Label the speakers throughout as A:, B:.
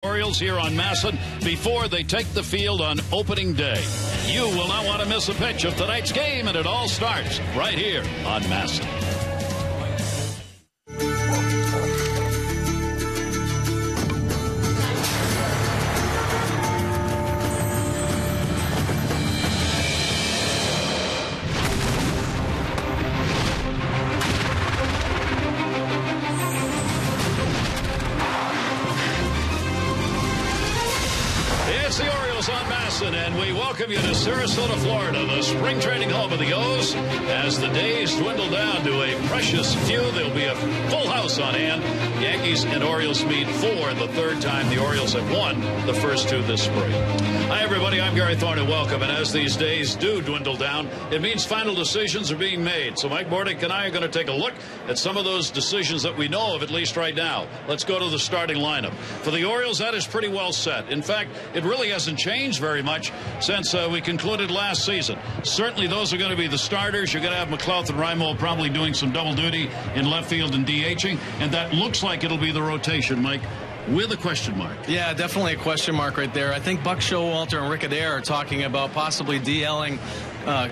A: Orioles here on Masson before they take the field on opening day. You will not want to miss a pitch of tonight's game, and it all starts right here on Masson. It's the Orioles on Masson, and we welcome you to Sarasota, Florida, the spring training home of the O's. As the days dwindle down to a precious few, there'll be a full house on hand. Yankees and Orioles meet for the third time. The Orioles have won the first two this spring. Hi, everybody. I'm Gary Thorne, and welcome. And as these days do dwindle down, it means final decisions are being made. So Mike Bordick and I are going to take a look at some of those decisions that we know of, at least right now. Let's go to the starting lineup. For the Orioles, that is pretty well set. In fact, it really hasn't changed very much since we concluded last season. Certainly those are going to be the starters. You're going to have McLeod and Raimo probably doing some double duty in left field and DHing, and that looks like it'll be the rotation, Mike, with a question mark.
B: Yeah, definitely a question mark right there. I think Buck Showalter and Rick Adair are talking about possibly DLing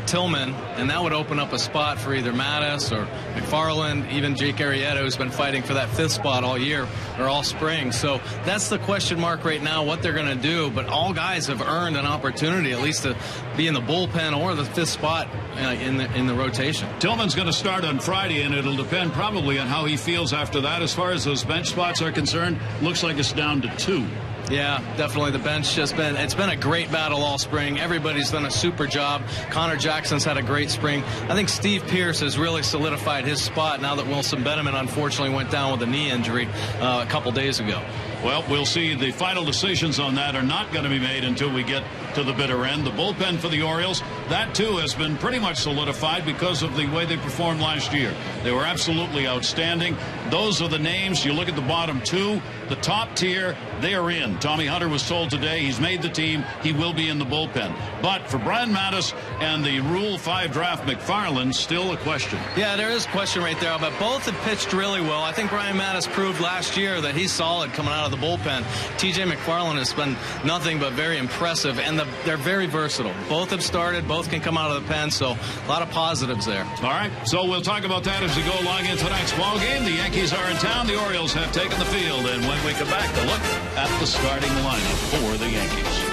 B: Tillman, and that would open up a spot for either Mattis or McFarland, even Jake Arrieta, who's been fighting for that fifth spot all year or all spring. So that's the question mark right now, what they're going to do. But all guys have earned an opportunity at least to be in the bullpen or the fifth spot in the rotation.
A: Tillman's going to start on Friday, and it'll depend probably on how he feels after that. As far as those bench spots are concerned, looks like it's down to 2.
B: Yeah, definitely. The bench it's been a great battle all spring. Everybody's done a super job. Connor Jackson's had a great spring. I think Steve Pearce has really solidified his spot now that Wilson Benjamin unfortunately went down with a knee injury a couple days ago.
A: Well, we'll see. The final decisions on that are not going to be made until we get to the bitter end. The bullpen for the Orioles, that too has been pretty much solidified because of the way they performed last year. They were absolutely outstanding. Those are the names. You look at the bottom two, the top tier, they are in. Tommy Hunter was told today he's made the team. He will be in the bullpen. But for Brian Mattis and the Rule 5 draft McFarland, still a question.
B: Yeah, there is a question right there, but both have pitched really well. I think Brian Mattis proved last year that he's solid coming out of the bullpen. TJ McFarland has been nothing but very impressive, and they're very versatile. Both have started, both can come out of the pen, so a lot of positives there.
A: All right, so we'll talk about that as we go along in tonight's ball game. The Yankees are in town. The Orioles have taken the field, and when we come back, a look at the starting lineup for the Yankees.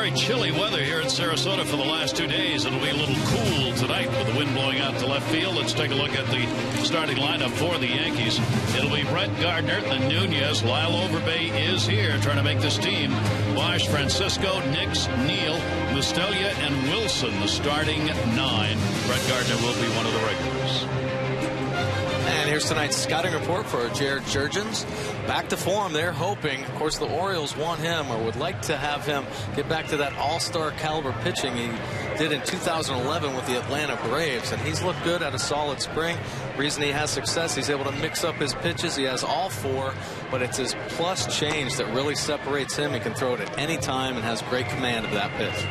A: very chilly weather here in Sarasota for the last 2 days. It'll be a little cool tonight with the wind blowing out to left field. Let's take a look at the starting lineup for the Yankees. It'll be Brett Gardner, then Nunez. Lyle Overbay is here trying to make this team. Bosch, Francisco, Nix, Neal, Mustelia, and Wilson, the starting 9. Brett Gardner will be one of the regulars.
C: And here's tonight's scouting report for Jared Jurgens. Back to form, they're hoping. Of course, the Orioles want him or would like to have him get back to that all-star caliber pitching he did in 2011 with the Atlanta Braves. And he's looked good at a solid spring. Reason he has success, he's able to mix up his pitches. He has all 4, but it's his plus change that really separates him. He can throw it at any time and has great command of that pitch.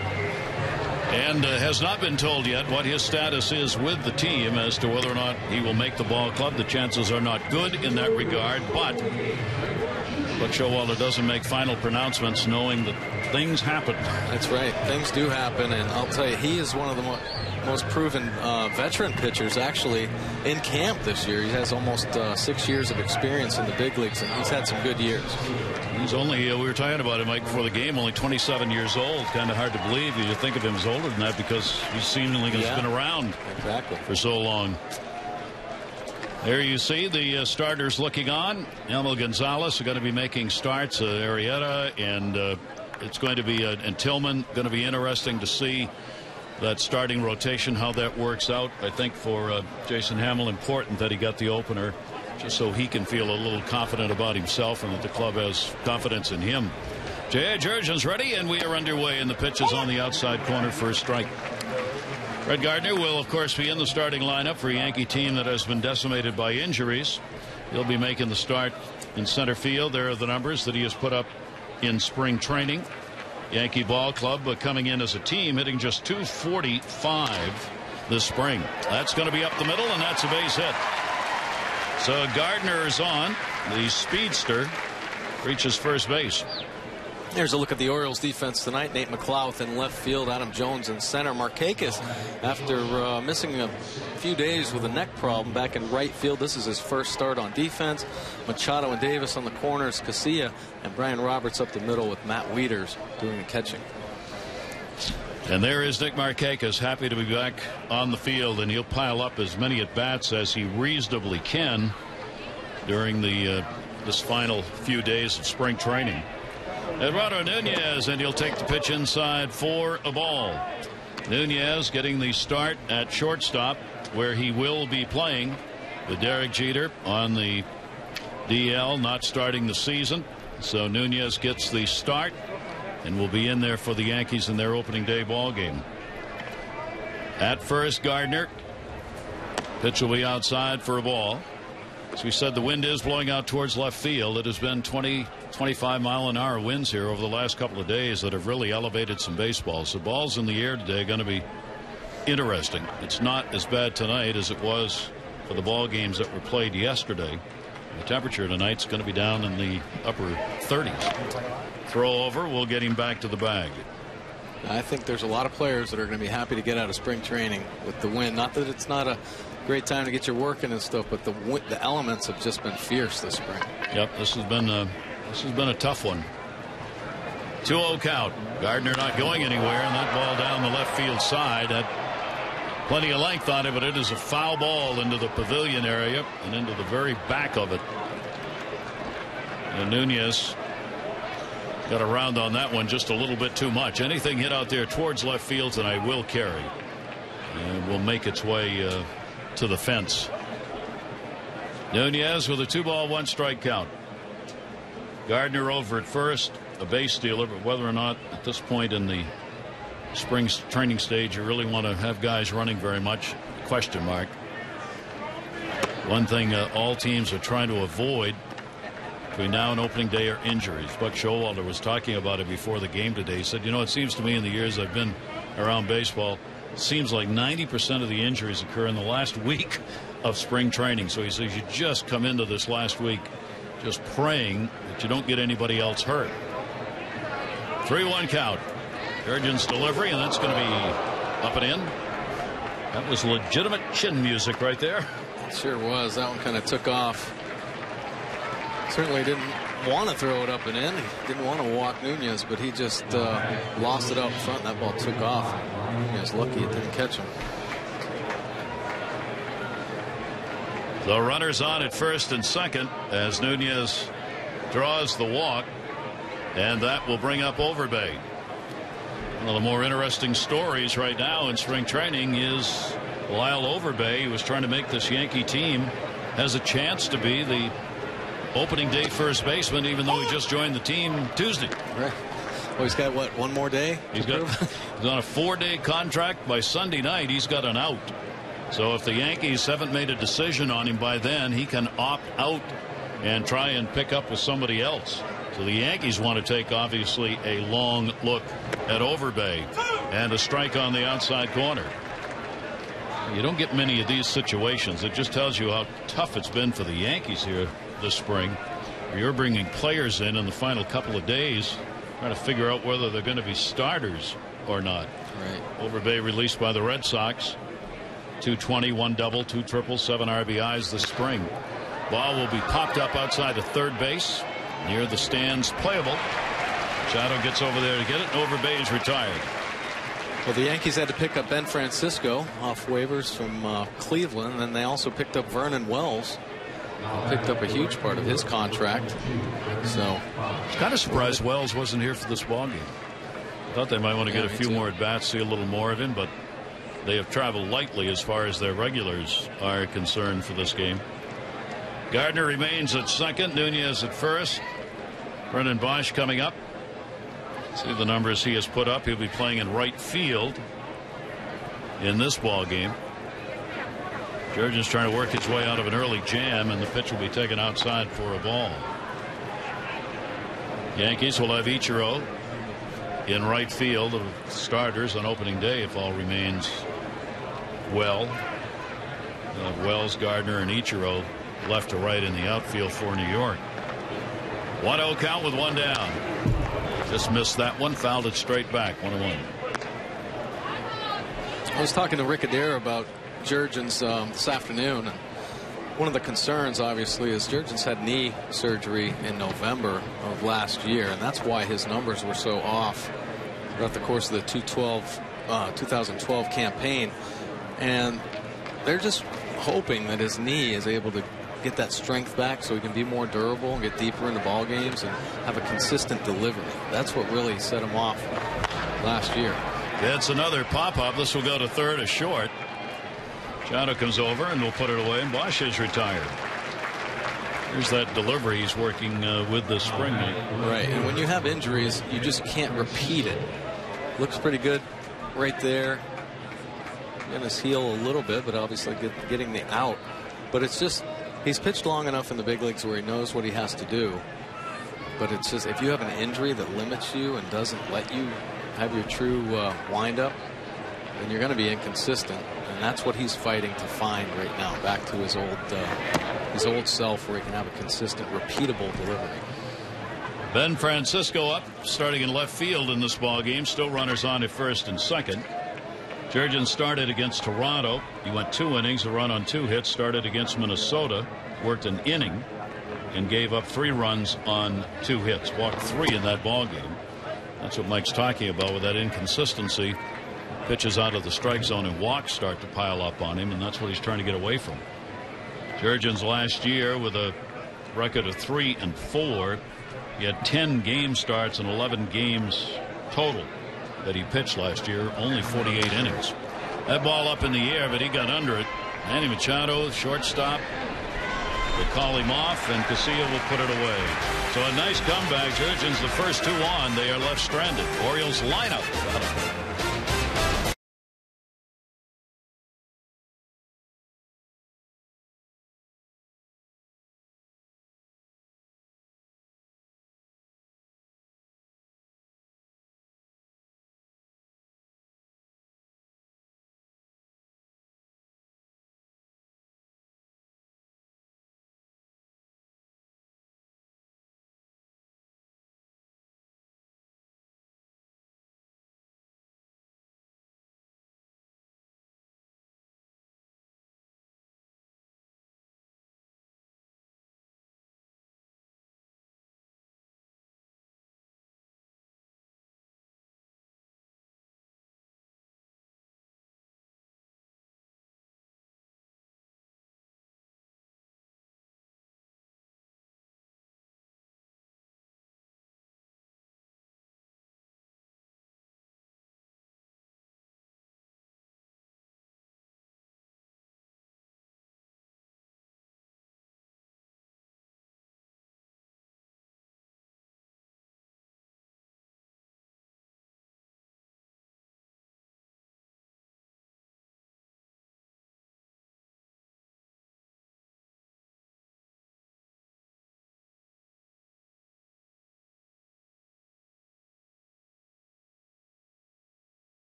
A: And has not been told yet what his status is with the team as to whether or not he will make the ball club. The chances are not good in that regard, but Buck Showalter doesn't make final pronouncements knowing that things happen.
C: That's right. Things do happen, and I'll tell you, he is one of the most proven veteran pitchers actually in camp this year. He has almost 6 years of experience in the big leagues, and he's had some good years.
A: He's only, we were talking about him, Mike, before the game, only 27 years old. Kind of hard to believe. You think of him as older than that because he seemingly has been around for so long. There you see the starters looking on. Elmo Gonzalez are going to be making starts. Arrieta and it's going to be and Tillman. Going to be interesting to see that starting rotation, how that works out. I think for Jason Hamill, important that he got the opener just so he can feel a little confident about himself and that the club has confidence in him. J.A. Jurgens ready, and we are underway, and the pitch is on the outside corner for a strike. Brett Gardner will, of course, be in the starting lineup for a Yankee team that has been decimated by injuries. He'll be making the start in center field. There are the numbers that he has put up in spring training. Yankee ball club coming in as a team, hitting just .245 this spring. That's going to be up the middle, and that's a base hit. So Gardner is on. The speedster reaches first base.
C: Here's a look at the Orioles defense tonight. Nate McLouth in left field, Adam Jones in center. Markakis, after missing a few days with a neck problem, back in right field. This is his first start on defense. Machado and Davis on the corners. Casilla and Brian Roberts up the middle with Matt Wieters doing the catching.
A: And there is Nick Markakis, happy to be back on the field, and he'll pile up as many at bats as he reasonably can during the this final few days of spring training. Eduardo Nunez, and he'll take the pitch inside for a ball. Nunez getting the start at shortstop, where he will be playing with Derek Jeter on the DL, not starting the season. So Nunez gets the start and will be in there for the Yankees in their opening day ball game. At first, Gardner. Pitch will be outside for a ball. As we said, the wind is blowing out towards left field. It has been 20-25-mile-an-hour winds here over the last couple of days that have really elevated some baseballs. The balls in the air today are going to be interesting. It's not as bad tonight as it was for the ball games that were played yesterday. The temperature tonight's going to be down in the upper 30s. Throw over will get him back to the bag.
C: I think there's a lot of players that are going to be happy to get out of spring training with the wind. Not that it's not a great time to get your work in and stuff, but the elements have just been fierce this spring.
A: Yep, this has been a tough one. 2-0 count. Gardner not going anywhere, and that ball down the left field side had plenty of length on it, but it is a foul ball into the pavilion area and into the very back of it. And Nunez got around on that one just a little bit too much. Anything hit out there towards left field tonight will carry and will make its way to the fence. Nunez with a 2-ball 1-strike count. Gardner over at first, a base stealer, but whether or not at this point in the spring training stage you really want to have guys running very much, question mark. One thing all teams are trying to avoid between now and opening day are injuries. Buck Showalter was talking about it before the game today. He said, you know, it seems to me in the years I've been around baseball, it seems like 90% of the injuries occur in the last week of spring training. So he says you just come into this last week just praying that you don't get anybody else hurt. 3-1 count. Jurgens delivery, and that's going to be up and in. That was legitimate chin music right there.
C: It sure was. That one kind of took off. Certainly didn't want to throw it up and in. He didn't want to walk Nunez, but he just lost it out in front, and that ball took off. Nunez lucky it didn't catch him.
A: The runners on at first and second as Nunez draws the walk, and that will bring up Overbay. One of the more interesting stories right now in spring training is Lyle Overbay, who was trying to make this Yankee team, has a chance to be the opening day first baseman, even though he just joined the team Tuesday.
C: Right. Well, he's got, what, one more day?
A: He's on a 4-day contract. By Sunday night, he's got an out. So if the Yankees haven't made a decision on him by then, he can opt out and try and pick up with somebody else. So the Yankees want to take, obviously, a long look at Overbay, and a strike on the outside corner. You don't get many of these situations. It just tells you how tough it's been for the Yankees here this spring. You're bringing players in the final couple of days, trying to figure out whether they're going to be starters or not.
C: Right.
A: Overbay released by the Red Sox. 220, 1 double, 2 triples, 7 RBIs this spring. Ball will be popped up outside of third base, near the stands, playable. Shadow gets over there to get it. Overbay is retired.
C: Well, the Yankees had to pick up Ben Francisco off waivers from Cleveland, and they also picked up Vernon Wells. Picked up a huge part of his contract. So,
A: I was kind of surprised Wells wasn't here for this ball game. Thought they might want to get a few more at bats, see a little more of him, but they have traveled lightly as far as their regulars are concerned for this game. Gardner remains at second, Nunez at first. Brendan Bosch coming up. See the numbers he has put up. He'll be playing in right field in this ball game. Jurgens trying to work his way out of an early jam, and the pitch will be taken outside for a ball. Yankees will have Ichiro in right field of starters on opening day if all remains well. Wells, Gardner, and Ichiro left to right in the outfield for New York. 1-0 count with 1 down. Just missed that one, fouled it straight back. 1-1.
C: I was talking to Rick Adair about Jurgens this afternoon. And one of the concerns, obviously, is Jurgens had knee surgery in November of last year, and that's why his numbers were so off throughout the course of the 2012 campaign. And they're just hoping that his knee is able to get that strength back so he can be more durable and get deeper into ball games and have a consistent delivery. That's what really set him off last year.
A: It's another pop-up. This will go to third, a short. Shadow comes over and will put it away, and Bosch is retired. Here's that delivery he's working with this spring.
C: Right, and when you have injuries, you just can't repeat it. Looks pretty good right there. In his heel a little bit, but obviously getting the out. But it's just, he's pitched long enough in the big leagues where he knows what he has to do. But it's just, if you have an injury that limits you and doesn't let you have your true windup, then you're going to be inconsistent. And that's what he's fighting to find right now, back to his old self, where he can have a consistent, repeatable delivery.
A: Ben Francisco up, starting in left field in this ball game. Still runners on at first and second. Jurgens started against Toronto. He went 2 innings, a run on 2 hits. Started against Minnesota, worked an inning, and gave up 3 runs on 2 hits. Walked 3 in that ball game. That's what Mike's talking about with that inconsistency. Pitches out of the strike zone and walks start to pile up on him, and that's what he's trying to get away from. Jurgens last year with a record of 3-4. He had 10 game starts and 11 games total that he pitched last year, only 48 innings. That ball up in the air, but he got under it. Manny Machado, shortstop, will call him off, and Casilla will put it away. So a nice comeback. Jurgens, the first 2 on, they are left stranded. Orioles lineup.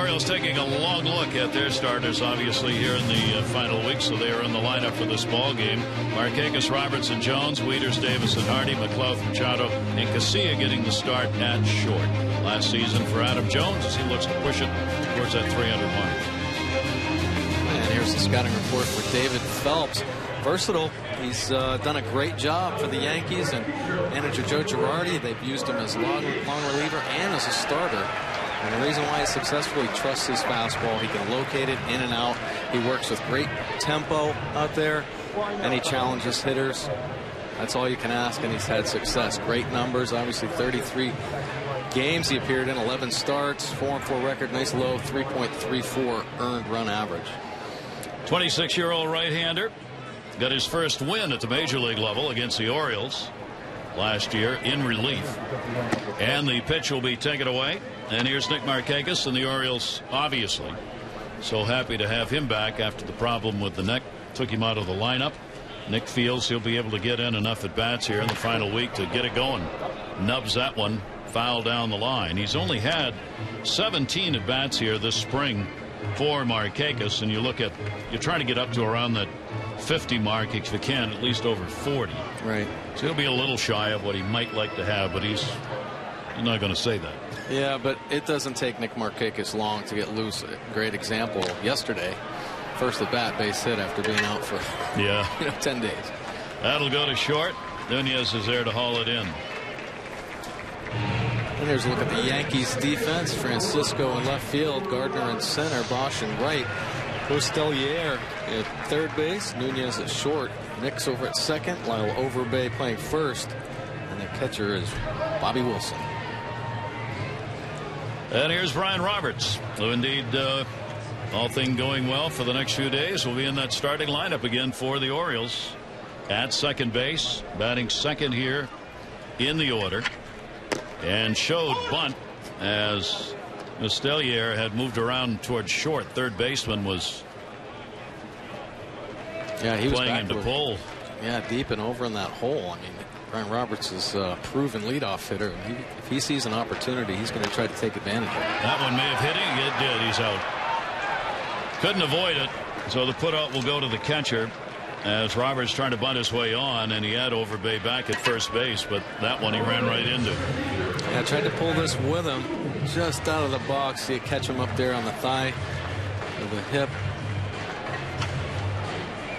A: Orioles taking a long look at their starters, obviously, here in the final week, so they are in the lineup for this ball game. Markakis, Robertson, Jones, Wieters, Davis, and Hardy, McLeod, Machado, and Casilla getting the start at short. Last season for Adam Jones as he looks to push it towards that 300 mark.
C: And here's the scouting report for David Phelps. Versatile. He's done a great job for the Yankees and manager Joe Girardi. They've used him as long reliever and as a starter. And the reason why he's successful, he trusts his fastball. He can locate it in and out. He works with great tempo out there, and he challenges hitters. That's all you can ask, and he's had success. Great numbers, obviously 33 games he appeared in, 11 starts, 4-4 record, nice low, 3.34 earned run average.
A: 26-year-old right-hander got his first win at the major league level against the Orioles last year in relief. And the pitch will be taken away. And here's Nick Markakis, and the Orioles obviously so happy to have him back after the problem with the neck took him out of the lineup. Nick feels he'll be able to get in enough at bats here in the final week to get it going. Nubs that one foul down the line. He's only had 17 at bats here this spring for Markakis, and you're trying to get up to around that 50 mark if you can, at least over 40.
C: Right.
A: So he'll be a little shy of what he might like to have, but he's not going to say that.
C: Yeah, but it doesn't take Nick Markakis long to get loose. A great example yesterday. First at bat, base hit after being out for 10 days.
A: That'll go to short. Nunez is there to haul it in.
C: And here's a look at the Yankees defense. Francisco in left field, Gardner in center, Bosch in right, Postelier at third base, Nunez at short, Nick's over at second, while Overbay playing first, and the catcher is Bobby Wilson.
A: And here's Brian Roberts, who indeed, all thing going well for the next few days, will be in that starting lineup again for the Orioles at second base, batting second here in the order, and showed bunt as Postelier had moved around towards short. Third baseman was
C: he was
A: playing him to pull.
C: Yeah, deep and over in that hole. I mean, Brian Roberts is a proven leadoff hitter. If he sees an opportunity, he's going to try to take advantage of it.
A: That one may have hit him. It did. He's out. Couldn't avoid it. So the putout will go to the catcher as Roberts trying to bunt his way on, and he had Overbay back at first base, but that one he ran right into.
C: Yeah, tried to pull this with him just out of the box. See it catch him up there on the thigh or the hip.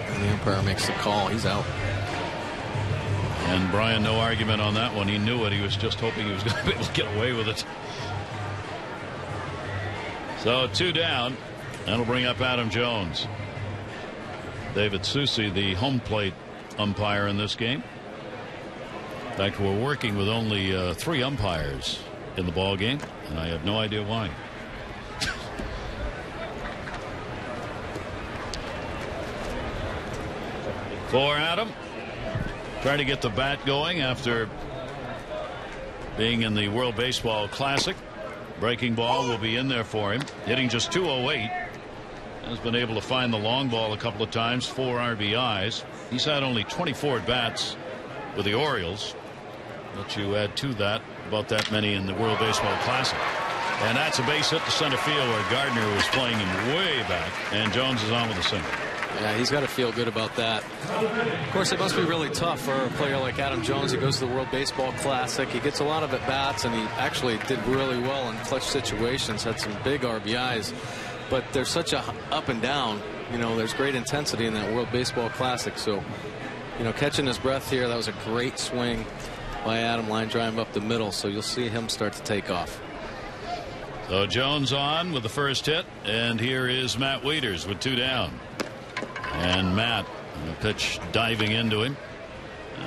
C: And the umpire makes the call. He's out.
A: And Brian, no argument on that one. He knew it. He was just hoping he was going to be able to get away with it. So 2 down. That'll bring up Adam Jones. David Susi, the home plate umpire in this game. In fact, we're working with only 3 umpires in the ball game, and I have no idea why. For Adam, trying to get the bat going after being in the World Baseball Classic. Breaking ball will be in there for him. Hitting just .208. Has been able to find the long ball a couple of times. 4 RBIs. He's had only 24 at bats with the Orioles. But you add to that about that many in the World Baseball Classic. And that's a base hit to center field where Gardner was playing him way back. And Jones is on with a single.
C: Yeah, he's got to feel good about that. Of course, it must be really tough for a player like Adam Jones. He goes to the World Baseball Classic. He gets a lot of at-bats, and he actually did really well in clutch situations, had some big RBIs. But there's such a up and down. You know, there's great intensity in that World Baseball Classic. So, you know, catching his breath here, that was a great swing by Adam, line drive up the middle. So you'll see him start to take off.
A: So Jones on with the first hit, and here is Matt Wieters with 2 down. And Matt, the pitch diving into him,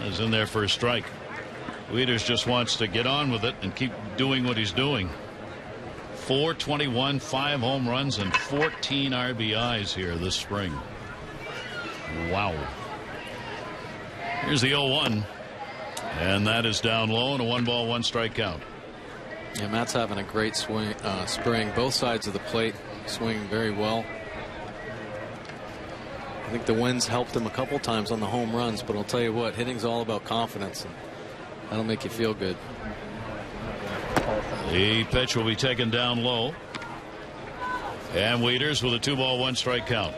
A: is in there for a strike. Wieters just wants to get on with it and keep doing what he's doing. 421, 5 home runs, and 14 RBIs here this spring. Wow. Here's the 0-1, and that is down low, and a 1-ball, 1-strike count.
C: Yeah, Matt's having a great swing, spring. Both sides of the plate swinging very well. I think the wind's helped him a couple times on the home runs, but I'll tell you what, hitting's all about confidence, and that'll make you feel good.
A: The pitch will be taken down low. And Wieters with a 2-ball, 1-strike count.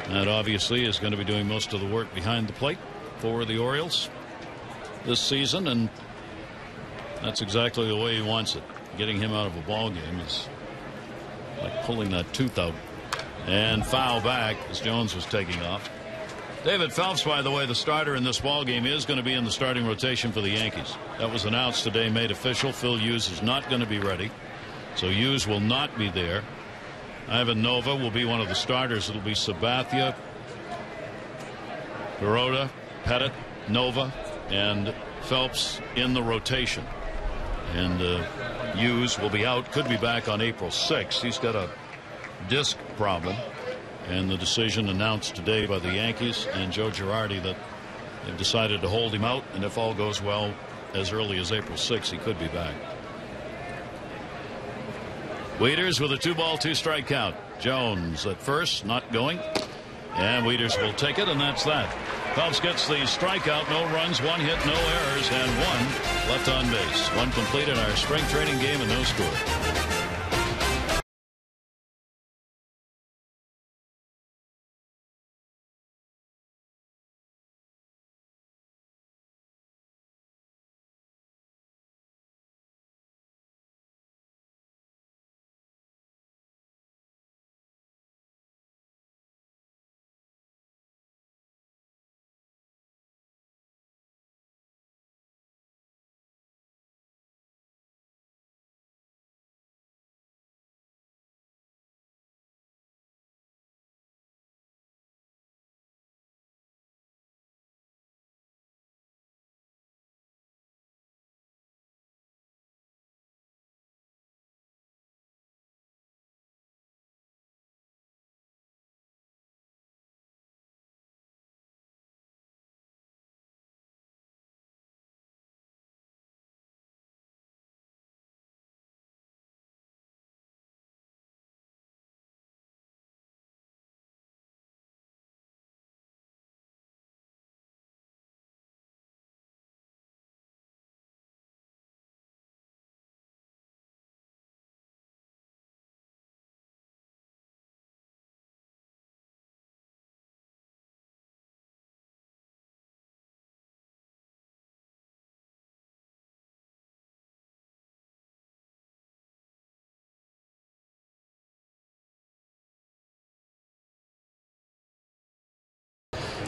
A: That obviously is going to be doing most of the work behind the plate for the Orioles this season, and that's exactly the way he wants it. Getting him out of a ball game is like pulling that tooth out. And foul back as Jones was taking off. David Phelps, by the way, the starter in this ball game, is going to be in the starting rotation for the Yankees. That was announced today, made official. Phil Hughes is not going to be ready, so Hughes will not be there. Ivan Nova will be one of the starters. It'll be Sabathia, Baroda, Pettit, Nova, and Phelps in the rotation. And Hughes will be out, could be back on April 6th. He's got a disc problem. And the decision announced today by the Yankees and Joe Girardi that they've decided to hold him out, and if all goes well, as early as April 6th, he could be back. Wieters with a 2-ball, 2-strike count. Jones at first, not going. And Wieters will take it, and that's that. Phelps gets the strikeout, no runs, 1 hit, no errors, and 1 left on base. 1 complete in our spring training game and no score.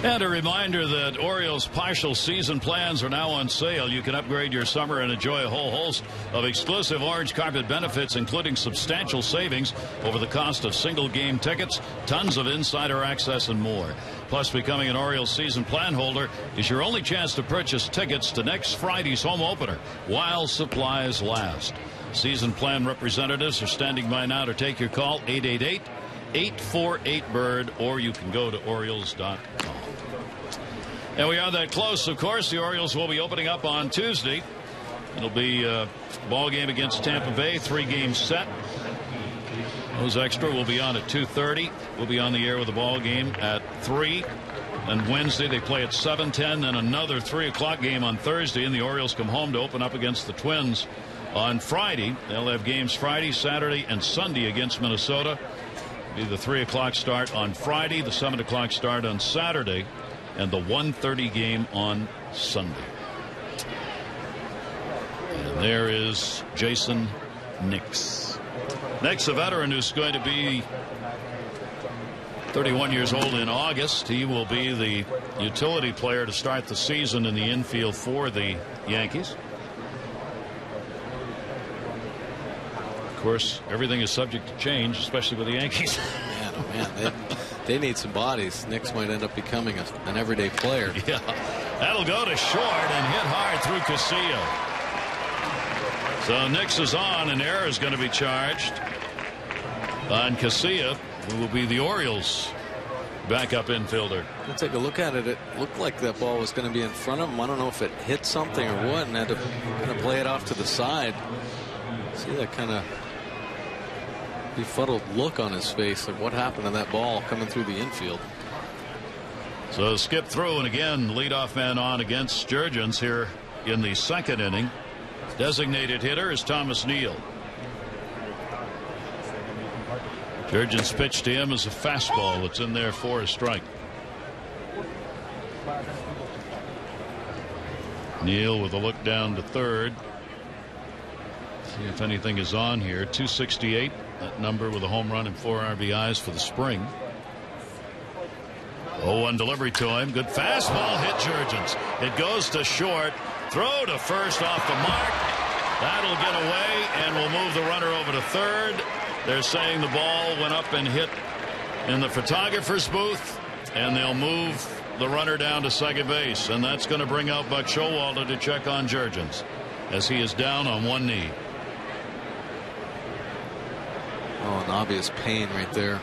A: And a reminder that Orioles partial season plans are now on sale. You can upgrade your summer and enjoy a whole host of exclusive orange carpet benefits, including substantial savings over the cost of single game tickets, tons of insider access, and more. Plus, becoming an Orioles season plan holder is your only chance to purchase tickets to next Friday's home opener while supplies last. Season plan representatives are standing by now to take your call, 888-848-BIRD, or you can go to Orioles.com. And we are that close, of course. The Orioles will be opening up on Tuesday. It'll be a ball game against Tampa Bay, 3-game set. Those extra will be on at 2:30. We'll be on the air with the ball game at 3. And Wednesday they play at 7:10. Then another 3 o'clock game on Thursday. And the Orioles come home to open up against the Twins on Friday. They'll have games Friday, Saturday, and Sunday against Minnesota. It'll be the 3 o'clock start on Friday, the 7 o'clock start on Saturday, and the 1:30 game on Sunday. And there is Jason Nix. Nix, a veteran who's going to be 31 years old in August. He will be the utility player to start the season in the infield for the Yankees. Of course, everything is subject to change, especially with the Yankees.
C: Man, oh man, they need some bodies. Nix might end up becoming an everyday player.
A: Yeah, that'll go to short and hit hard through Casilla. So Nix is on, and error is going to be charged on Casilla, who will be the Orioles' backup infielder.
C: We'll take a look at it. It looked like that ball was going to be in front of him. I don't know if it hit something or what, and had to kind of play it off to the side. See that kind of befuddled look on his face of what happened to that ball coming through the infield.
A: So skip through, and again leadoff man on against Jurgens here in the second inning. Designated hitter is Thomas Neal. Jurgens' pitch to him is a fastball that's in there for a strike. Neal with a look down to third. See if anything is on here. 268, that number with a home run and 4 RBIs for the spring. 0-1 delivery to him. Good fastball hit Jurgens. It goes to short. Throw to first off the mark. That'll get away and will move the runner over to third. They're saying the ball went up and hit in the photographer's booth, and they'll move the runner down to second base, and that's going to bring out Buck Showalter to check on Jurgens as he is down on one knee.
C: Oh, an obvious pain right there.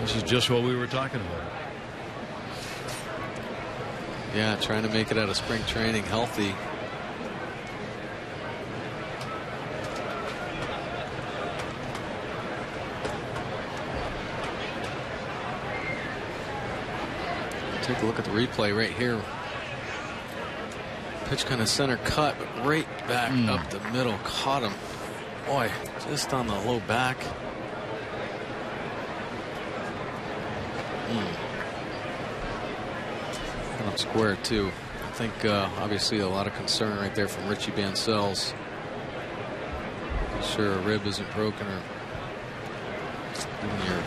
A: This is just what we were talking about.
C: Yeah, trying to make it out of spring training healthy. Take a look at the replay right here. Pitch kind of center cut, but right back up the middle. Caught him. Boy, just on the low back. Kind of square too. I think obviously a lot of concern right there from Richie Bancells. Sure, a rib isn't broken or even your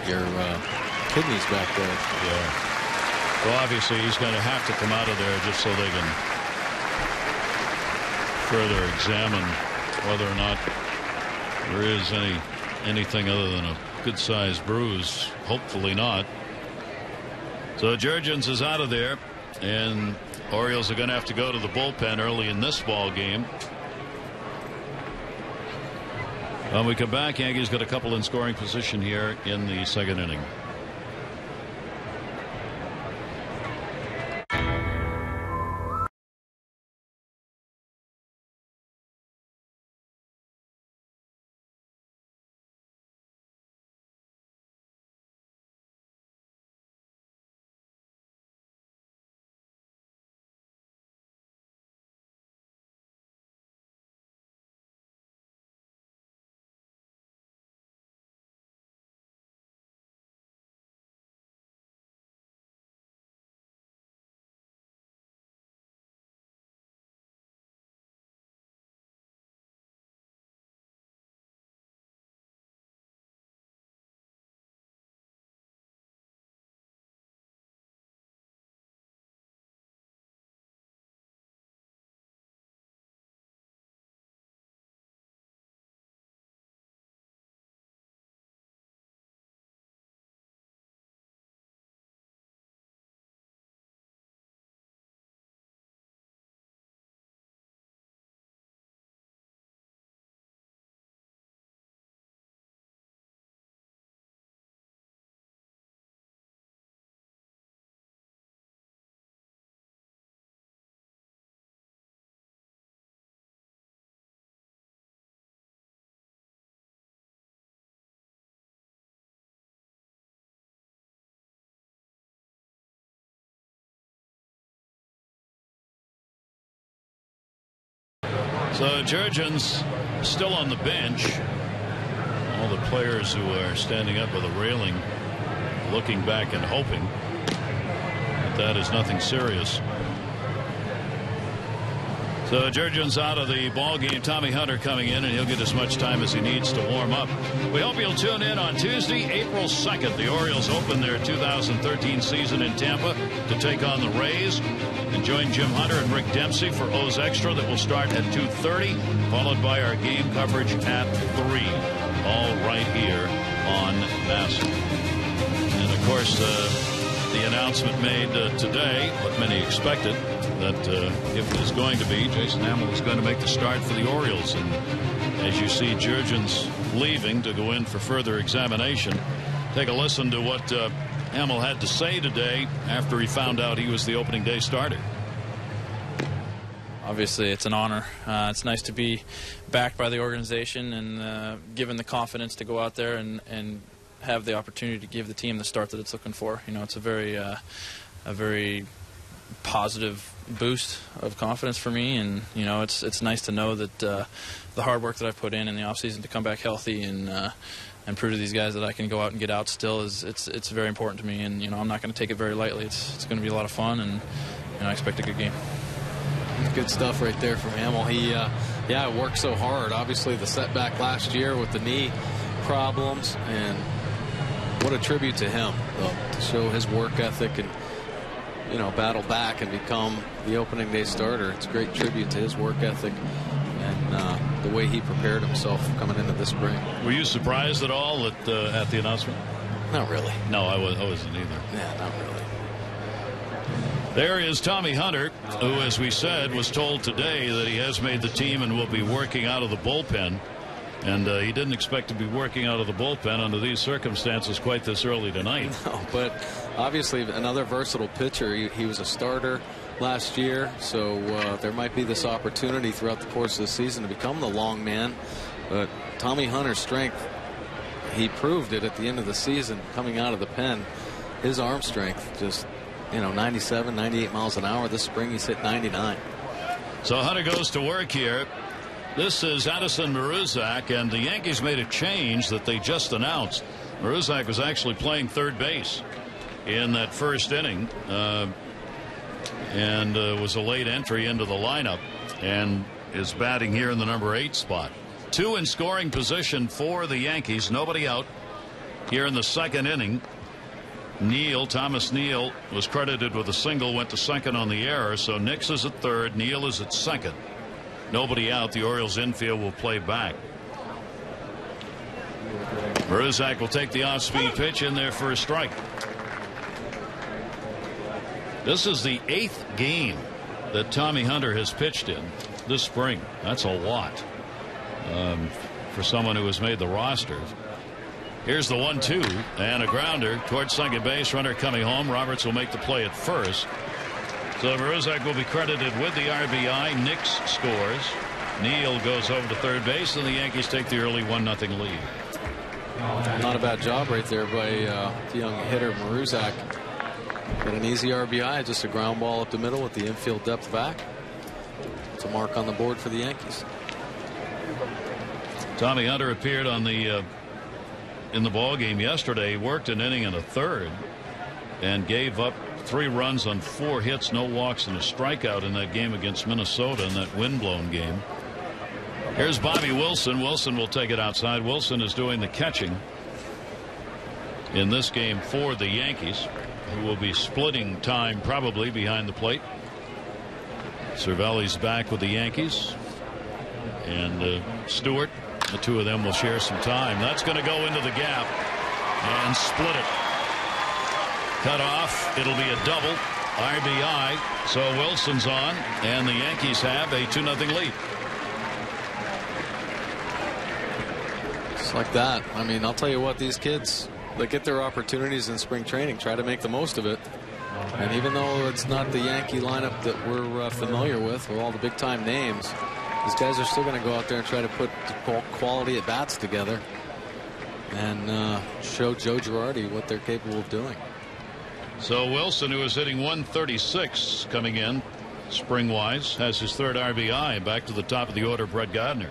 C: kidneys back there.
A: Yeah. Well, obviously he's going to have to come out of there just so they can further examine whether or not there is anything other than a good-sized bruise. Hopefully not. So Jurgens is out of there, and Orioles are going to have to go to the bullpen early in this ball game. When we come back, Yankees got a couple in scoring position here in the second inning. So Jurgens still on the bench. All the players who are standing up by the railing looking back and hoping that that is nothing serious. So Jurgens out of the ball game. Tommy Hunter coming in, and he'll get as much time as he needs to warm up. We hope you'll tune in on Tuesday, April 2nd. The Orioles open their 2013 season in Tampa to take on the Rays. And join Jim Hunter and Rick Dempsey for O's Extra that will start at 2:30, followed by our game coverage at 3. All right here on MASN. And of course, the announcement made today, what many expected, that if it is going to be, Jason Hamill is going to make the start for the Orioles. And as you see Jurgens leaving to go in for further examination, take a listen to what Hamill had to say today after he found out he was the opening day starter.
D: Obviously, it's an honor. It's nice to be backed by the organization and given the confidence to go out there and have the opportunity to give the team the start that it's looking for. You know, it's a very very positive boost of confidence for me. And it's nice to know that the hard work that I've put in the offseason to come back healthy and prove to these guys that I can go out and get out still it's very important to me. And I'm not going to take it very lightly. It's going to be a lot of fun, and I expect a good game.
C: Good stuff right there from Hamill. He worked so hard. Obviously the setback last year with the knee problems, and what a tribute to him, though, to show his work ethic and battle back and become the opening day starter. It's a great tribute to his work ethic and the way he prepared himself coming into this spring.
A: Were you surprised at all at the announcement?
C: Not really.
A: No, I wasn't either.
C: Yeah, not really.
A: There is Tommy Hunter, who, as we said, was told today that he has made the team and will be working out of the bullpen. And he didn't expect to be working out of the bullpen under these circumstances quite this early tonight.
C: No, but obviously another versatile pitcher. He was a starter last year, so there might be this opportunity throughout the course of the season to become the long man. But Tommy Hunter's strength, he proved it at the end of the season coming out of the pen. His arm strength, just 97, 98 miles an hour. This spring he's hit 99.
A: So Hunter goes to work here. This is Addison Maruzak, and the Yankees made a change that they just announced. Maruzak was actually playing third base in that first inning and was a late entry into the lineup and is batting here in the number 8 spot. 2 in scoring position for the Yankees. Nobody out here in the second inning. Thomas Neal was credited with a single, went to second on the error, so Nix is at third, Neal is at second. Nobody out. The Orioles infield will play back. Maruzak will take the off-speed pitch in there for a strike. This is the 8th game that Tommy Hunter has pitched in this spring. That's a lot for someone who has made the roster. Here's the 1-2 and a grounder towards second base. Runner coming home. Roberts will make the play at first. So Maruzak will be credited with the RBI. Nix scores. Neal goes over to third base, and the Yankees take the early 1-0 lead.
C: Not a bad job right there by the young hitter Maruzak. Got an easy RBI, just a ground ball up the middle with the infield depth back. It's a mark on the board for the Yankees.
A: Tommy Hunter appeared on the in the ball game yesterday. Worked an inning and a third, and gave up 3 runs on 4 hits, no walks, and a strikeout in that game against Minnesota in that windblown game. Here's Bobby Wilson. Wilson will take it outside. Wilson is doing the catching in this game for the Yankees, who will be splitting time probably behind the plate. Cervelli's back with the Yankees, and Stewart. The 2 of them will share some time. That's going to go into the gap and split it. Cut off. It'll be a double RBI. So Wilson's on, and the Yankees have a 2-0 lead.
C: Just like that. I mean, I'll tell you what, these kids, they get their opportunities in spring training, try to make the most of it. And even though it's not the Yankee lineup that we're familiar with all the big time names, these guys are still going to go out there and try to put quality at bats together and show Joe Girardi what they're capable of doing.
A: So Wilson, who is hitting 136 coming in spring wise, has his 3rd RBI. Back to the top of the order, Brett Gardner.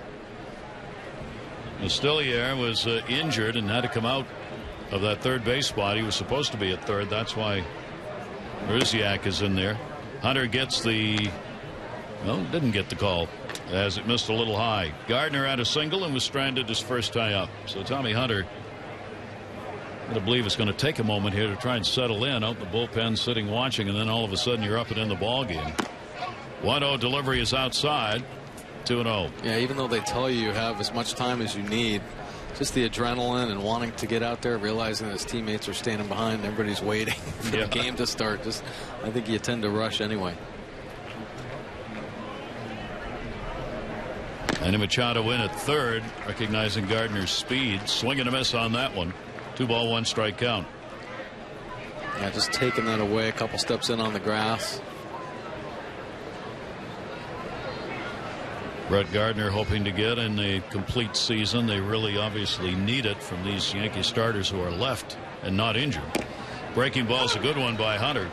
A: Mastillier was injured and had to come out of that third base spot. He was supposed to be at third. That's why Maruzak is in there. Hunter gets didn't get the call, as it missed a little high. Gardner had a single and was stranded his first tie up. So Tommy Hunter, I believe it's going to take a moment here to try and settle in out in the bullpen, sitting watching, and then all of a sudden you're up and in the ball game. 1-0 delivery is outside. 2-0.
C: Yeah, even though they tell you have as much time as you need, just the adrenaline and wanting to get out there, realizing that his teammates are standing behind, everybody's waiting for the game to start. I think you tend to rush anyway.
A: And Machado in at third, recognizing Gardner's speed. Swing and a miss on that one. 2-1 strike count.
C: Yeah, just taking that away, a couple steps in on the grass.
A: Brett Gardner hoping to get in a complete season. They really obviously need it from these Yankee starters who are left and not injured. Breaking ball's a good one by Hunter.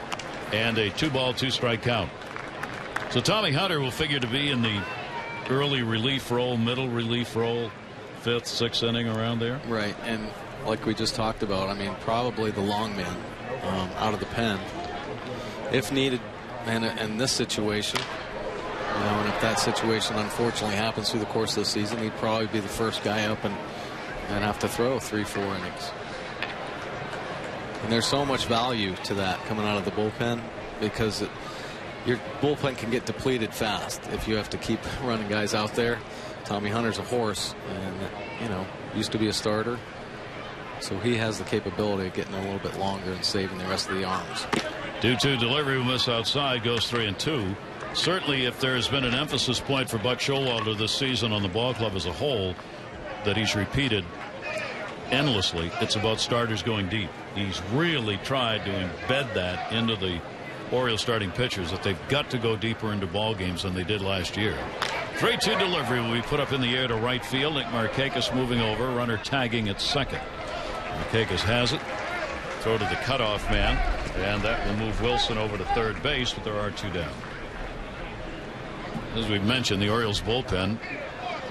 A: and a 2-ball, 2-strike count. So Tommy Hunter will figure to be in the early relief role, middle relief role, 5th, 6th inning, around there.
C: Right, and like we just talked about, I mean, probably the long man out of the pen if needed, and in this situation, you know, and if that situation unfortunately happens through the course of the season, he'd probably be the first guy up and have to throw 3-4 innings. And there's so much value to that coming out of the bullpen, because your bullpen can get depleted fast if you have to keep running guys out there. Tommy Hunter's a horse, and you know, used to be a starter, so he has the capability of getting a little bit longer and saving the rest of the arms.
A: 2-2 delivery will miss outside, goes 3-2. Certainly, if there's been an emphasis point for Buck Showalter this season on the ball club as a whole that he's repeated endlessly, it's about starters going deep. He's really tried to embed that into the Orioles starting pitchers, that they've got to go deeper into ball games than they did last year. 3-2 delivery will be put up in the air to right field. Nick Markakis moving over, runner tagging at second. Markakis has it. Throw to the cutoff man, and that will move Wilson over to third base, but there are 2 down. As we've mentioned, the Orioles bullpen,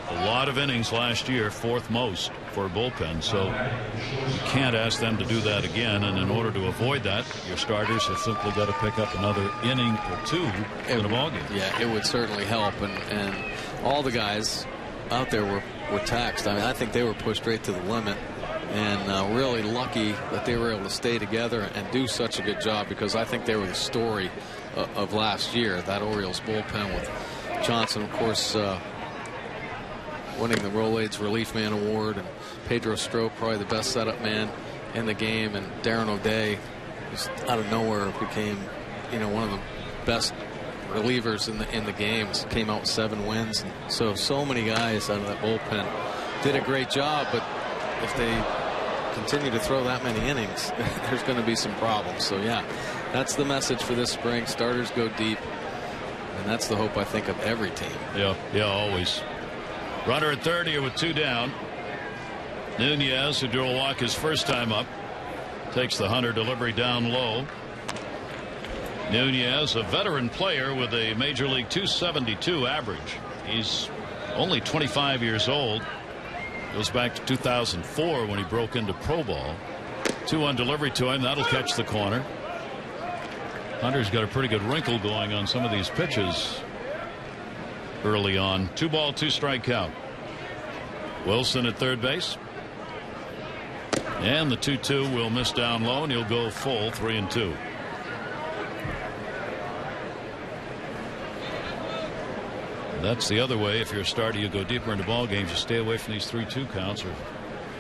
A: a lot of innings last year, 4th most for a bullpen, so you can't ask them to do that again, and in order to avoid that, your starters have simply got to pick up another inning or 2 in a ballgame.
C: Yeah, it would certainly help, and all the guys out there were taxed. I mean, I think they were pushed right to the limit, and really lucky that they were able to stay together and do such a good job, because I think they were the story of last year, that Orioles bullpen, with Johnson, of course, winning the Rolaids Relief Man Award, and Pedro Strop, probably the best setup man in the game, and Darren O'Day just out of nowhere became, you know, one of the best relievers in the games. Came out with 7 wins, and so many guys out of that bullpen did a great job. But if they continue to throw that many innings, there's going to be some problems. So yeah, that's the message for this spring. Starters go deep, and that's the hope, I think, of every team.
A: Yeah, always. Runner at third here with 2 down. Nunez, who drew a walk his first time up, takes the Hunter delivery down low. Nunez, a veteran player with a Major League 272 average. He's only 25 years old. Goes back to 2004 when he broke into pro ball. 2-1 delivery to him. That'll catch the corner. Hunter's got a pretty good wrinkle going on some of these pitches early on. 2-ball, 2-strike count. Wilson at third base. And the 2-2 will miss down low, and he'll go full, 3-2. That's the other way. If you're a starter, you go deeper into ball games. You stay away from these 3-2 counts or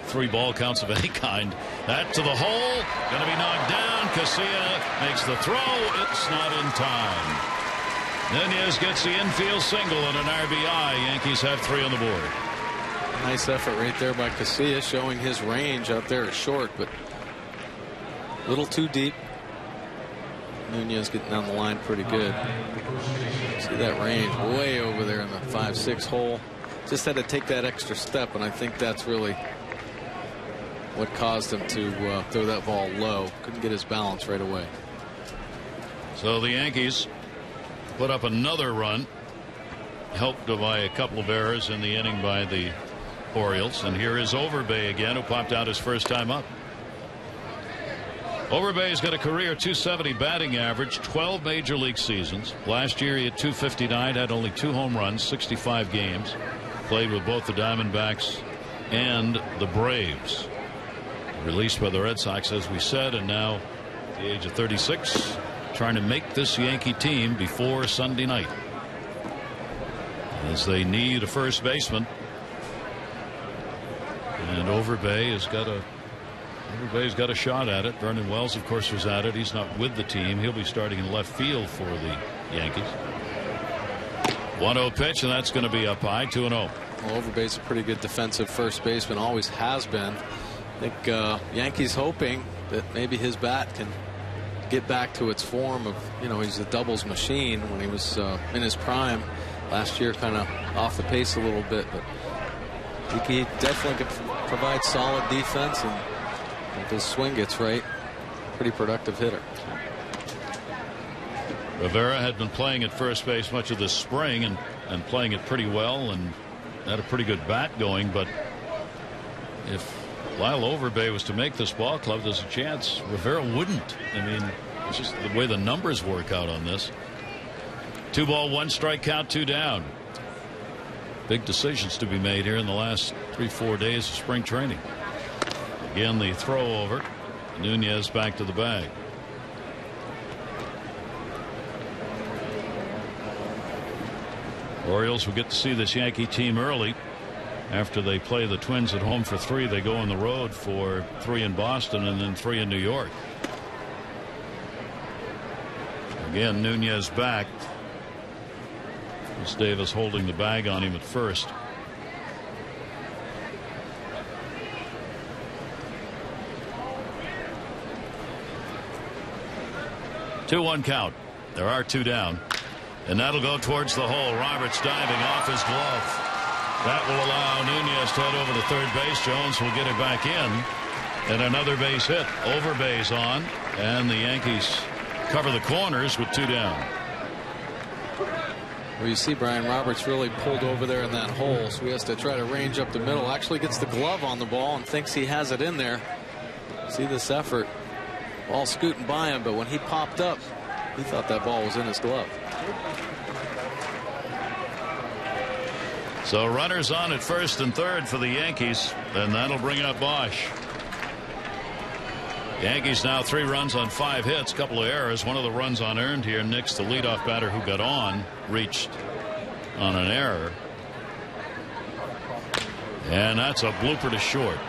A: 3-ball counts of any kind. That to the hole. Going to be knocked down. Casilla makes the throw. It's not in time. Nunez gets the infield single and an RBI. Yankees have 3 on the board.
C: Nice effort right there by Casilla, showing his range out there at short, but a little too deep. Nunez getting down the line pretty good. See that range way over there in the 5-6 hole. Just had to take that extra step, and I think that's really what caused him to throw that ball low. Couldn't get his balance right away.
A: So the Yankees put up another run, helped by a couple of errors in the inning by the Orioles. And here is Overbay again, who popped out his first time up. Overbay's got a career 270 batting average, 12 major league seasons. Last year he had 259, had only 2 home runs, 65 games. Played with both the Diamondbacks and the Braves. Released by the Red Sox, as we said, and now at the age of 36, trying to make this Yankee team before Sunday night, as they need a first baseman. And Overbay's got a shot at it. Vernon Wells, of course, was at it. He's not with the team. He'll be starting in left field for the Yankees. 1-0 pitch, and that's going to be up high. 2-0.
C: Well, Overbay's a pretty good defensive first baseman, always has been. I think Yankees hoping that maybe his bat can get back to its form of, you know, he's a doubles machine when he was in his prime. Last year kind of off the pace a little bit, but I think he definitely could provide solid defense, and if his swing gets right, pretty productive hitter.
A: Rivera had been playing at first base much of this spring and playing it pretty well and had a pretty good bat going. But if Lyle Overbay was to make this ball club, there's a chance Rivera wouldn't. I mean, it's just the way the numbers work out on this. 2 ball, 1 strike count, 2 down. Big decisions to be made here in the last 3-4 days of spring training. Again, the throw over. Nunez back to the bag. Orioles will get to see this Yankee team early. After they play the Twins at home for 3, they go on the road for 3 in Boston and then 3 in New York. Again, Nunez back. Chris Davis holding the bag on him at first. Two-one count. There are 2 down. And that'll go towards the hole. Roberts diving off his glove. That will allow Nunez to head over to third base. Jones will get it back in. And another base hit. Overbay's on. And the Yankees cover the corners with 2 down.
C: Well, you see Brian Roberts really pulled over there in that hole, so he has to try to range up the middle. Actually gets the glove on the ball and thinks he has it in there. See this effort. Ball scooting by him, but when he popped up, he thought that ball was in his glove.
A: So runners on at first and third for the Yankees, and that'll bring up Bosch. Yankees now 3 runs on 5 hits, couple of errors. One of the runs unearned here. Nix, the leadoff batter who got on, reached on an error. And that's a blooper to short.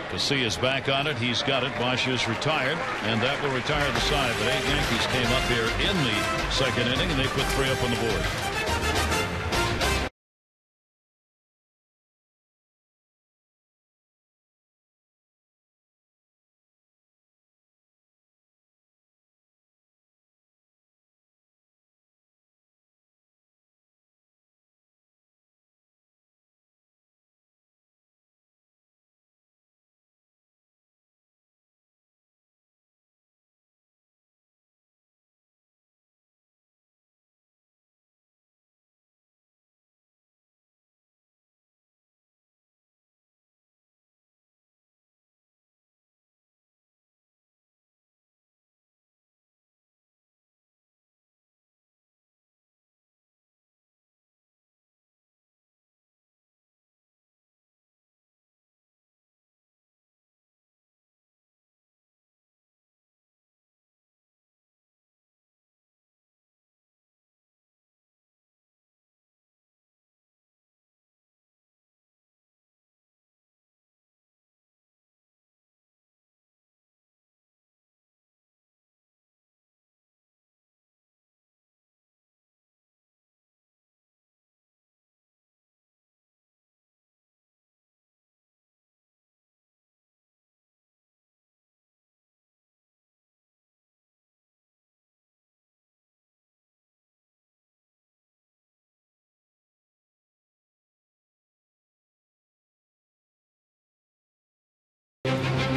A: Casilla is back on it. He's got it. Bosch is retired, and that will retire the side. But 8 Yankees came up here in the second inning, and they put 3 up on the board.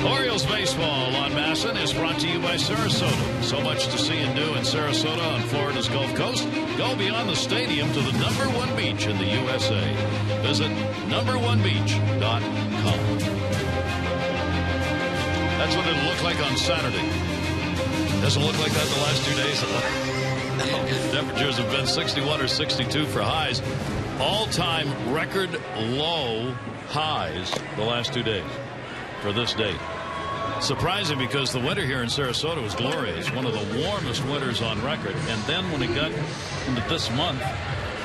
A: Orioles baseball on Masson is brought to you by Sarasota. So much to see and do in Sarasota on Florida's Gulf Coast. Go beyond the stadium to the #1 beach in the USA. Visit number1beach.com. That's what it'll look like on Saturday. Doesn't look like that the last 2 days. No. Temperatures have been 61 or 62 for highs. All-time record low highs the last 2 days for this date. Surprising, because the winter here in Sarasota was glorious, one of the warmest winters on record. And then when it got into this month,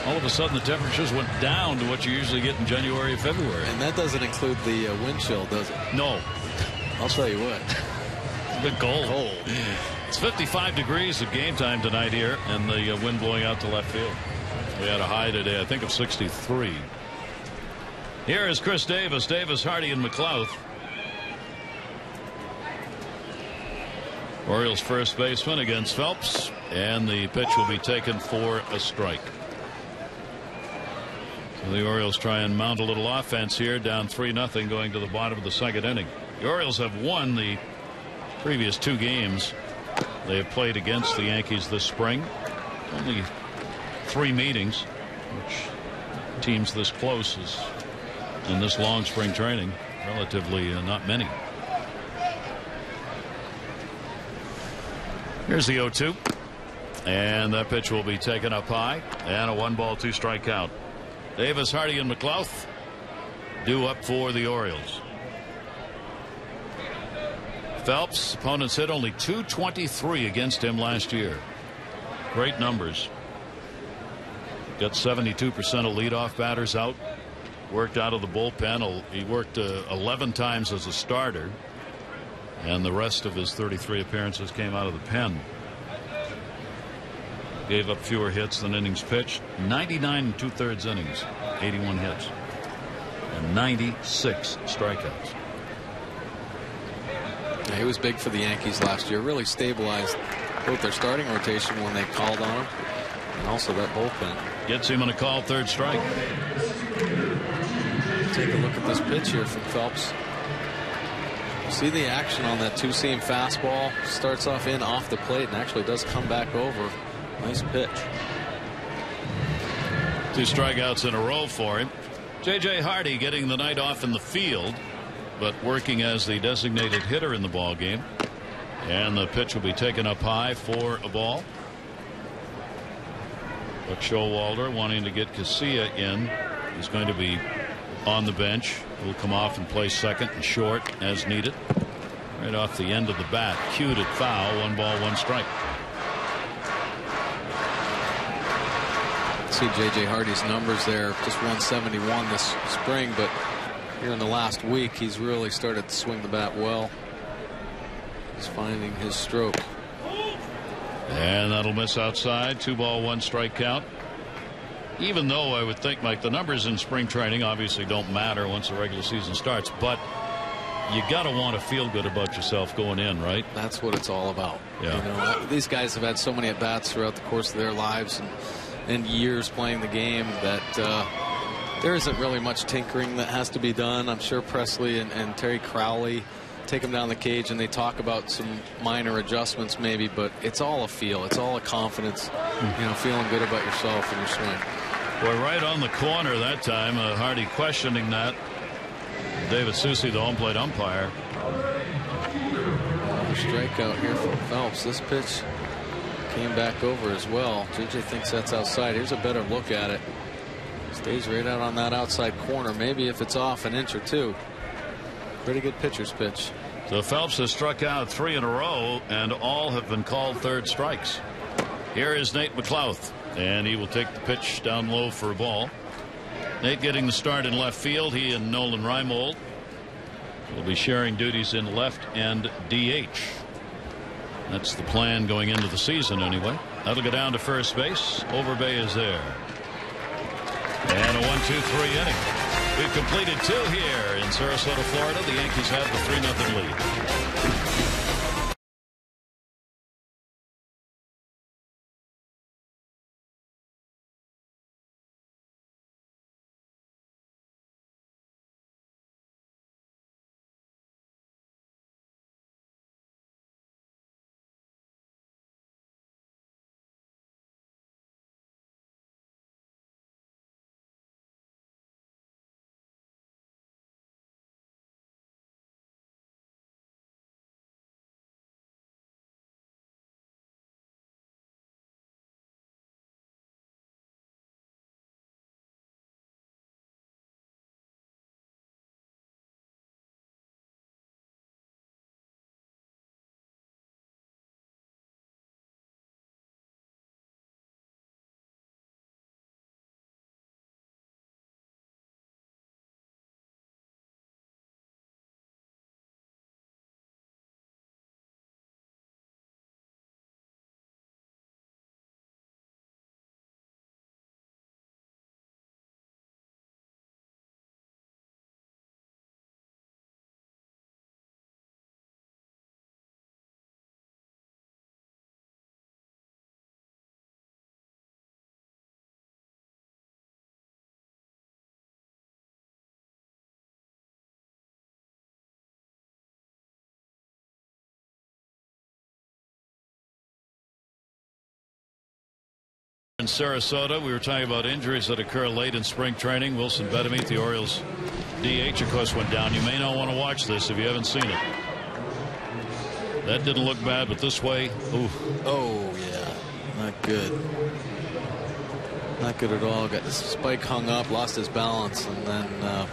A: all of a sudden the temperatures went down to what you usually get in January and February.
C: And that doesn't include the wind chill, does it?
A: No.
C: I'll tell you what.
A: It's a bit cold. It's 55 degrees at game time tonight here, and the wind blowing out to left field. We had a high today, I think, of 63. Here is Chris Davis, Hardy, and McLeod. Orioles first baseman against Phelps, and the pitch will be taken for a strike. So the Orioles try and mount a little offense here, down 3-0 going to the bottom of the second inning. The Orioles have won the previous 2 games They have played against the Yankees this spring. Only 3 meetings, which teams this close is in this long spring training, relatively not many. Here's the 0-2, and that pitch will be taken up high, and a 1-ball 2-strike count. Davis, Hardy, and McLouth due up for the Orioles. Phelps, opponents hit only .223 against him last year. Great numbers. Got 72% of leadoff batters out. Worked out of the bullpen. He worked 11 times as a starter. And the rest of his 33 appearances came out of the pen. Gave up fewer hits than innings pitched. 99 2/3 innings. 81 hits. And 96 strikeouts.
C: Yeah, he was big for the Yankees last year. Really stabilized both their starting rotation when they called on him, and also that bullpen.
A: Gets him on a call, 3rd strike.
C: Take a look at this pitch here from Phelps. See the action on that 2-seam fastball. Starts off off the plate and actually does come back over. Nice pitch.
A: 2 strikeouts in a row for him. J.J. Hardy getting the night off in the field, but working as the designated hitter in the ball game. And the pitch will be taken up high for a ball. But Showalter wanting to get Casilla in. He's going to be on the bench. He'll come off and play second and short as needed. Right off the end of the bat. Cued at foul. 1 ball, 1 strike.
C: See J.J. Hardy's numbers there. Just 171 this spring, but here in the last week he's really started to swing the bat well. He's finding his stroke.
A: And that'll miss outside. 2 ball, 1 strike count. Even though I would think, Mike, the numbers in spring training obviously don't matter once the regular season starts, but you got to want to feel good about yourself going in, right?
C: That's what it's all about.
A: Yeah.
C: You know, these guys have had so many at bats throughout the course of their lives and years playing the game that there isn't really much tinkering that has to be done. I'm sure Presley and Terry Crowley take them down the cage and they talk about some minor adjustments maybe, but it's all a feel. It's all a confidence, you know, feeling good about yourself and your swing.
A: We're right on the corner that time. Hardy questioning that. David Susie, the home plate umpire.
C: Another strikeout here from Phelps. This pitch came back over as well. JJ thinks that's outside. Here's a better look at it. Stays right out on that outside corner. Maybe if it's off an inch or two. Pretty good pitcher's pitch.
A: So Phelps has struck out 3 in a row, and all have been called 3rd strikes. Here is Nate McLouth, and he will take the pitch down low for a ball. Nate getting the start in left field. He and Nolan Reimold will be sharing duties in left and DH. That's the plan going into the season anyway. That'll go down to first base. Overbay is there. And a 1-2-3 inning. We've completed 2 here in Sarasota, Florida. The Yankees have the 3-0 lead. In Sarasota, we were talking about injuries that occur late in spring training. Wilson Betemit, the Orioles DH, of course, went down. You may not want to watch this if you haven't seen it. That didn't look bad, but this way, ooh.
C: Oh, yeah. Not good. Not good at all. Got the spike hung up, lost his balance, and then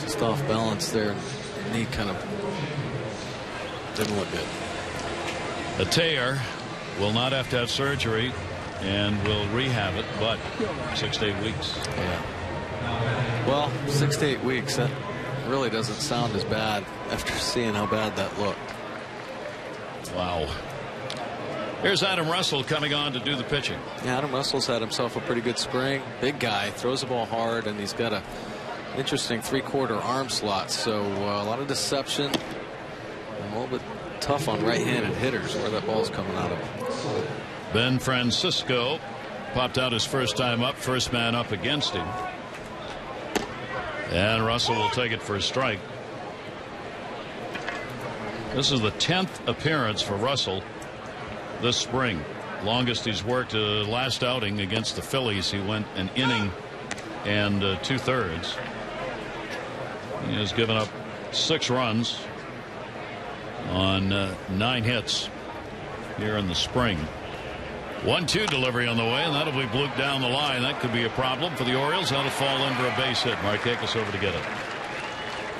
C: just off balance there. And knee kind of didn't look good.
A: Atayer will not have to have surgery and will rehab it, but 6 to 8 weeks.
C: Yeah. Well, 6 to 8 weeks. That really doesn't sound as bad after seeing how bad that looked.
A: Wow. Here's Adam Russell coming on to do the pitching.
C: Yeah, Adam Russell's had himself a pretty good spring. Big guy, throws the ball hard, and he's got a interesting 3/4 arm slot. So a lot of deception. A little bit tough on right-handed hitters where that ball's coming out of.
A: Ben Francisco popped out his first time up, first man up against him. And Russell will take it for a strike. This is the 10th appearance for Russell this spring. Longest he's worked. Last outing against the Phillies, he went an inning and 2/3. He has given up 6 runs on 9 hits here in the spring. 1-2 delivery on the way, and that'll be blooped down the line. That could be a problem for the Orioles. That'll fall in for a base hit. Markakis over to get it.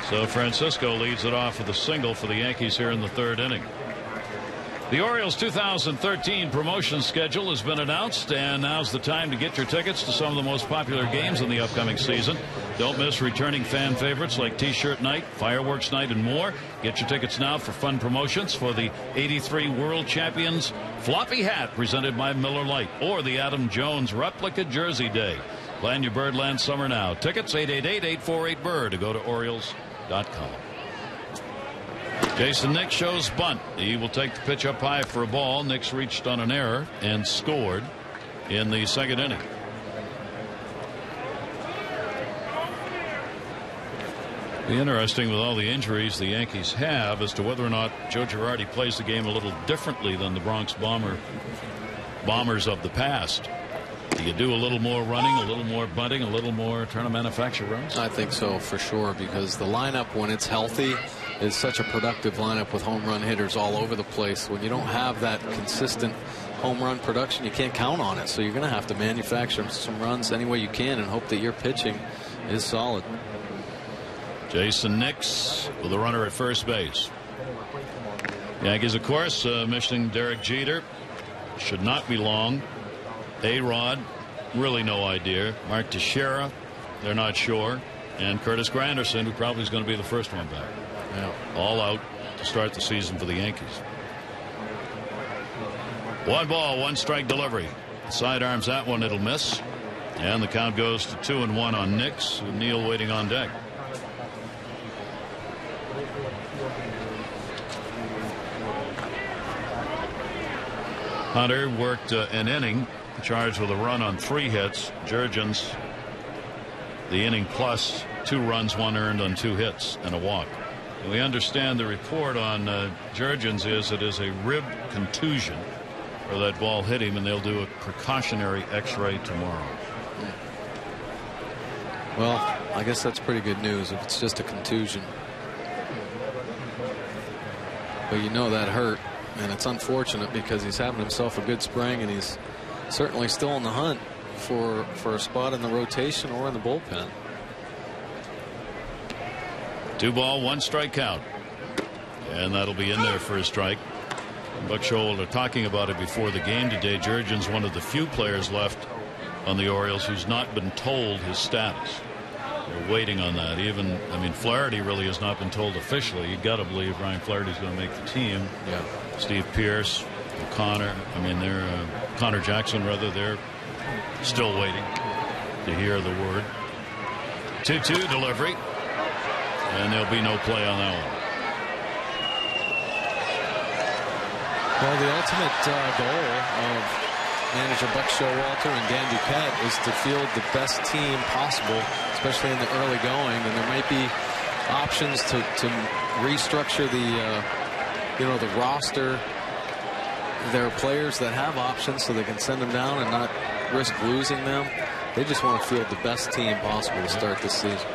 A: So Francisco leads it off with a single for the Yankees here in the 3rd inning. The Orioles 2013 promotion schedule has been announced, and now's the time to get your tickets to some of the most popular games in the upcoming season. Don't miss returning fan favorites like T-shirt night, fireworks night, and more. Get your tickets now for fun promotions for the '83 World Champions floppy hat presented by Miller Lite, or the Adam Jones replica jersey day. Plan your Birdland summer now. Tickets 888-848-BIRD to go to Orioles.com. Jason Nix shows bunt. He will take the pitch up high for a ball. Nix reached on an error and scored in the 2nd inning. Be interesting with all the injuries the Yankees have as to whether or not Joe Girardi plays the game a little differently than the Bronx Bombers of the past. Do you do a little more running, a little more bunting, a little more trying to manufacture runs?
C: I think so, for sure, because the lineup, when it's healthy, is such a productive lineup with home run hitters all over the place. When you don't have that consistent home run production, you can't count on it. So you're going to have to manufacture some runs any way you can and hope that your pitching is solid.
A: Jason Nix with a runner at first base. Yankees, of course, missing Derek Jeter. Should not be long. A-Rod, really no idea. Mark Teixeira, they're not sure. And Curtis Granderson, who probably is going to be the first one back.
C: Yeah.
A: All out to start the season for the Yankees. 1 ball, 1 strike delivery. Sidearms that one, it'll miss. And the count goes to 2-1 on Nix. Neal waiting on deck. Hunter worked an inning, charged with a run on 3 hits. Jurgens, the inning plus 2 runs, 1 earned on 2 hits and a walk. And we understand the report on Jurgens is it is a rib contusion, or that ball hit him, and they'll do a precautionary X-ray tomorrow.
C: Well, I guess that's pretty good news if it's just a contusion. But you know that hurt, and it's unfortunate because he's having himself a good spring, and he's certainly still in the hunt for a spot in the rotation or in the bullpen.
A: 2 ball, 1 strike count, and that'll be in there for a strike. Buck Showalter talking about it before the game today. Jurgens, one of the few players left on the Orioles who's not been told his status. They're waiting on that. Even, I mean, Flaherty really has not been told officially. You got to believe Ryan Flaherty's going to make the team.
C: Yeah.
A: Steve Pearce, O'Connor, I mean, they're Connor Jackson rather, they're still waiting to hear the word. 2-2 delivery, and there'll be no play on that one.
C: Well, the ultimate goal of manager Buck Showalter and Dan Duquette is to field the best team possible, especially in the early going, and there might be options to restructure the roster. There are players that have options, so they can send them down and not risk losing them. They just want to field the best team possible to start this season.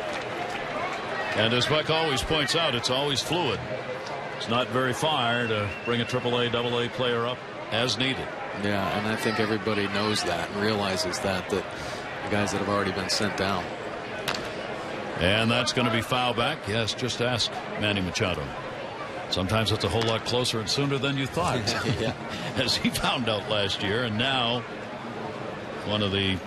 A: And as Buck always points out, it's always fluid. It's not very far to bring a AAA, AA player up as needed.
C: Yeah, and I think everybody knows that and realizes that the guys that have already been sent down.
A: And that's going to be foul back. Yes, just ask Manny Machado. Sometimes it's a whole lot closer and sooner than you thought.
C: Yeah.
A: As he found out last year. And now one of the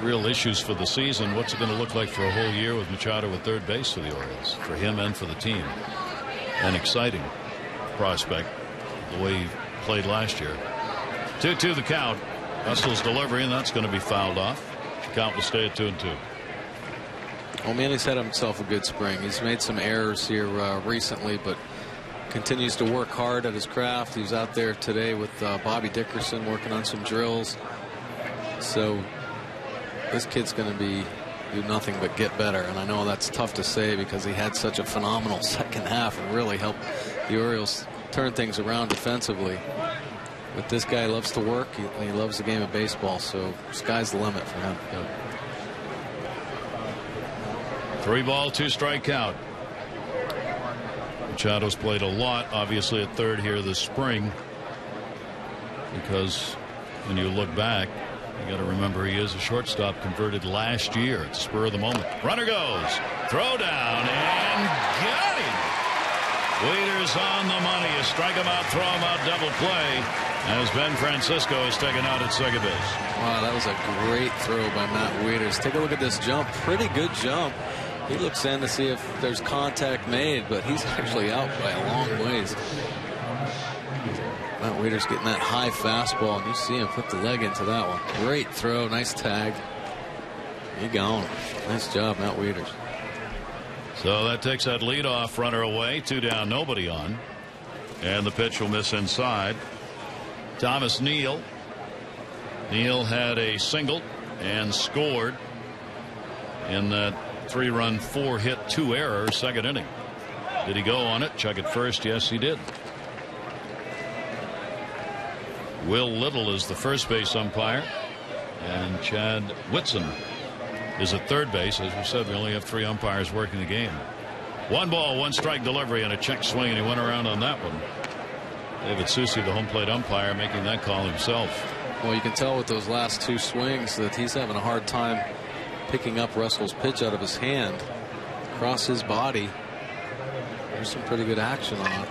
A: real issues for the season, what's it going to look like for a whole year with Machado at third base for the Orioles, for him and for the team. An exciting prospect the way he played last year. 2-2 the count. Russell's delivery, and that's going to be fouled off. The count will stay at 2-2.
C: Well, Manny's had himself a good spring. He's made some errors here recently, but continues to work hard at his craft. He was out there today with Bobby Dickerson working on some drills. So this kid's going to do nothing but get better. And I know that's tough to say because he had such a phenomenal second half and really helped the Orioles turn things around defensively. But this guy loves to work. He loves the game of baseball. So sky's the limit for him. Yeah.
A: 3-ball, 2-strike count. Machado's played a lot, obviously, at third here this spring. Because when you look back, you got to remember he is a shortstop converted last year at the spur of the moment. Runner goes. Throw down and got him. Waiters on the money. You strike him out, throw him out, double play. As Ben Francisco is taken out at second base.
C: Wow, that was a great throw by Matt Waiters. Take a look at this jump. Pretty good jump. He looks in to see if there's contact made, but he's actually out by a long ways. Matt Waiters getting that high fastball, and you see him put the leg into that one. Great throw, nice tag. He gone. Nice job, Matt Waiters.
A: So that takes that leadoff runner away. 2 down, nobody on. And the pitch will miss inside. Thomas Neal. Neal had a single and scored in that 3-run, 4-hit, 2-error second inning. Did he go on it? Check it first. Yes, he did. Will Little is the first base umpire, and Chad Whitson is at third base. As we said, we only have 3 umpires working the game. 1-ball, 1-strike delivery and a check swing, and he went around on that one. David Susi, the home plate umpire, making that call himself.
C: Well, you can tell with those last 2 swings that he's having a hard time picking up Russell's pitch out of his hand across his body. There's some pretty good action on it.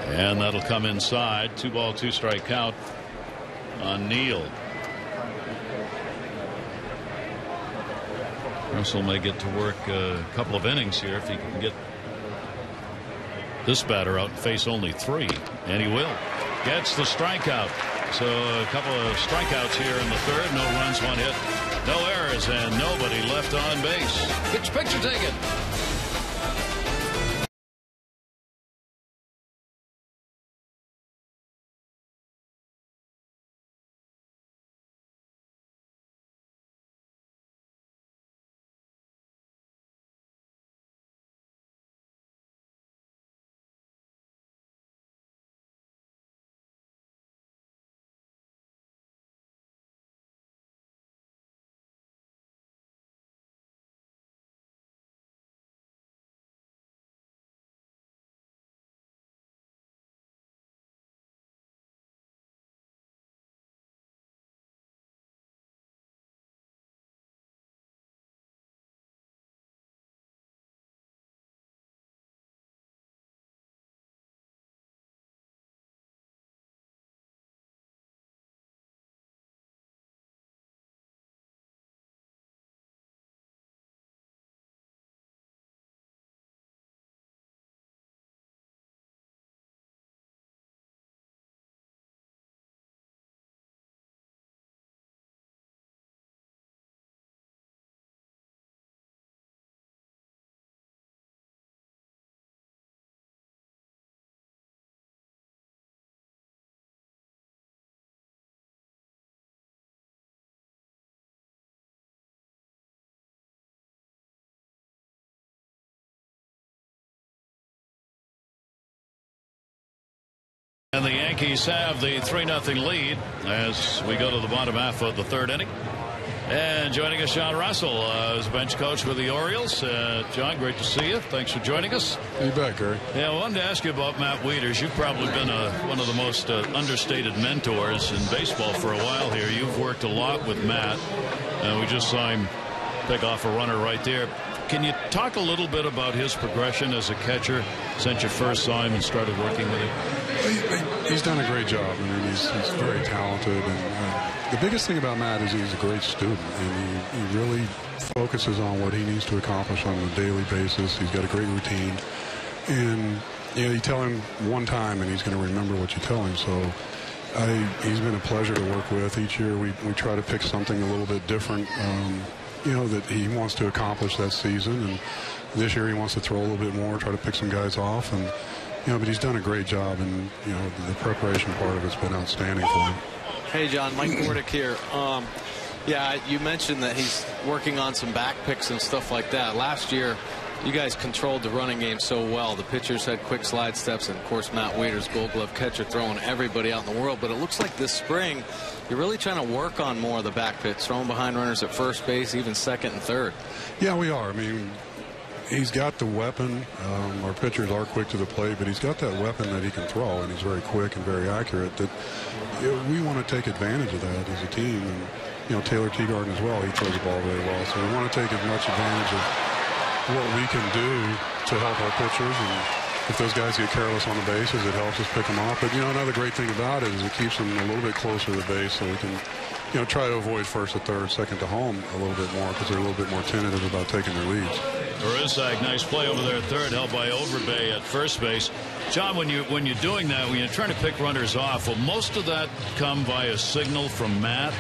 A: And that'll come inside. 2-ball, 2-strike count on Neal. Russell may get to work a couple of innings here if he can get this batter out and face only 3. And he will. Gets the strikeout. So a couple of strikeouts here in the third. No runs, 1 hit, no errors, and nobody left on base. Get your picture taken. And the Yankees have the 3-0 lead as we go to the bottom half of the third inning. And joining us, John Russell, is bench coach with the Orioles. John, great to see you. Thanks for joining us.
E: You bet, Gary.
A: Yeah, I wanted to ask you about Matt Wieters. You've probably been one of the most understated mentors in baseball for a while here. You've worked a lot with Matt. We just saw him pick off a runner right there. Can you talk a little bit about his progression as a catcher since you first saw him and started working with him?
E: He's done a great job. I mean, he's very talented. And the biggest thing about Matt is he's a great student, and he really focuses on what he needs to accomplish on a daily basis. He's got a great routine. And, you know, you tell him one time, and he's going to remember what you tell him. So he's been a pleasure to work with. Each year we try to pick something a little bit different, you know, that he wants to accomplish that season. And this year he wants to throw a little bit more, try to pick some guys off. And, you know, but he's done a great job, and, you know, the preparation part of it's been outstanding for him.
C: Hey, John, Mike Bordick here. Yeah, you mentioned that he's working on some back picks and stuff like that. Last year, you guys controlled the running game so well. The pitchers had quick slide steps, and, of course, Matt Wieters, Gold Glove catcher, throwing everybody out in the world. But it looks like this spring you're really trying to work on more of the back pitch, throwing behind runners at first base, even second and third. Yeah, we are. I mean, he's got the weapon. Our pitchers are quick to the plate, but he's got that weapon that he can throw, and he's very quick and very accurate. That, you know, we want to take advantage of that as a team. And, you know, Taylor Teagarden as well, he throws the ball very well. So we want to take as much advantage of what we can do to help our pitchers. And if those guys get careless on the bases, it helps us pick them off. But, you know, another great thing about it is it keeps them a little bit closer to the base, so we can, you know, try to avoid first to third, second to home a little bit more, because they're a little bit more tentative about taking their leads.
A: Rizak, nice play over there at third, held by Overbay at first base. John, when you're doing that, when you're trying to pick runners off, will most of that come via signal from Matt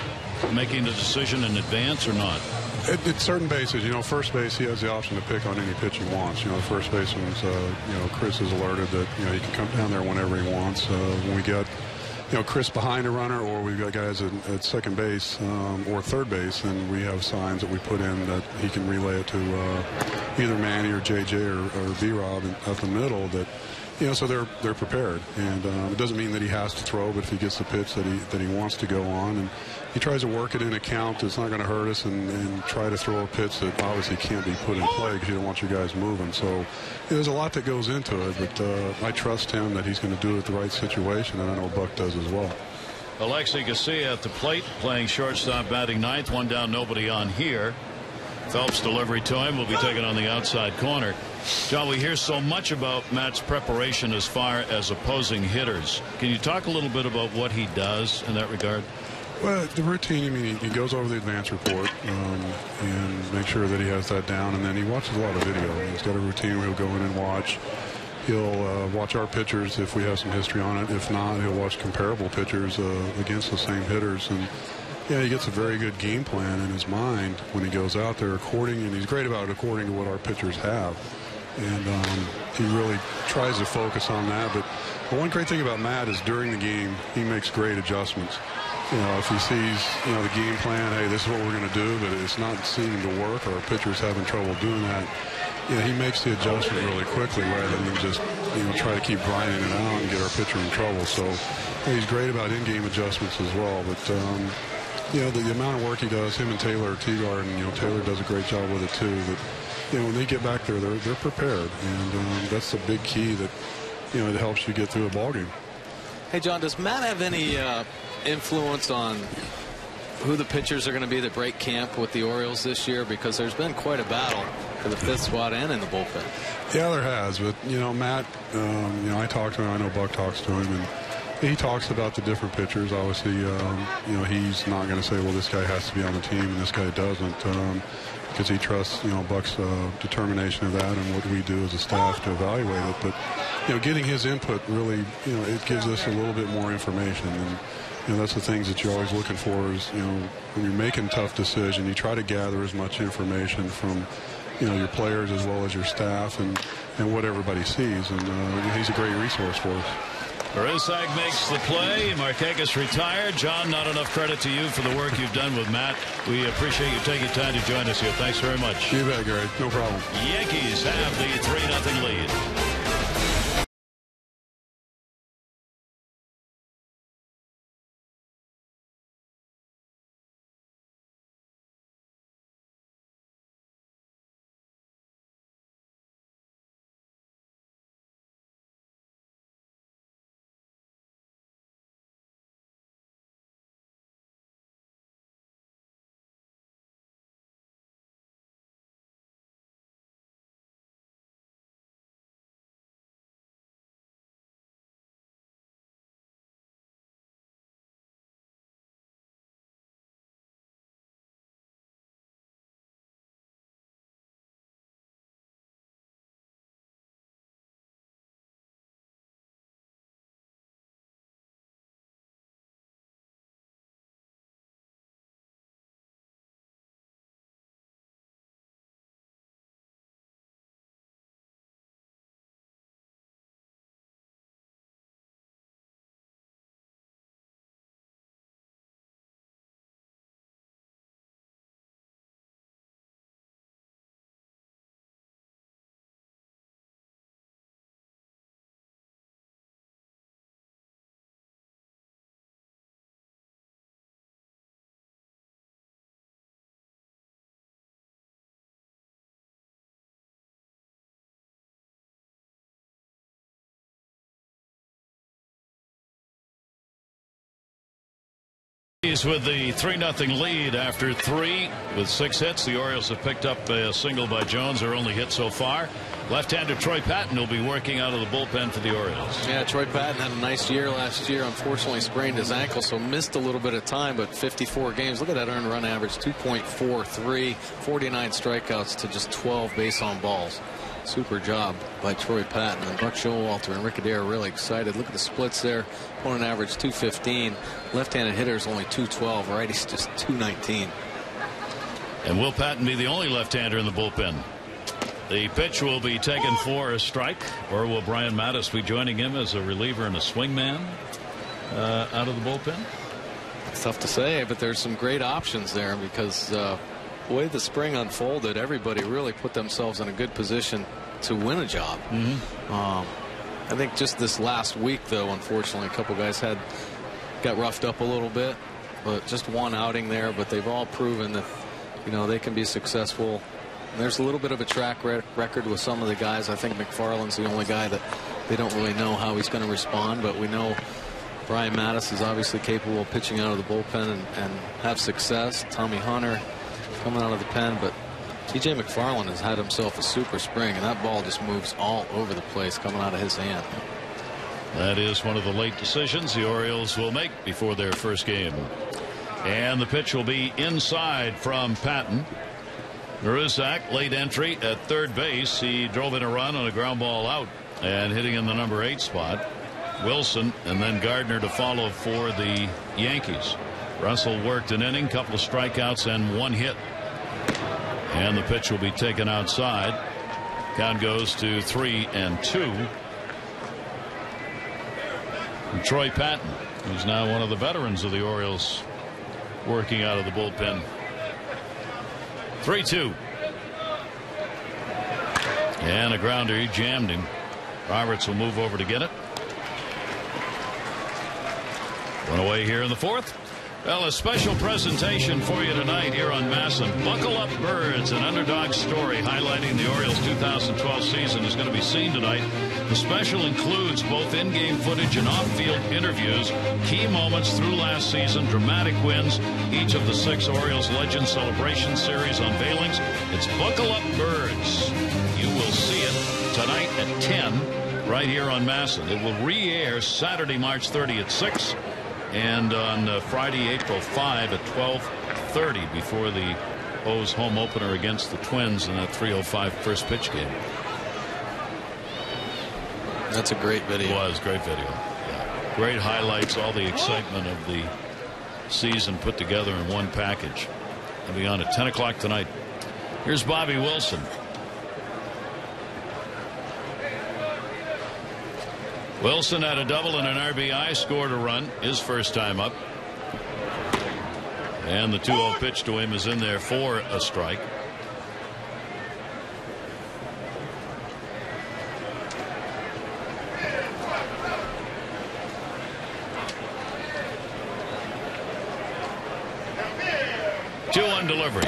A: making the decision in advance or not?
E: At certain bases, you know, first base, he has the option to pick on any pitch he wants. You know, the first baseman's, you know, Chris is alerted that, you know, he can come down there whenever he wants. When we got, you know, Chris behind a runner, or we've got guys at second base or third base, and we have signs that we put in that he can relay it to either Manny or JJ or B-Rob up the middle. That, you know, so they're prepared, and it doesn't mean that he has to throw, but if he gets the pitch that he wants to go on, and he tries to work it in a count that's not going to hurt us, and try to throw a pitch that obviously can't be put in play because you don't want your guys moving. So there's a lot that goes into it, but I trust him that he's going to do it at the right situation, and I know Buck does as well.
A: Alexi Garcia at the plate, playing shortstop, batting ninth. One down, nobody on here. Phelps' delivery to him will be taken on the outside corner. John, we hear so much about Matt's preparation as far as opposing hitters. Can you talk a little bit about what he does in that regard?
E: Well, the routine, I mean, he goes over the advance report and make sure that he has that down, and then he watches a lot of video. He's got a routine where he'll go in and watch. He'll watch our pitchers if we have some history on it. If not, he'll watch comparable pitchers against the same hitters. And, yeah, he gets a very good game plan in his mind when he goes out there and he's great about it according to what our pitchers have. And he really tries to focus on that. But the one great thing about Matt is during the game, he makes great adjustments. You know, if he sees, you know, the game plan, hey, this is what we're going to do, but it's not seeming to work, or our pitcher's having trouble doing that, you know, he makes the adjustment really quickly rather than just, you know, try to keep grinding it out and get our pitcher in trouble. So, he's great about in-game adjustments as well. But, you know, the amount of work he does, him and Taylor Teagarden, you know, Taylor does a great job with it too. But, you know, when they get back there, they're prepared, and that's the big key that, you know, it helps you get through a ballgame.
C: Hey, John, does Matt have any influence on who the pitchers are going to be that break camp with the Orioles this year? Because there's been quite a battle for the fifth spot and in the bullpen.
E: Yeah, there has. But, you know, Matt, you know, I talk to him. I know Buck talks to him. And he talks about the different pitchers. Obviously, you know, he's not going to say, well, this guy has to be on the team and this guy doesn't. Because he trusts, you know, Buck's determination of that and what we do as a staff to evaluate it. But, you know, getting his input really, you know, it gives us a little bit more information. And, you know, that's the things that you're always looking for is, you know, when you're making tough decisions, you try to gather as much information from, you know, your players as well as your staff and what everybody sees. And he's a great resource for us.
A: Rizak makes the play. Markakis retired. John, not enough credit to you for the work you've done with Matt. We appreciate you taking time to join us here. Thanks very much.
E: You bet, Gary. No problem.
A: Yankees have the 3-0 lead. Yankees with the 3-0 lead after 3 with 6 hits. The Orioles have picked up a single by Jones, their only hit so far. Left-hander Troy Patton will be working out of the bullpen for the Orioles.
C: Yeah, Troy Patton had a nice year last year. Unfortunately sprained his ankle, so missed a little bit of time, but 54 games. Look at that earned run average, 2.43, 49 strikeouts to just 12 base on balls. Super job by Troy Patton. And Buck Showalter and Rick Adair are really excited. Look at the splits there. Opponent average 215. Left-handed hitters only 212. Righties just 219.
A: And will Patton be the only left-hander in the bullpen? The pitch will be taken for a strike, or will Brian Mattis be joining him as a reliever and a swingman out of the bullpen?
C: It's tough to say, but there's some great options there because the way the spring unfolded, everybody really put themselves in a good position to win a job. I think just this last week, though, unfortunately, a couple guys got roughed up a little bit, but just one outing there. But they've all proven that, you know, they can be successful. And there's a little bit of a track record with some of the guys. I think McFarland's the only guy that they don't really know how he's going to respond, but we know Brian Mattis is obviously capable of pitching out of the bullpen and have success. Tommy Hunter coming out of the pen, but TJ McFarland has had himself a super spring, and that ball just moves all over the place coming out of his hand.
A: That is one of the late decisions the Orioles will make before their first game. And the pitch will be inside from Patton. Maruzak, late entry at third base. He drove in a run on a ground ball out and hitting in the number 8 spot. Wilson and then Gardner to follow for the Yankees. Russell worked an inning, couple of strikeouts and 1 hit. And the pitch will be taken outside. Count goes to 3-2. And Troy Patton, who's now one of the veterans of the Orioles, working out of the bullpen. 3-2. And a grounder. He jammed him. Roberts will move over to get it. One away here in the 4th. Well, a special presentation for you tonight here on Masson. Buckle Up Birds, an underdog story highlighting the Orioles' 2012 season, is going to be seen tonight. The special includes both in-game footage and off-field interviews, key moments through last season, dramatic wins, each of the 6 Orioles Legend Celebration Series unveilings. It's Buckle Up Birds. You will see it tonight at 10 right here on Masson. It will re-air Saturday, March 30 at 6. And on Friday, April 5 at 12:30 before the O's home opener against the Twins in that 3:05 first pitch game.
C: That's a great video.
A: It was great video. Yeah. Great highlights, all the excitement of the season put together in one package. It'll be on at 10 o'clock tonight. Here's Bobby Wilson. Wilson had a double and an RBI, scored a run, his first time up. And the 2-0 pitch to him is in there for a strike. Two-one delivery.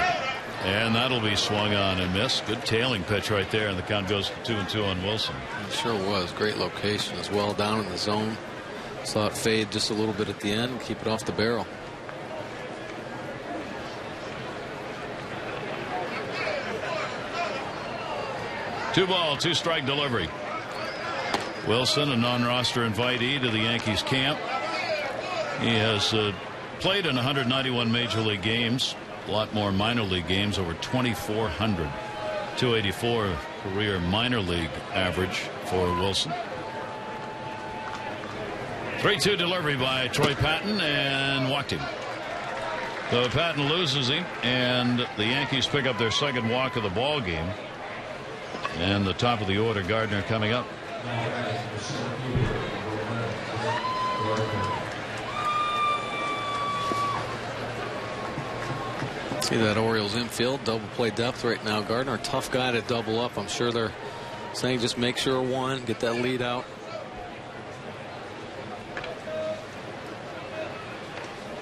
A: And that'll be swung on and missed. Good tailing pitch right there, and the count goes to 2-2 on Wilson.
C: It sure was. Great location as well, down in the zone. Saw it fade just a little bit at the end, keep it off the barrel.
A: Two ball, 2-strike delivery. Wilson, a non-roster invitee to the Yankees camp. He has played in 191 major league games. A lot more minor league games, over 2,400. 284 career minor league average for Wilson. 3-2 delivery by Troy Patton, and walked him. So Patton loses him, and the Yankees pick up their second walk of the ball game. And the top of the order, Gardner coming up.
C: See that Orioles infield, double play depth right now. Gardner, a tough guy to double up. I'm sure they're saying just make sure one, get that lead out.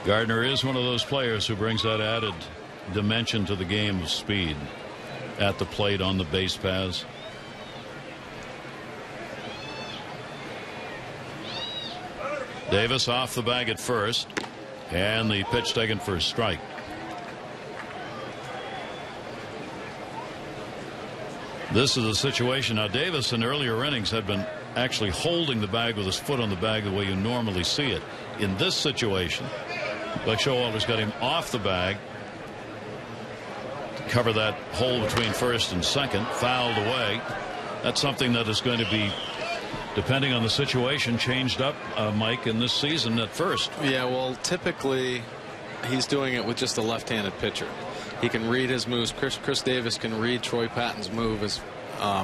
A: Gardner is one of those players who brings that added dimension to the game of speed at the plate, on the base paths. Davis off the bag at first. And the pitch taken for a strike. This is a situation. Now, Davis in earlier innings had been actually holding the bag with his foot on the bag the way you normally see it. In this situation, Buck Showalter's got him off the bag to cover that hole between first and second, fouled away. That's something that is going to be, depending on the situation, changed up, Mike, in this season at first.
C: Yeah, well, typically he's doing it with just a left-handed pitcher. He can read his moves. Chris Davis can read Troy Patton's move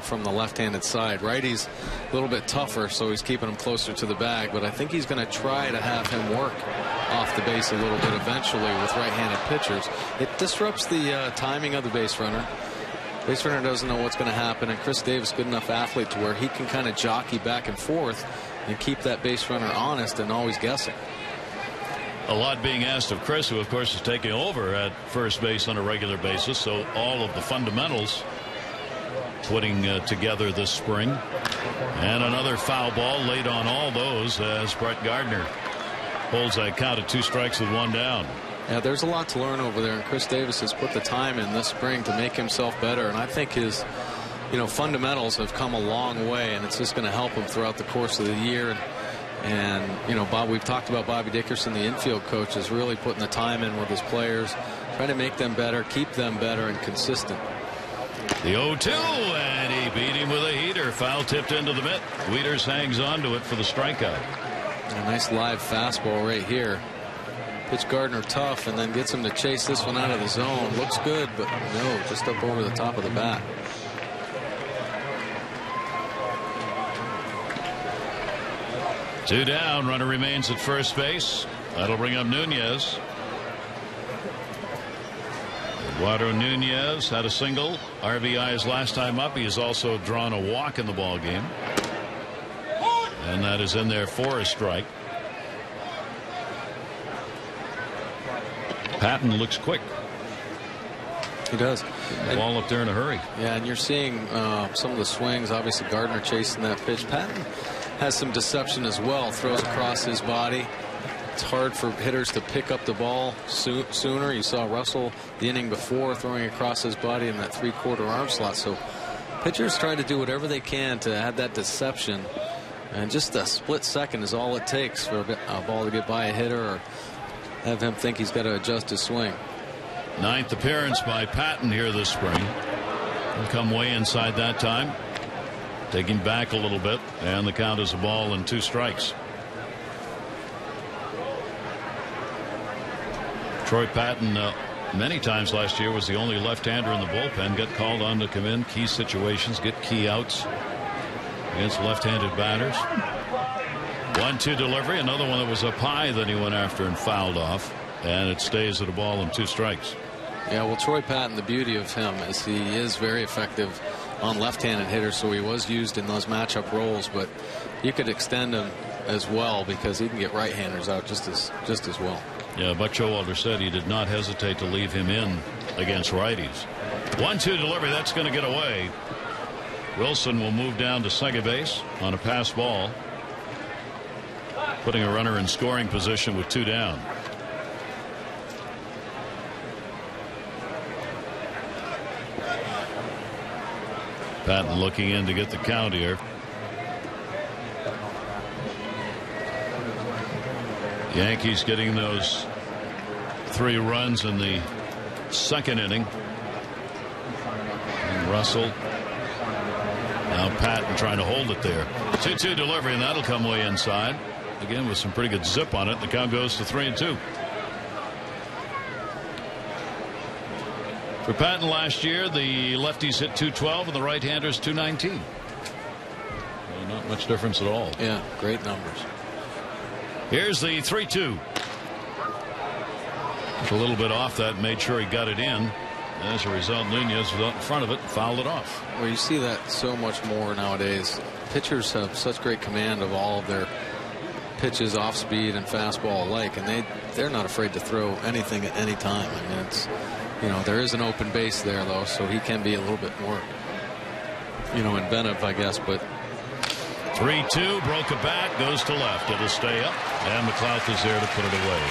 C: from the left-handed side. Righty's a little bit tougher, so he's keeping him closer to the bag. But I think he's going to try to have him work off the base a little bit eventually with right-handed pitchers. It disrupts the timing of the base runner. Base runner doesn't know what's going to happen, and Chris Davis, good enough athlete to where he can kind of jockey back and forth and keep that base runner honest and always guessing.
A: A lot being asked of Chris, who of course is taking over at first base on a regular basis, so all of the fundamentals putting together this spring. And another foul ball late on all those as Brett Gardner holds that count at 2 strikes with 1 down.
C: Yeah, there's a lot to learn over there, and Chris Davis has put the time in this spring to make himself better, and I think his fundamentals have come a long way, and it's just going to help him throughout the course of the year. And Bob, we've talked about Bobby Dickerson, the infield coach, is really putting the time in with his players, trying to make them better, keep them better and consistent.
A: The 0-2, and he beat him with a heater. Foul tipped into the mitt. Wieters hangs on to it for the strikeout.
C: A nice live fastball right here. Pitch Gardner tough, and then gets him to chase this one out of the zone. Looks good, but no, just up over the top of the bat.
A: Two down. Runner remains at first base. That'll bring up Nunez. Eduardo Nunez had a single. RBI his last time up. He has also drawn a walk in the ball game, and that is in there for a strike. Patton looks quick.
C: He does.
A: The ball up there in a hurry.
C: Yeah, and you're seeing some of the swings. Obviously, Gardner chasing that pitch. Patton has some deception as well. Throws across his body. It's hard for hitters to pick up the ball sooner. You saw Russell the inning before throwing across his body in that 3/4 arm slot. So pitchers try to do whatever they can to have that deception. And just a split second is all it takes for a ball to get by a hitter or have him think he's got to adjust his swing.
A: 9th appearance by Patton here this spring. He'll come way inside that time. Taking back a little bit, and the count is a ball and 2 strikes. Troy Patton many times last year was the only left-hander in the bullpen. Got called on to come in key situations, get key outs against left-handed batters. 1-2 delivery, another one that was up high that he went after and fouled off, and it stays at a ball and 2 strikes.
C: Yeah, well, Troy Patton, the beauty of him is he is very effective on left-handed hitters, so he was used in those matchup roles, but you could extend him as well because he can get right-handers out just as well.
A: Yeah, Buck Showalter said he did not hesitate to leave him in against righties. 1-2 delivery, that's going to get away. Wilson will move down to second base on a pass ball, putting a runner in scoring position with 2 down. Patton looking in to get the count here. Yankees getting those 3 runs in the second inning. And Russell. Now Patton trying to hold it there. 2-2 delivery, and that'll come way inside. Again with some pretty good zip on it. The count goes to 3-2. For Patton last year, the lefties hit 212 and the right-handers 219. Well, not much difference at all.
C: Yeah, great numbers.
A: Here's the 3-2. A little bit off that, made sure he got it in. As a result, Nunez was out in front of it and fouled it off.
C: Well, you see that so much more nowadays. Pitchers have such great command of all of their pitches, off speed and fastball alike, and they're not afraid to throw anything at any time. I mean, it's, there is an open base there though, so he can be a little bit more inventive, I guess. But
A: 3-2, broke a bat, goes to left. It'll stay up, and McLeod is there to put it away.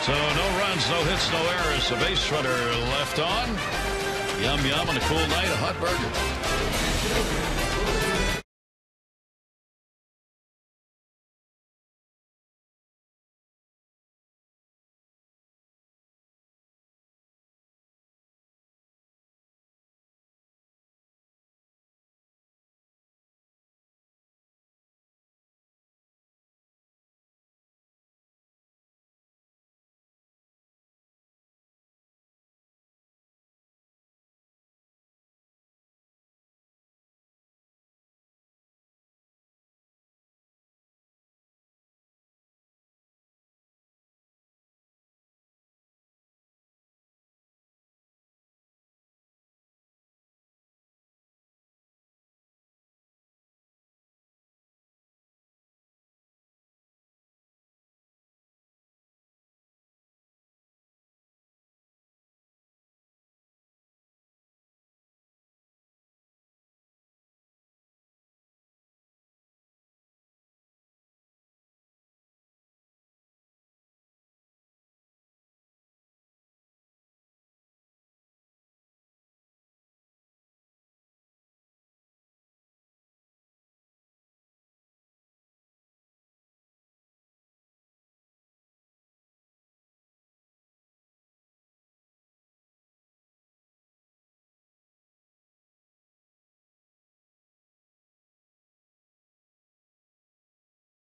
A: So no runs, no hits, no errors. A base runner left on. Yum, yum, on a cool night, a hot burger.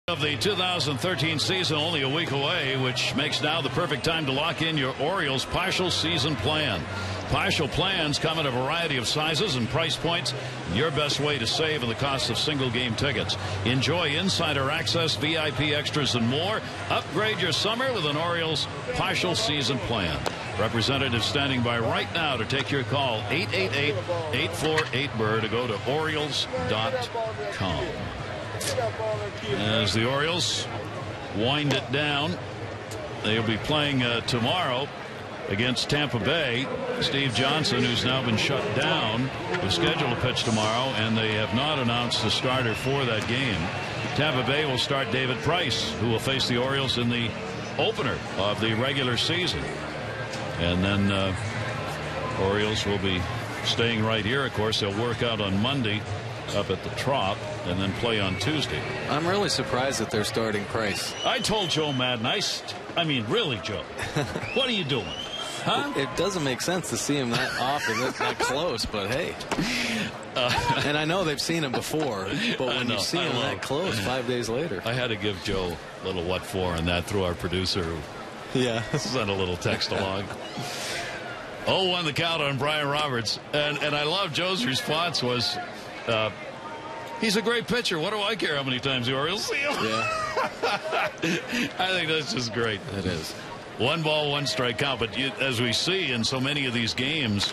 A: Of the 2013 season, only a week away, which makes now the perfect time to lock in your Orioles partial season plan. Partial plans come in a variety of sizes and price points. Your best way to save on the cost of single game tickets. Enjoy insider access, VIP extras, and more. Upgrade your summer with an Orioles partial season plan. Representative standing by right now to take your call. 888-848-BIRD to go to Orioles.com. As the Orioles wind it down, they'll be playing tomorrow against Tampa Bay. Steve Johnson, who's now been shut down, is scheduled to pitch tomorrow, and they have not announced the starter for that game. Tampa Bay will start David Price, who will face the Orioles in the opener of the regular season. And then Orioles will be staying right here. Of course, they'll work out on Monday up at the Trop and then play on Tuesday.
C: I'm really surprised that they're starting Price.
A: I told Joe Madden, I mean, really, Joe, what are you doing? Huh?
C: It doesn't make sense to see him that often, that close, but hey. And I know they've seen him before, but when you see him that close 5 days later.
A: I had to give Joe a little what for on that through our producer who sent a little text along. 0-1 the count on Brian Roberts. And I love Joe's response was, he's a great pitcher. What do I care how many times the Orioles see him?
C: Yeah.
A: I think that's just great.
C: It is.
A: 1 ball, 1 strike count. But as we see in so many of these games,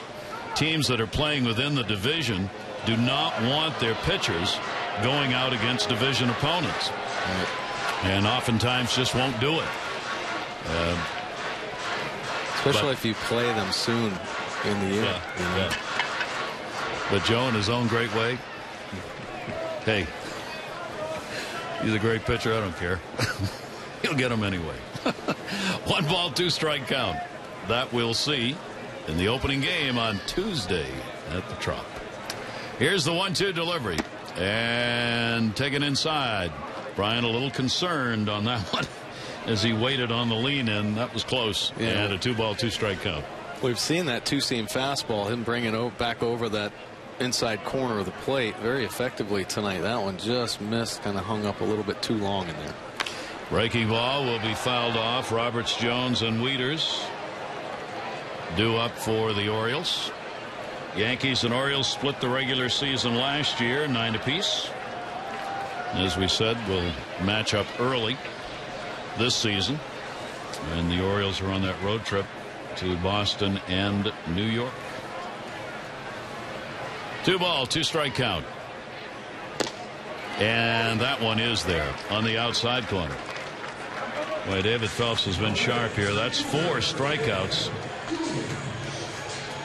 A: teams that are playing within the division do not want their pitchers going out against division opponents.
C: Right.
A: And oftentimes just won't do it.
C: Especially if you play them soon in the year.
A: Yeah. But Joe, in his own great way, hey, he's a great pitcher. I don't care. He'll get him anyway. 1 ball, 2 strike count. That we'll see in the opening game on Tuesday at the Trop. Here's the 1-2 delivery. And taken inside. Brian a little concerned on that one as he waited on the lean in. That was close. Yeah. And a 2 ball, 2 strike count.
C: We've seen that two-seam fastball, him bringing it back over that inside corner of the plate very effectively tonight. That one just missed, kind of hung up a little bit too long in there.
A: Breaking ball will be fouled off. Roberts, Jones, and Wieters due up for the Orioles. Yankees and Orioles split the regular season last year, 9 apiece. As we said, we'll match up early this season. And the Orioles are on that road trip to Boston and New York. 2 ball, 2 strike count. And that one is there on the outside corner. Boy, David Phelps has been sharp here. That's 4 strikeouts.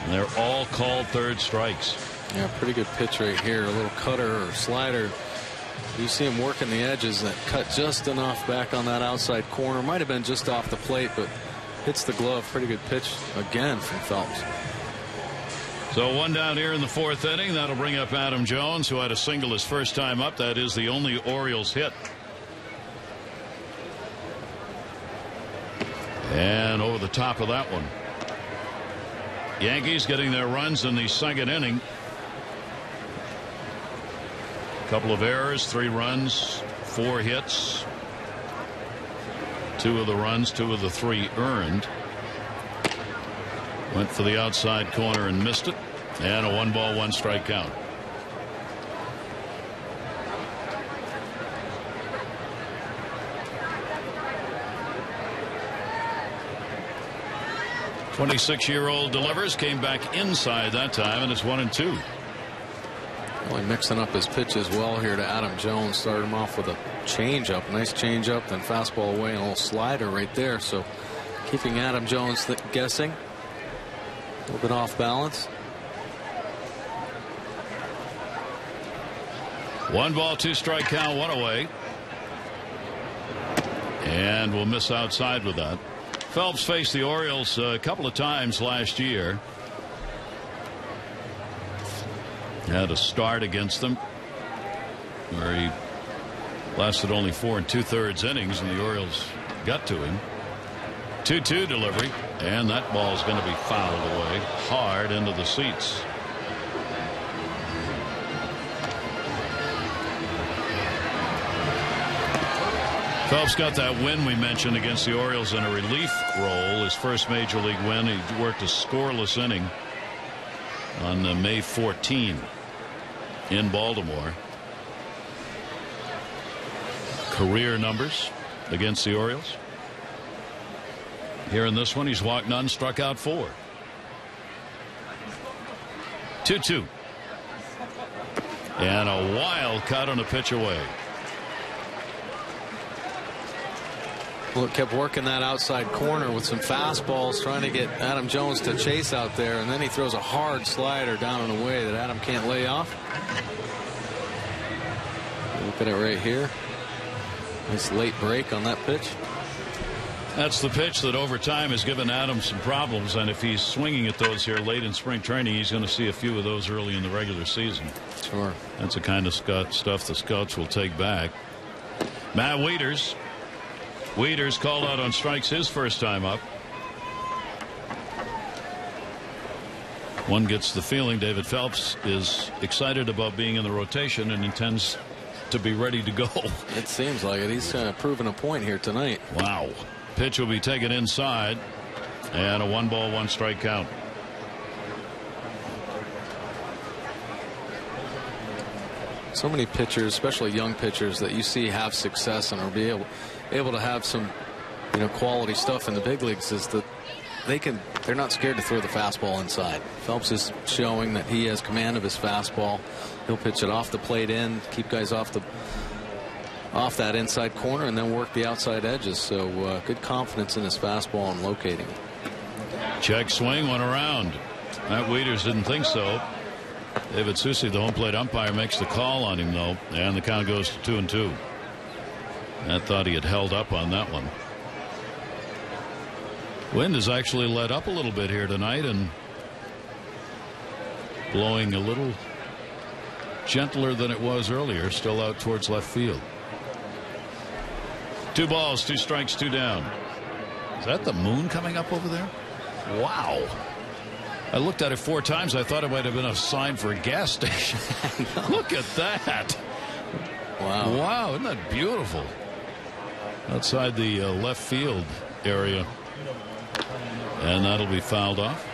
A: And they're all called third strikes.
C: Yeah, pretty good pitch right here. A little cutter or slider. You see him working the edges that cut just enough back on that outside corner. Might have been just off the plate, but hits the glove. Pretty good pitch again from Phelps.
A: So one down here in the fourth inning. That'll bring up Adam Jones, who had a single his first time up. That is the only Orioles hit. And over the top of that one. Yankees getting their runs in the second inning. Couple of errors, 3 runs, 4 hits. 2 of the runs, 2 of the 3 earned. Went for the outside corner and missed it. And a 1-ball, 1-strike count. '26-year-old delivers, came back inside that time, and it's 1-2.
C: Really mixing up his pitches well here to Adam Jones. Started him off with a changeup, nice changeup, then fastball away and a little slider right there. So keeping Adam Jones guessing. A little bit off balance.
A: 1-ball, 2-strike count, 1 away. And we'll miss outside with that. Phelps faced the Orioles a couple of times last year. Had a start against them where he lasted only 4 2/3 innings, and the Orioles got to him. 2-2 delivery, and that ball is going to be fouled away hard into the seats. Phelps got that win we mentioned against the Orioles in a relief role, his first major league win. He worked a scoreless inning on May 14 in Baltimore. Career numbers against the Orioles. Here in this one, he's walked none, struck out 4. 2-2. And a wild cut on a pitch away.
C: Well, kept working that outside corner with some fastballs, trying to get Adam Jones to chase out there, and then he throws a hard slider down and away that Adam can't lay off. Look at it right here. Nice late break on that pitch.
A: That's the pitch that over time has given Adam some problems, and if he's swinging at those here late in spring training, he's going to see a few of those early in the regular season.
C: Sure.
A: That's the kind of stuff the scouts will take back. Matt Wieters. Wieters called out on strikes his first time up. One gets the feeling David Phelps is excited about being in the rotation and intends to be ready to go.
C: It seems like it. He's proven a point here tonight.
A: Wow. Pitch will be taken inside, and a 1-ball, 1-strike count.
C: So many pitchers, especially young pitchers, that you see have success and are able to have some, quality stuff in the big leagues, is that they're not scared to throw the fastball inside. Phelps is showing that he has command of his fastball. He'll pitch it off the plate in, keep guys off that inside corner, and then work the outside edges. So good confidence in his fastball and locating.
A: Check swing, went around. Matt Wieters didn't think so. David Susi, the home plate umpire, makes the call on him, though, and the count goes to 2-2. I thought he had held up on that one. Wind has actually let up a little bit here tonight and blowing a little gentler than it was earlier, still out towards left field. 2 balls, 2 strikes, 2 down. Is that the moon coming up over there? Wow. I looked at it 4 times. I thought it might have been a sign for a gas station. Look at that.
C: Wow.
A: Wow, isn't that beautiful? Outside the left field area. And that'll be fouled off.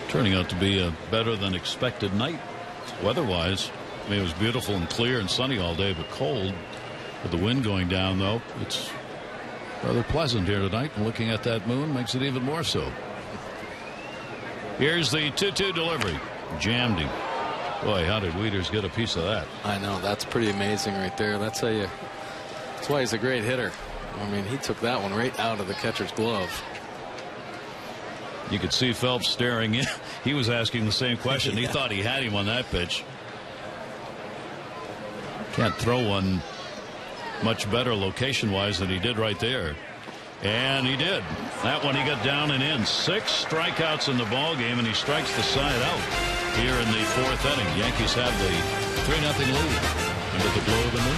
A: Turning out to be a better than expected night weather-wise. I mean, it was beautiful and clear and sunny all day, but cold. With the wind going down, though, it's rather pleasant here tonight. And looking at that moon makes it even more so. Here's the 2-2 delivery. Jammed him. Boy, how did Wieters get a piece of that?
C: I know, that's pretty amazing right there. That's why he's a great hitter. I mean, he took that one right out of the catcher's glove.
A: You could see Phelps staring in. He was asking the same question. He thought he had him on that pitch. Can't throw one much better location-wise than he did right there. And he did. That one he got down and in. 6 strikeouts in the ball game, and he strikes the side out here in the 4th inning. Yankees have the 3-0 lead under the glow of the moon.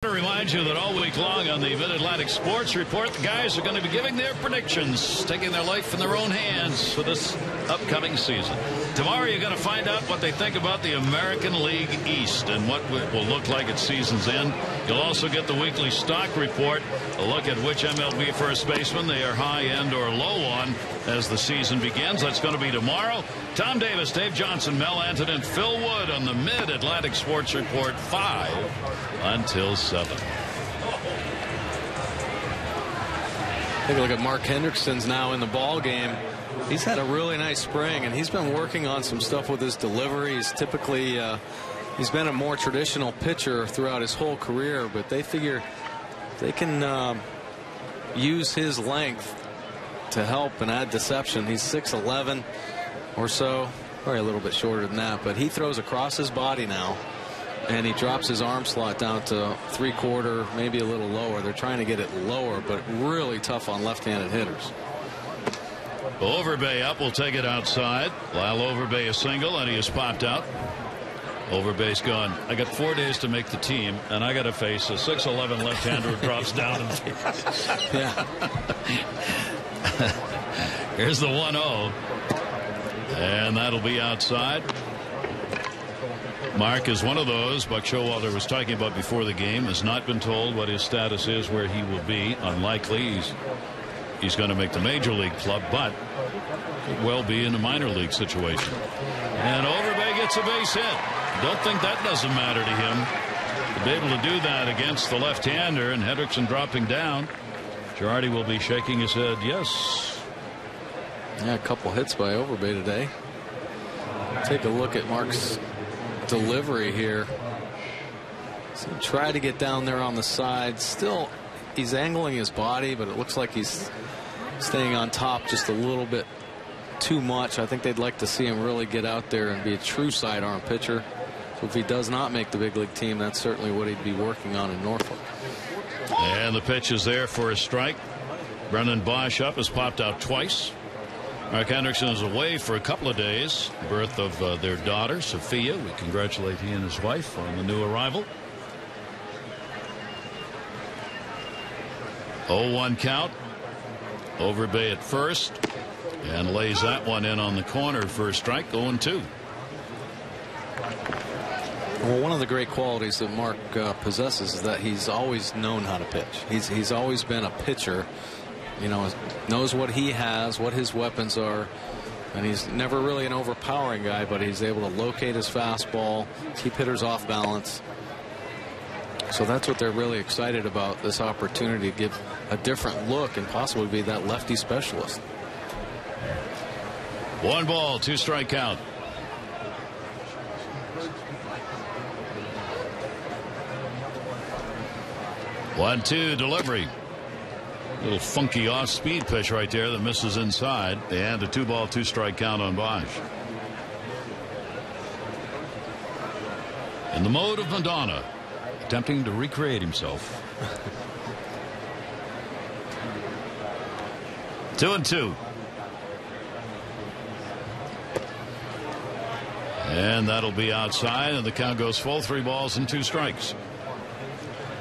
A: To remind you that all week long on the Mid-Atlantic Sports Report, the guys are going to be giving their predictions, taking their life in their own hands for this upcoming season. Tomorrow you're going to find out what they think about the American League East and what it will look like at season's end. You'll also get the weekly stock report, a look at which MLB first baseman they are high end or low on as the season begins. That's going to be tomorrow. Tom Davis, Dave Johnson, Mel Anton, and Phil Wood on the Mid-Atlantic Sports Report 5 until 7.
C: Take a look at Mark Hendrickson's now in the ball game. He's had a really nice spring, and he's been working on some stuff with his delivery. He's typically he's been a more traditional pitcher throughout his whole career, but they figure they can use his length to help and add deception. He's 6'11" or so, probably a little bit shorter than that, but he throws across his body now, and he drops his arm slot down to 3/4, maybe a little lower. They're trying to get it lower, but really tough on left-handed hitters.
A: Overbay up, will take it outside. Lyle Overbay a single, and he has popped out. Overbay's gone. I got 4 days to make the team, and I got to face a 6'11" left-hander who drops down.
C: Yeah.
A: Here's the 1-0, and that'll be outside. Mark is one of those Buck Showalter was talking about before the game. Has not been told what his status is, where he will be. Unlikely. He's going to make the major league club, but could well be in a minor league situation. And Overbay gets a base hit. Don't think that doesn't matter to him. To be able to do that against the left-hander and Hendrickson dropping down, Girardi will be shaking his head yes.
C: Yeah, a couple hits by Overbay today. Take a look at Mark's delivery here. So try to get down there on the side. Still, he's angling his body, but it looks like he's staying on top just a little bit too much. I think they'd like to see him really get out there and be a true sidearm pitcher. So if he does not make the big league team, that's certainly what he'd be working on in Norfolk.
A: And the pitch is there for a strike. Brendan Bosch up, has popped out twice. Mark Hendrickson is away for a couple of days. Birth of their daughter, Sophia. We congratulate he and his wife on the new arrival. 0-1 count. Overbay at first, and lays that one in on the corner for a strike. 0-2.
C: Well, one of the great qualities that Mark possesses is that he's always known how to pitch. He's always been a pitcher, you know, knows what he has, what his weapons are, and he's never really an overpowering guy, but he's able to locate his fastball, keep hitters off balance. So that's what they're really excited about, this opportunity to give a different look and possibly be that lefty specialist.
A: 1 ball, 2 strike count. One, 2 delivery. Little funky off-speed pitch right there that misses inside. And a 2 ball, 2 strike count on Bosch. In the mode of Madonna, attempting to recreate himself. 2-2. And that'll be outside, and the count goes full. 3 balls and 2 strikes.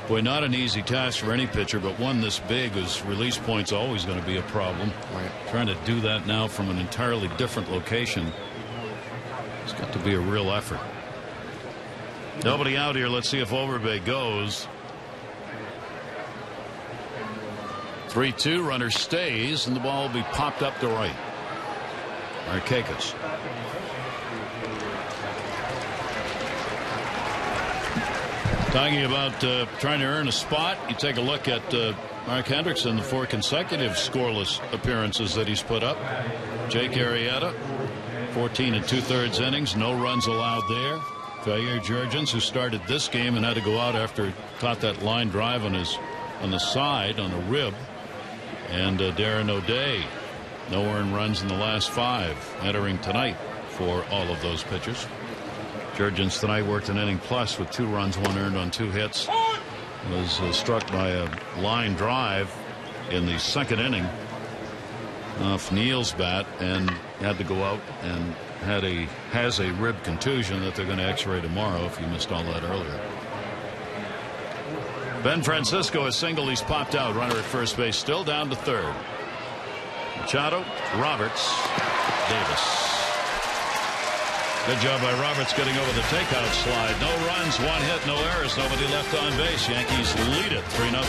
A: Boy, not an easy task for any pitcher, but one this big is release point's always going to be a problem.
C: Right.
A: Trying to do that now from an entirely different location. It's got to be a real effort. Nobody out here. Let's see if Overbay goes. 3-2. Runner stays, and the ball will be popped up to right. Markakis. Talking about trying to earn a spot, you take a look at Mark Hendrickson, the 4 consecutive scoreless appearances that he's put up. Jake Arrieta, 14 2/3 innings, no runs allowed there. Jair Jurgens, who started this game and had to go out after he caught that line drive on the side, on the rib. And Darren O'Day, no earned runs in the last 5, entering tonight for all of those pitchers. Jurgens tonight worked an inning plus with 2 runs, 1 earned on 2 hits. Was struck by a line drive in the 2nd inning off Neal's bat and had to go out and has a rib contusion that they're going to x-ray tomorrow if you missed all that earlier. Ben Francisco is single. He's popped out. Runner at first base, still down to 3rd. Machado, Roberts, Davis. Good job by Roberts getting over the takeout slide. No runs, 1 hit, no errors, nobody left on base. Yankees lead it 3-0.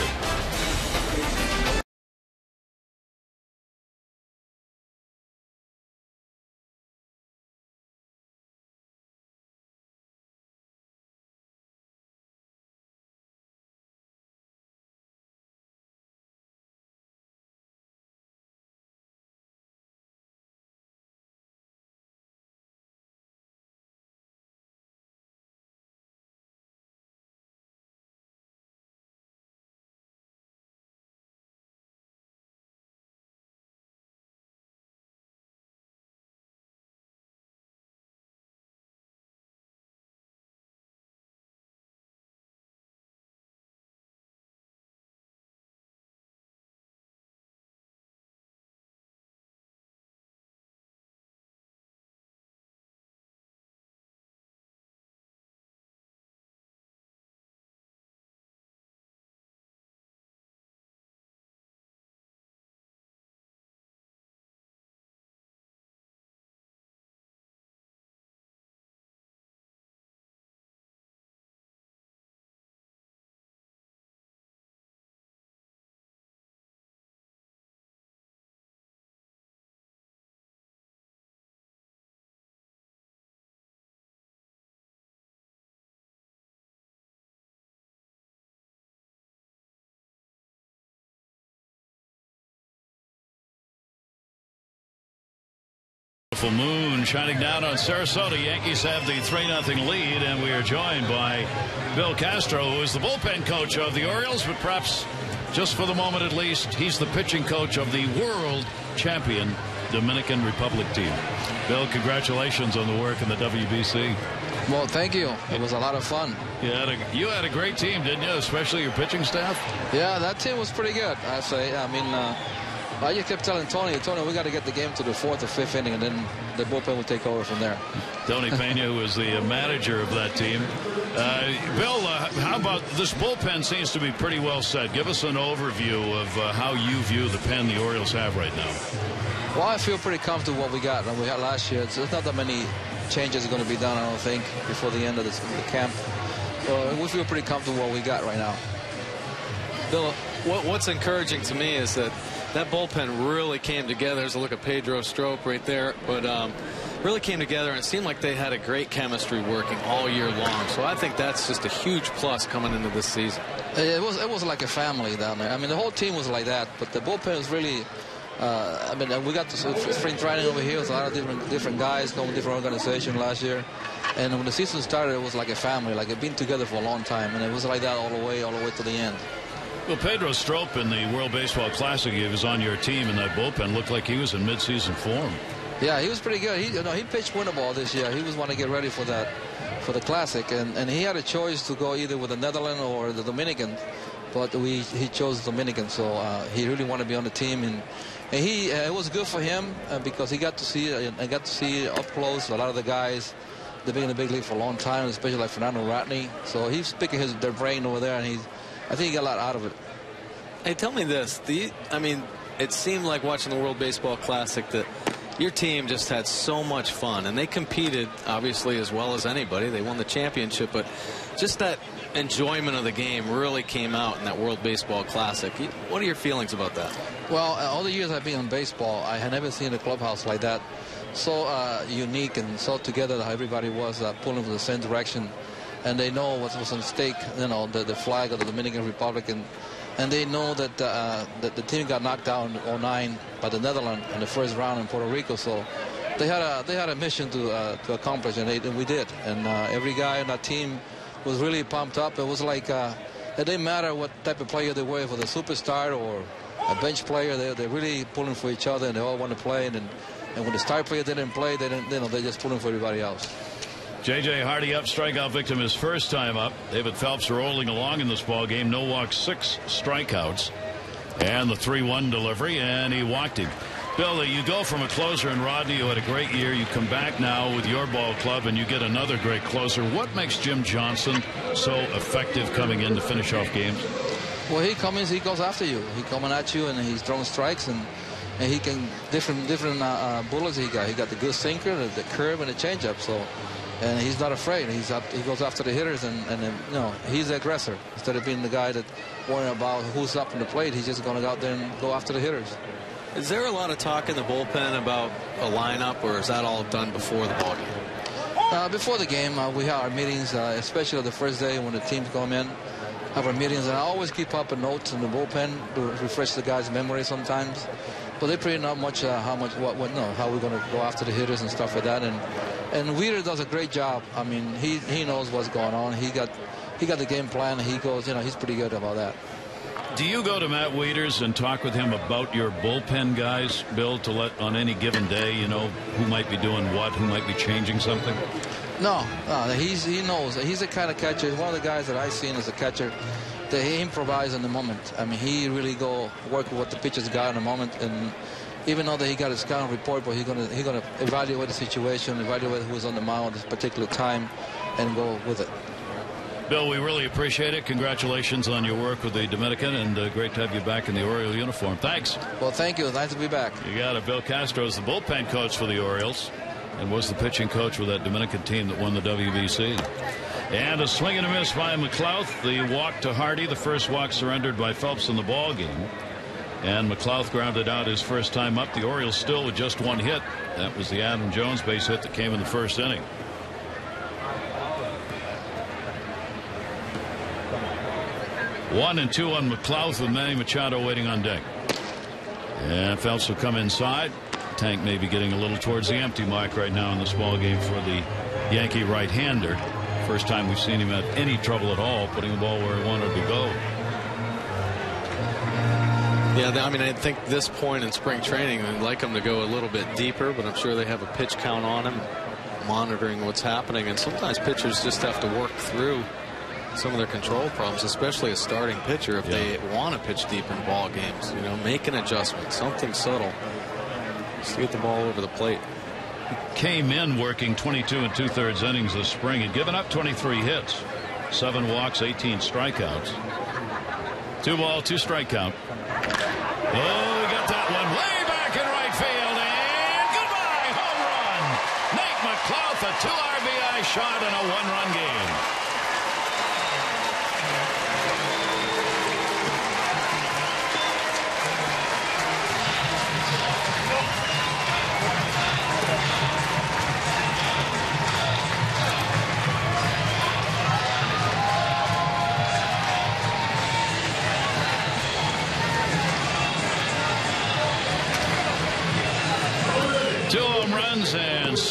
A: Full moon shining down on Sarasota. Yankees have the 3-0 lead, and we are joined by Bill Castro, who is the bullpen coach of the Orioles, but perhaps just for the moment at least, he's the pitching coach of the world champion Dominican Republic team. Bill, congratulations on the work in the WBC.
F: Well, thank you. It was a lot of fun.
A: You had a great team, didn't you? Especially your pitching staff.
F: Yeah, that team was pretty good, I say. I mean, I just kept telling Tony, we got to get the game to the 4th or 5th inning, and then the bullpen will take over from there.
A: Tony Pena, who is the manager of that team. Bill, how about this bullpen? Seems to be pretty well set. Give us an overview of how you view the pen the Orioles have right now.
F: Well, I feel pretty comfortable with what we got. And we had last year. There's not that many changes are going to be done, I don't think, before the end of the camp. So we feel pretty comfortable with what we got right now.
B: Bill, what's encouraging to me is that bullpen really came together. There's a look at Pedro Strop right there, but really came together, and it seemed like they had a great chemistry working all year long. So I think that's just a huge plus coming into this season.
F: It was like a family down there. I mean, the whole team was like that, but the bullpen was really I mean, we got the spring training over here. It was a lot of different guys from different organizations last year. And when the season started, it was like a family, like they've been together for a long time. And it was like that all the way to the end.
A: Well, Pedro Strop in the World Baseball Classic, he was on your team in that bullpen. Looked like he was in midseason form.
F: Yeah, he was pretty good. He pitched winter ball this year. He was want to get ready for the Classic. And he had a choice to go either with the Netherlands or the Dominican. But he chose the Dominican, so he really wanted to be on the team. And it was good for him because he got to see up close a lot of the guys. They've been in the big league for a long time, especially like Fernando Ratney. So he's picking their brain over there, and I think he got a lot out of it.
C: Hey, tell me this. I mean, it seemed like watching the World Baseball Classic that your team just had so much fun, and they competed, obviously, as well as anybody. They won the championship, but just that enjoyment of the game really came out in that World Baseball Classic. What are your feelings about that?
F: Well, all the years I've been in baseball, I had never seen a clubhouse like that. So unique and so together that everybody was pulling in the same direction. And they know what was on stake, the flag of the Dominican Republic. And they know that the team got knocked out in 2009 by the Netherlands in the first round in Puerto Rico. So they had a mission to accomplish, and we did. And every guy on that team was really pumped up. It was like it didn't matter what type of player they were, if it was a superstar or a bench player. They're really pulling for each other, and they all want to play. And when the star player didn't play, they're just pulling for everybody else.
A: J.J. Hardy up, strikeout victim his first time up. David Phelps rolling along in this ball game. No walks, 6 strikeouts. And the 3-1 delivery, and he walked him. Bill, you go from a closer in Rodney, who had a great year. You come back now with your ball club, and you get another great closer. What makes Jim Johnson so effective coming in to finish off games?
F: Well, he goes after you. He's coming at you, and he's throwing strikes, and he can different bullets he got. He got the good sinker, the curve, and the changeup. So, and he's not afraid. He goes after the hitters, and he's the aggressor instead of being the guy that worrying about who's up in the plate. He's just going to go out there and go after the hitters.
C: Is there a lot of talk in the bullpen about a lineup, or is that all done before the ball game?
F: Before the game, we have our meetings, especially the first day when the teams come in. Have our meetings, and I always keep up a notes in the bullpen to refresh the guys' memory sometimes. But they pretty not much how we're going to go after the hitters and stuff like that. And Wheeler does a great job. I mean, he knows what's going on. He got the game plan. And he goes, he's pretty good about that.
A: Do you go to Matt Wieters and talk with him about your bullpen guys, Bill, to let on any given day, who might be doing what, who might be changing something?
F: No, he knows. He's the kind of catcher. He's one of the guys that I've seen as a catcher that he improvises in the moment. I mean, he really go work with what the pitcher's got in the moment, and even though that he got his scouting report, but he's gonna evaluate the situation, evaluate who's on the mound at this particular time, and go with it.
A: Bill, we really appreciate it. Congratulations on your work with the Dominican, and great to have you back in the Oriole uniform. Thanks.
F: Well, thank you. Nice to be back.
A: You got it. Bill Castro is the bullpen coach for the Orioles and was the pitching coach with that Dominican team that won the WBC. And a swing and a miss by McLouth. The walk to Hardy, the first walk surrendered by Phelps in the ball game. And McLouth grounded out his first time up. The Orioles still with just one hit. That was the Adam Jones base hit that came in the first inning. One and two on McLouth with Manny Machado waiting on deck. And Phelps will come inside. Tank may be getting a little towards the empty mark right now in this ball game for the Yankee right-hander. First time we've seen him have any trouble at all putting the ball where he wanted to go.
C: Yeah, I mean, I think this point in spring training, I'd like him to go a little bit deeper, but I'm sure they have a pitch count on him, monitoring what's happening. And sometimes pitchers just have to work through some of their control problems, especially a starting pitcher, if they want to pitch deep in ball games. Make an adjustment, something subtle, just to get the ball over the plate.
A: Came in working 22 2/3 innings this spring. He'd given up 23 hits, 7 walks, 18 strikeouts. 2 ball, 2 strike count. Oh, we got that one way back in right field, and goodbye, home run. Nate McLouth, a 2 RBI shot in a 1-run game.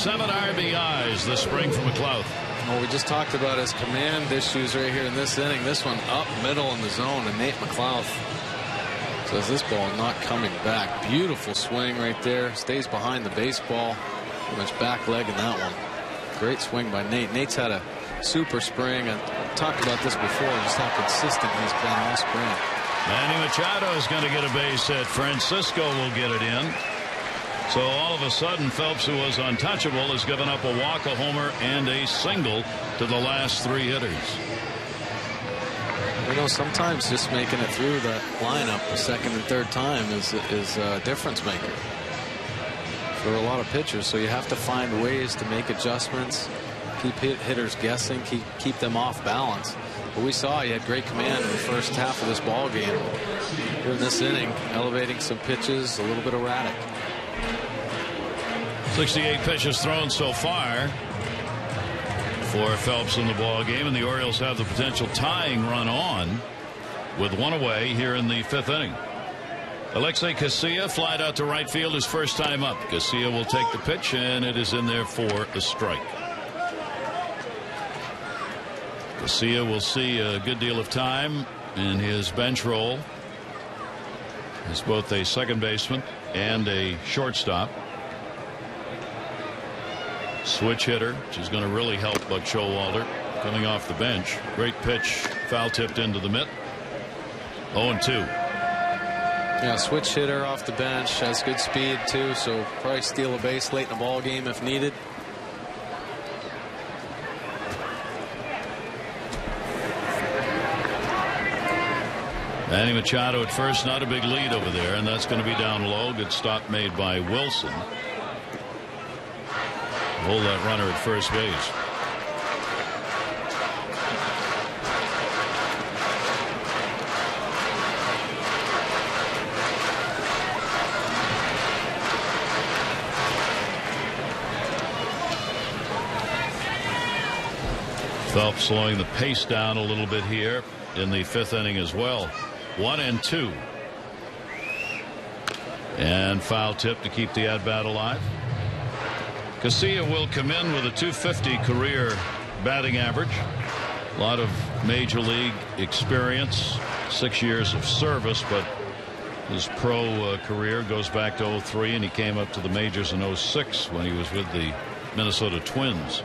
A: 7 RBIs this spring from McLeod.
C: Well, we just talked about his command issues right here in this inning. This one up middle in the zone, and Nate McLeod says this ball not coming back. Beautiful swing right there. Stays behind the baseball. Pretty much back leg in that one. Great swing by Nate. Nate's had a super spring. I talked about this before, just how consistent he's been all spring.
A: Manny Machado is going to get a base hit. Francisco will get it in. So all of a sudden, Phelps, who was untouchable, has given up a walk, a homer, and a single to the last 3 hitters.
C: You know, sometimes just making it through that lineup the second and third time is a difference maker for a lot of pitchers. So you have to find ways to make adjustments, keep hitters guessing, keep them off balance. But we saw he had great command in the first half of this ball game. Here in this inning, elevating some pitches, a little bit erratic.
A: 68 pitches thrown so far for Phelps in the ball game, and the Orioles have the potential tying run on with 1 away here in the 5th inning. Alexei Casilla flied out to right field his first time up. Casilla will take the pitch, and it is in there for a strike. Casilla will see a good deal of time in his bench role as both a second baseman and a shortstop. Switch hitter, which is going to really help Buck Showalter coming off the bench. Great pitch, foul tipped into the mitt. 0-2.
C: Yeah, switch hitter off the bench, has good speed too, so probably steal a base late in the ball game if needed.
A: Manny Machado at first, not a big lead over there, and that's going to be down low. Good stop made by Wilson. Hold that runner at first base. Phelps slowing the pace down a little bit here in the 5th inning as well. 1-2. And foul tip to keep the at-bat alive. Casilla will come in with a .250 career batting average. A lot of major league experience, 6 years of service, but his pro career goes back to 03, and he came up to the majors in 06 when he was with the Minnesota Twins.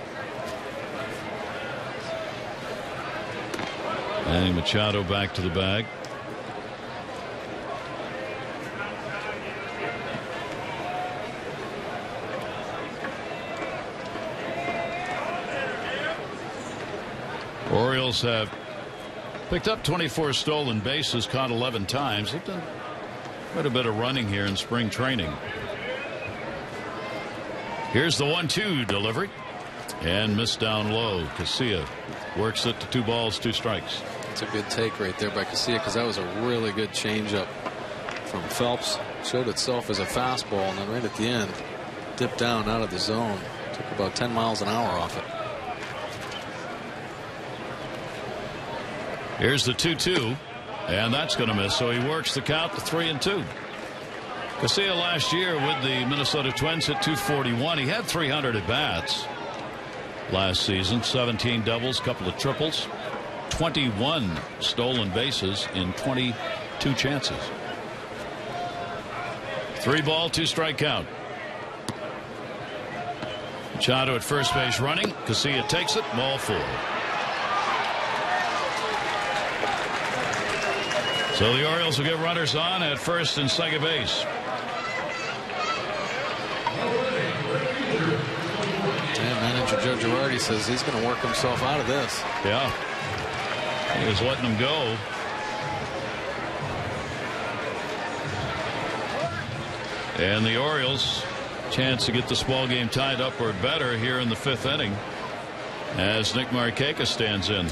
A: Manny Machado back to the bag. Orioles have picked up 24 stolen bases, caught 11 times. They've done quite a bit of running here in spring training. Here's the 1-2 delivery, and missed down low. Casilla works it to 2 balls, 2 strikes.
C: It's a good take right there by Casilla, because that was a really good changeup from Phelps. Showed itself as a fastball, and then right at the end dipped down out of the zone. Took about 10 miles an hour off it.
A: Here's the 2-2, and that's going to miss, so he works the count to 3-2. Casilla last year with the Minnesota Twins hit .241. He had 300 at bats last season, 17 doubles, couple of triples, 21 stolen bases in 22 chances. 3 ball, 2 strike count. Machado at first base running. Casilla takes it, ball 4. So the Orioles will get runners on at first and second base.
C: Manager Joe Girardi says he's going to work himself out of this.
A: Yeah. He was letting them go. And the Orioles chance to get this ball game tied up or better here in the 5th inning as Nick Markakis stands in.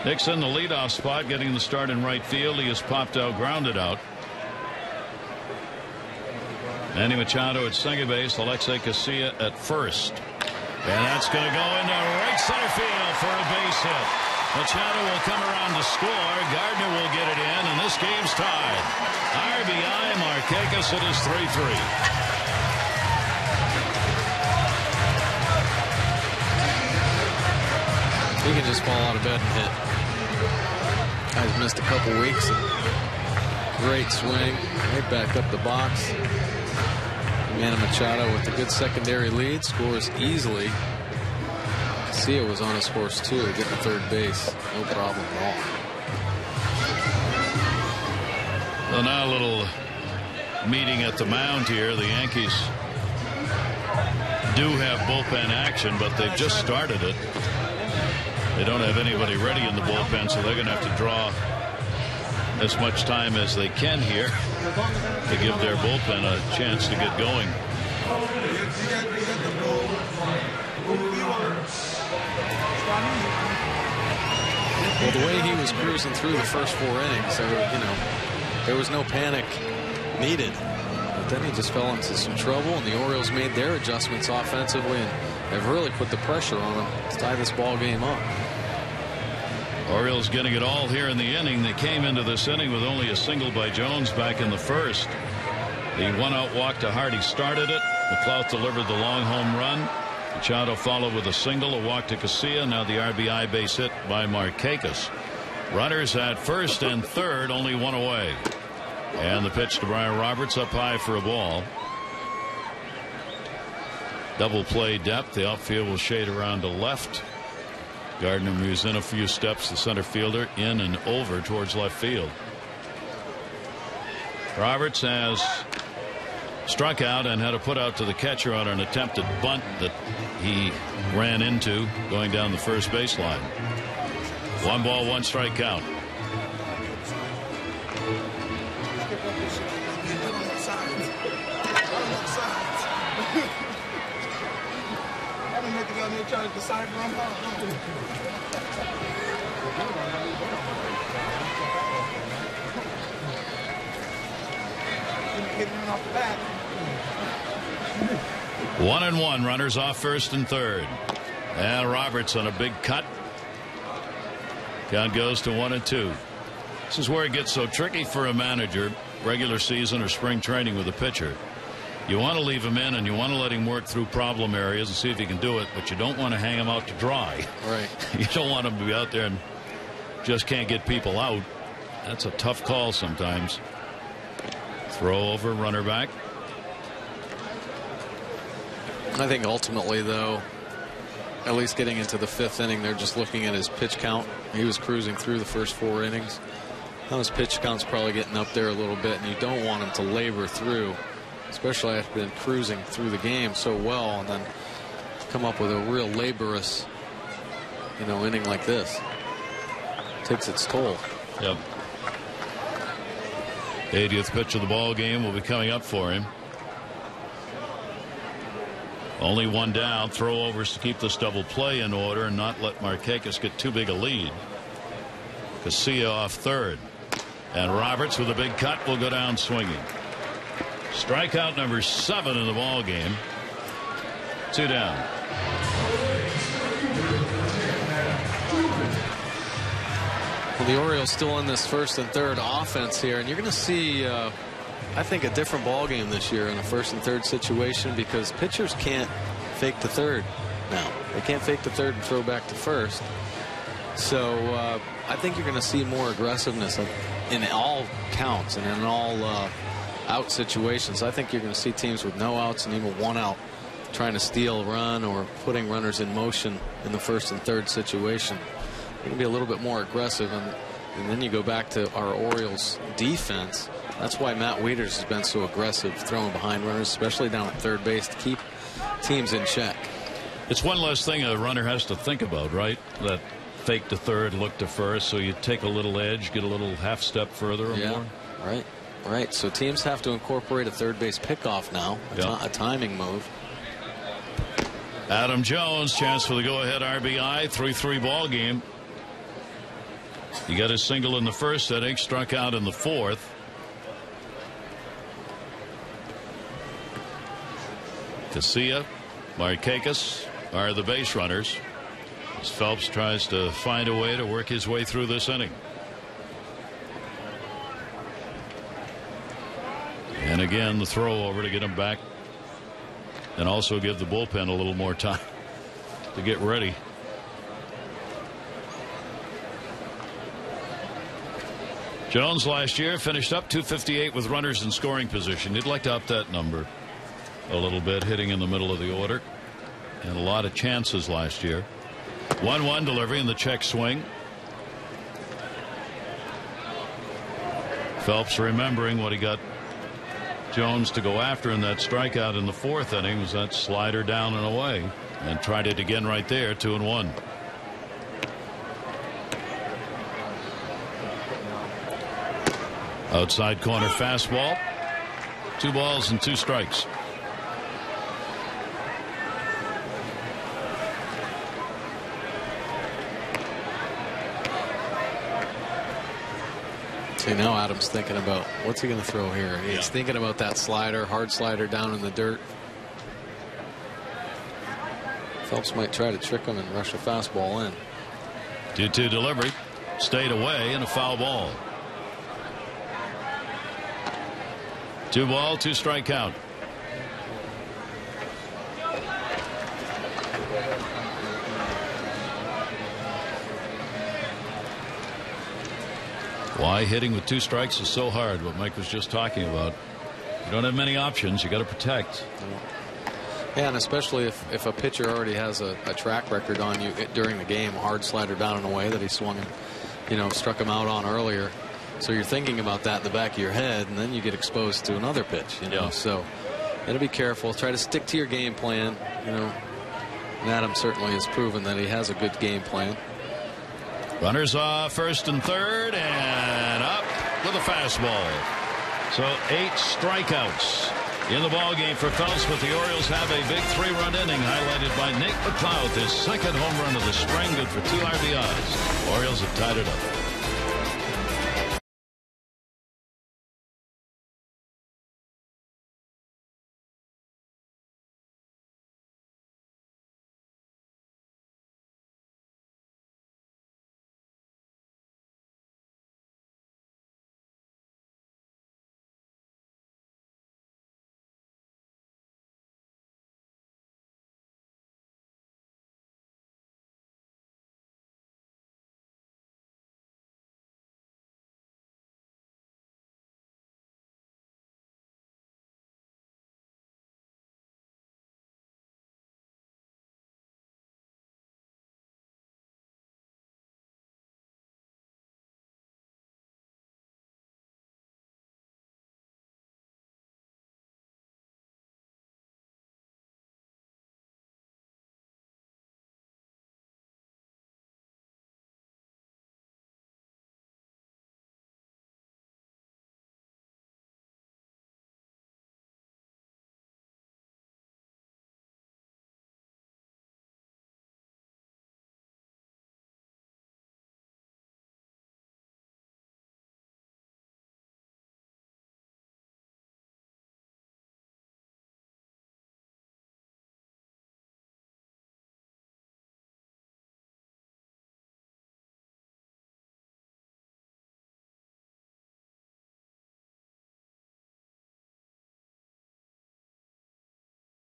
A: Nick's in the leadoff spot, getting the start in right field. He is popped out, grounded out. Manny Machado at second base, Alexei Casilla at first. And that's going to go into right center field for a base hit. Machado will come around to score. Gardner will get it in, and this game's tied. RBI, Markakis, it is 3-3.
C: He can just fall out of bed and hit. Guy's missed a couple weeks. Great swing. Right back up the box. Manny Machado with a good secondary lead. Scores easily. Sia was on his horse too, getting to third base. No problem at all.
A: Well, now a little meeting at the mound here. The Yankees do have bullpen action, but they've just started it. They don't have anybody ready in the bullpen, so they're going to have to draw as much time as they can here to give their bullpen a chance to get going.
C: Well, the way he was cruising through the first 4 innings, there was no panic needed. But then he just fell into some trouble, and the Orioles made their adjustments offensively and have really put the pressure on him to tie this ball game up.
A: Orioles getting it all here in the inning. They came into this inning with only a single by Jones back in the first. The one-out walk to Hardy started it. McLeod delivered the long home run. Machado followed with a single, a walk to Casilla. Now the RBI base hit by Markakis. Runners at first and third, only one away. And the pitch to Brian Roberts up high for a ball. Double play depth. The outfield will shade around to left. Gardner moves in a few steps. The center fielder in and over towards left field. Roberts has struck out and had a put out to the catcher on an attempted bunt that he ran into going down the first baseline. 1 ball, 1 strike count.
G: Trying to decide where I'm going. Off the bat.
A: 1-1, runners off first and third. And Roberts on a big cut. Count goes to 1-2. This is where it gets so tricky for a manager, regular season or spring training with a pitcher. You want to leave him in and you want to let him work through problem areas and see if he can do it, but you don't want to hang him out to dry.
C: Right.
A: You don't want him to be out there and just can't get people out. That's a tough call sometimes. Throw over, runner back.
C: I think ultimately, though, at least getting into the 5th inning, they're just looking at his pitch count. He was cruising through the first 4 innings. Now his pitch count's probably getting up there a little bit, and you don't want him to labor through, especially after been cruising through the game so well and then come up with a real laborious, inning like this. Takes its toll.
A: Yep. 80th pitch of the ball game will be coming up for him. Only 1 down. Throw overs to keep this double play in order and not let Markakis get too big a lead. Casilla off third. And Roberts with a big cut will go down swinging. Strikeout number 7 in the ball game. 2 down.
C: Well, the Orioles still in this first and third offense here, and you're going to see, I think, a different ball game this year in a first and third situation because pitchers can't fake to third now. They can't fake to third and throw back to first. So I think you're going to see more aggressiveness in all counts and in all out situations. I think you're going to see teams with no outs and even 1 out trying to steal a run or putting runners in motion in the first and third situation. They're going to be a little bit more aggressive, and then you go back to our Orioles defense. That's why Matt Wieters has been so aggressive throwing behind runners, especially down at third base, to keep teams in check.
A: It's one less thing a runner has to think about, right? That fake to third, look to first, so you take a little edge, get a little half step further or more.
C: Right. So teams have to incorporate a third base pickoff now, a timing move.
A: Adam Jones, chance for the go-ahead RBI, 3-3 ball game. He got a single in the first inning, struck out in the 4th. Casilla, Markakis are the base runners as Phelps tries to find a way to work his way through this inning. And again, the throw over to get him back and also give the bullpen a little more time to get ready. Jones last year finished up 258 with runners in scoring position. He'd like to up that number a little bit, hitting in the middle of the order, and a lot of chances last year. 1-1 delivery in the check swing. Phelps remembering what he got Jones to go after in that strikeout in the 4th inning was that slider down and away, and tried it again right there. 2-1. Outside corner fastball. 2 balls and 2 strikes.
C: See, now Adams thinking about what's he going to throw here. He's thinking about that slider, hard slider down in the dirt. Phelps might try to trick him and rush a fastball in.
A: 2-2 delivery. Stayed away and a foul ball. 2 ball, 2 strike count. Why hitting with 2 strikes is so hard, what Mike was just talking about. You don't have many options. You got to protect.
C: Yeah, and especially if a pitcher already has a track record on you during the game, a hard slider down and away that he swung and, struck him out on earlier. So you're thinking about that in the back of your head, and then you get exposed to another pitch. So you got to be careful. Try to stick to your game plan. And Adams certainly has proven that he has a good game plan.
A: Runners off first and third, and up with a fastball. So 8 strikeouts in the ball game for Phelps, but the Orioles have a big 3-run inning highlighted by Nate McLeod, his 2nd home run of the spring, good for 2 RBIs. Orioles have tied it up.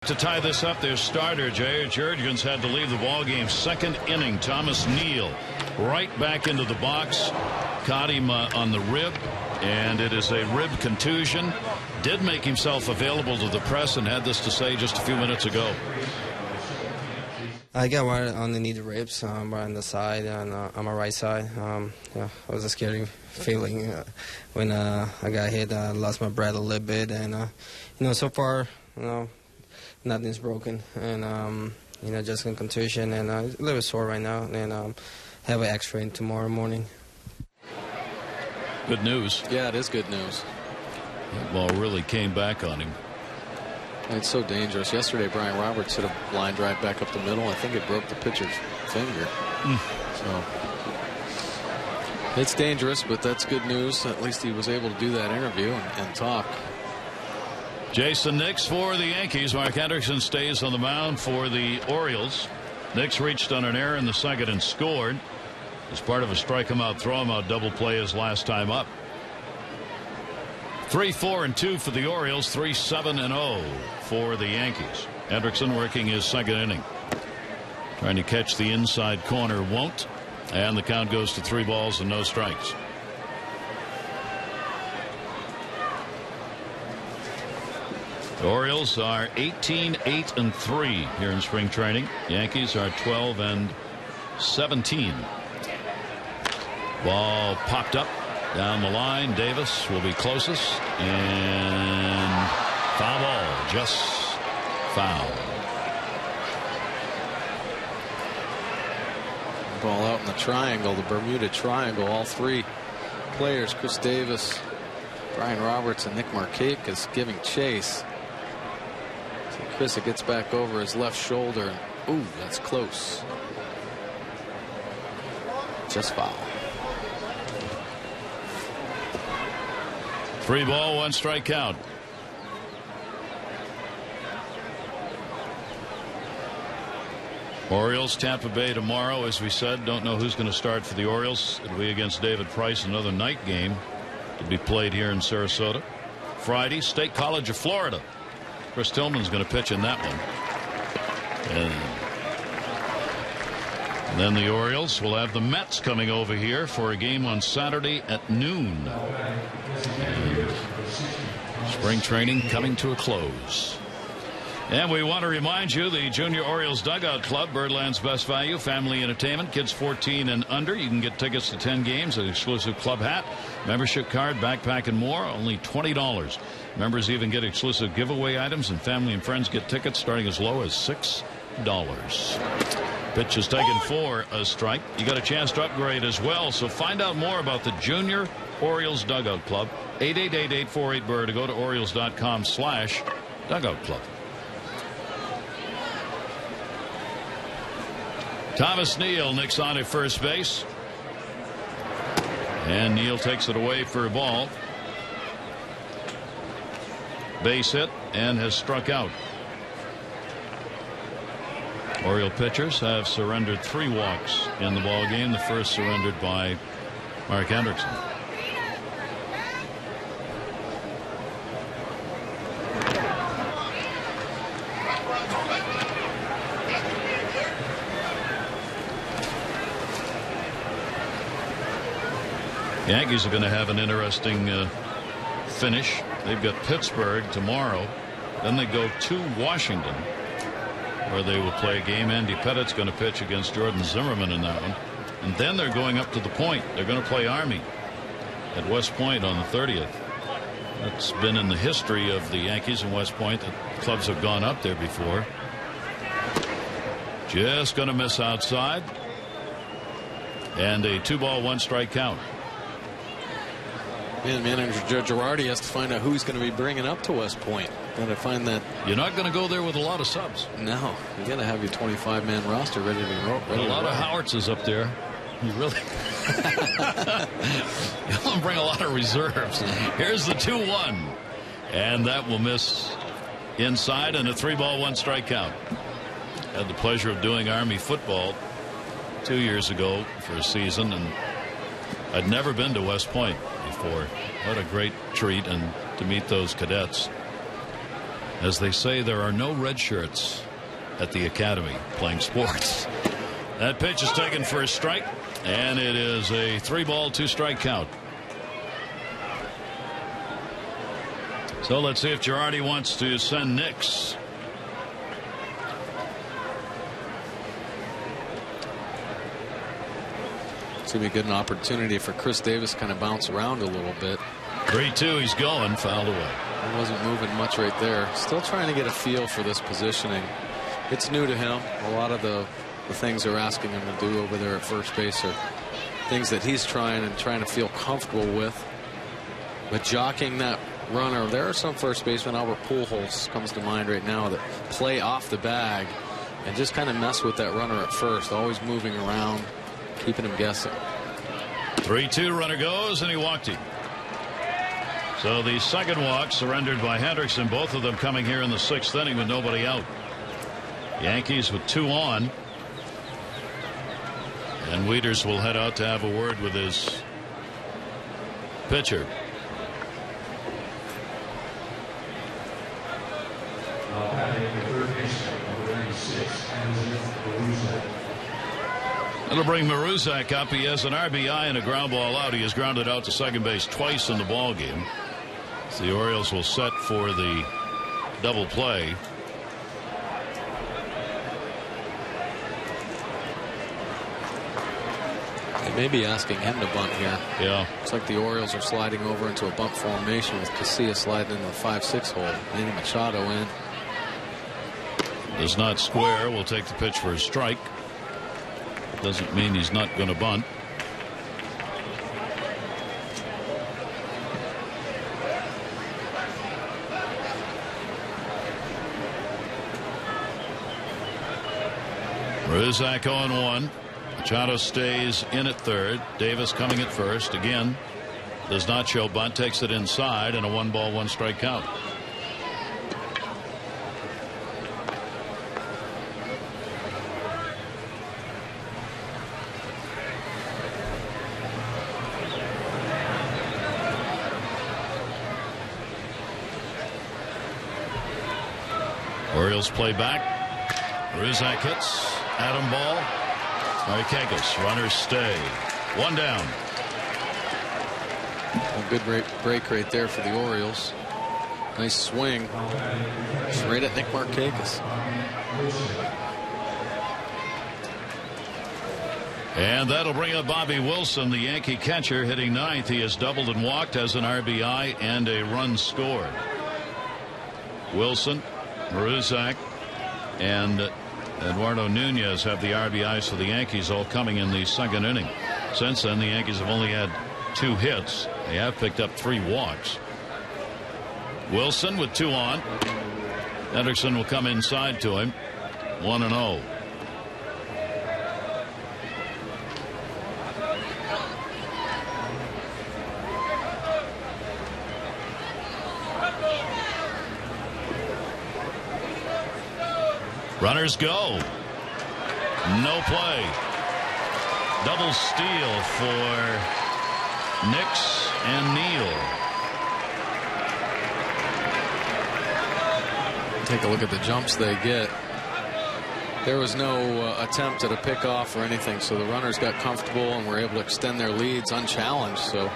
A: To tie this up, their starter, J.R. Jurgens, had to leave the ballgame 2nd inning. Thomas Neal right back into the box. Caught him on the rib, and it is a rib contusion. Did make himself available to the press and had this to say just a few minutes ago.
H: I got right underneath the ribs, right on the side, and on my right side. It was a scary feeling when I got hit. I lost my breath a little bit, and so far, nothing's broken, and just a contusion, and a little bit sore right now, and have an X-ray tomorrow morning.
A: Good news.
C: Yeah, it is good news.
A: That ball really came back on him.
C: And it's so dangerous. Yesterday, Brian Roberts hit a line drive back up the middle. I think it broke the pitcher's finger. So it's dangerous, but that's good news. At least he was able to do that interview and talk.
A: Jason Nix for the Yankees. Mark Hendrickson stays on the mound for the Orioles. Nix reached on an error in the 2nd and scored as part of a strike him out, throw him out double play his last time up. 3-4-2 for the Orioles. 3-7-0 for the Yankees. Hendrickson working his 2nd inning. Trying to catch the inside corner, won't. And the count goes to 3 balls and no strikes. The Orioles are 18-8-3 here in spring training. Yankees are 12-17. Ball popped up down the line. Davis will be closest, and foul ball, just foul.
C: Ball out in the triangle, the Bermuda Triangle. All three players, Chris Davis, Brian Roberts, and Nick Markakis, giving chase. So Chris, it gets back over his left shoulder. Ooh, that's close. Just foul.
A: 3 ball, 1 strike count. Orioles, Tampa Bay tomorrow, as we said. Don't know who's going to start for the Orioles. It'll be against David Price, another night game to be played here in Sarasota. Friday, State College of Florida. Chris Tillman's going to pitch in that one. And then the Orioles will have the Mets coming over here for a game on Saturday at noon. And spring training coming to a close. And we want to remind you, the Junior Orioles Dugout Club, Birdland's best value, family entertainment, kids 14 and under. You can get tickets to 10 games, an exclusive club hat, membership card, backpack, and more, only $20. Members even get exclusive giveaway items, and family and friends get tickets starting as low as $6. Pitch is taken for a strike. You got a chance to upgrade as well, so find out more about the Junior Orioles Dugout Club. 888-848-BIRD, to go to Orioles.com/Dugout Club. Thomas Neal nicks on at first base. And Neal takes it away for a ball. Base hit and has struck out. Oriole pitchers have surrendered 3 walks in the ball game. The first surrendered by Mark Hendrickson. Yankees are going to have an interesting finish. They've got Pittsburgh tomorrow. Then they go to Washington, where they will play a game. Andy Pettit's going to pitch against Jordan Zimmerman in that one. And then they're going up to the Point. They're going to play Army at West Point on the 30th. That's been in the history of the Yankees and West Point that clubs have gone up there before. Just going to miss outside. And a 2-ball, 1 strike count.
C: And manager Joe Girardi has to find out who he's going to be bringing up to West Point. Got to find that.
A: You're not going to go there with a lot of subs.
C: No, you got to have your 25-man roster ready to go.
A: A lot of Howards up there. You really. You don't bring a lot of reserves. Here's the 2-1, and that will miss inside, and a 3-ball, 1 strike count. Had the pleasure of doing Army football 2 years ago for a season, and I'd never been to West Point before. What a great treat, and to meet those cadets. As they say, there are no red shirts at the academy playing sports. That pitch is taken for a strike, and it is a 3-ball, 2 strike count. So let's see if Girardi wants to send Nix.
C: It's going to be a good opportunity for Chris Davis to kind of bounce around a little bit.
A: 3-2, he's going, fouled away.
C: He wasn't moving much right there. Still trying to get a feel for this positioning. It's new to him. A lot of the things they're asking him to do over there at first base are things that he's trying to feel comfortable with. But jockeying that runner, there are some first basemen, Albert Pujols comes to mind right now, that play off the bag and just kind of mess with that runner at first, always moving around, keeping him guessing.
A: 3-2, runner goes, and he walked him. So the second walk surrendered by Hendrickson, both of them coming here in the 6th inning with nobody out. Yankees with 2 on. And Wieters will head out to have a word with his pitcher. That'll bring Maruzak up. He has an RBI and a ground ball out. He has grounded out to second base twice in the ball game. So the Orioles will set for the double play.
C: They may be asking him to bunt here.
A: Yeah.
C: Looks like the Orioles are sliding over into a bunt formation with Casilla sliding into the 5-6 hole. Manny Machado in.
A: Does not square. Will take the pitch for a strike. Doesn't mean he's not going to bunt. Rizak 0-1. Machado stays in at third. Davis coming at first. Again, does not show bunt. Takes it inside, and a 1-ball, 1-strike count. Orioles play back. Rizak hits. Adam ball. Marquez. Runners stay. 1 down.
C: A good break right there for the Orioles. Nice swing. Straight at Nick Marquez.
A: And that'll bring up Bobby Wilson, the Yankee catcher, hitting ninth. He has doubled and walked, has an RBI and a run scored. Wilson, Rizak, and Eduardo Nunez have the RBIs for the Yankees, all coming in the second inning. Since then, the Yankees have only had 2 hits. They have picked up 3 walks. Wilson with 2 on. Hendrickson will come inside to him. 1-0. Runners go. No play. Double steal for Nix and Neal.
C: Take a look at the jumps they get. There was no attempt at a pickoff or anything, so the runners got comfortable and were able to extend their leads unchallenged. So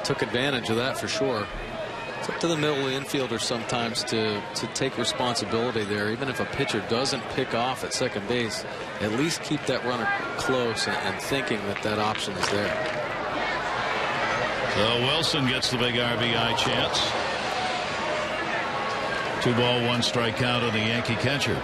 C: took advantage of that for sure. It's up to the middle infielder sometimes to take responsibility there. Even if a pitcher doesn't pick off at second base, at least keep that runner close and thinking that option is there.
A: So Wilson gets the big RBI chance. 2-ball, 1-strike count on the Yankee catcher.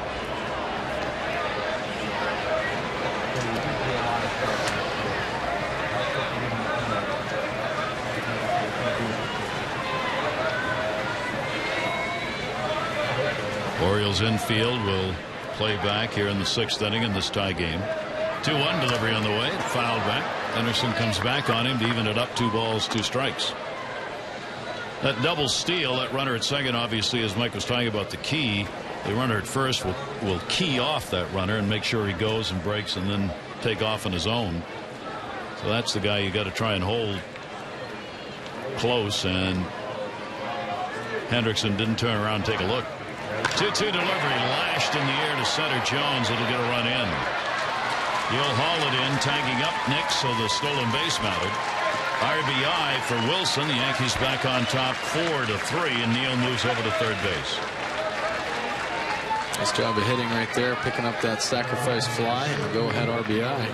A: Orioles infield will play back here in the 6th inning in this tie game. 2-1 delivery on the way. Fouled back. Anderson comes back on him to even it up. 2 balls, 2 strikes. That double steal, that runner at second, obviously, as Mike was talking about the key, the runner at first will key off that runner and make sure he goes and breaks and then take off on his own. So that's the guy you got to try and hold close, and Hendrickson didn't turn around and take a look. 2-2 delivery, lashed in the air to center. Jones, it'll get a run in. You'll haul it in, tagging up Nix, so the stolen base mounted. RBI for Wilson. The Yankees back on top 4-3, and Neal moves over to third base.
C: Nice job of hitting right there, picking up that sacrifice fly and a go-ahead RBI.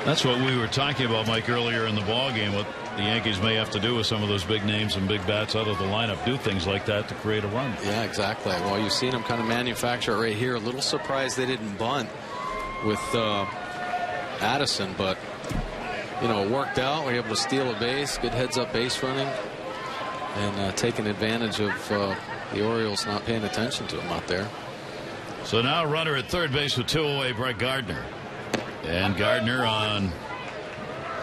A: That's what we were talking about, Mike, earlier in the ball game. What the Yankees may have to do with some of those big names and big bats out of the lineup, do things like that to create a run.
C: Yeah, exactly. Well, you've seen them kind of manufacture it right here. A little surprised they didn't bunt with Addison, but you know, it worked out. We were able to steal a base, good heads-up base running, and taking advantage of the Orioles not paying attention to him out there.
A: So now runner at third base with 2 away, Brett Gardner. And Gardner on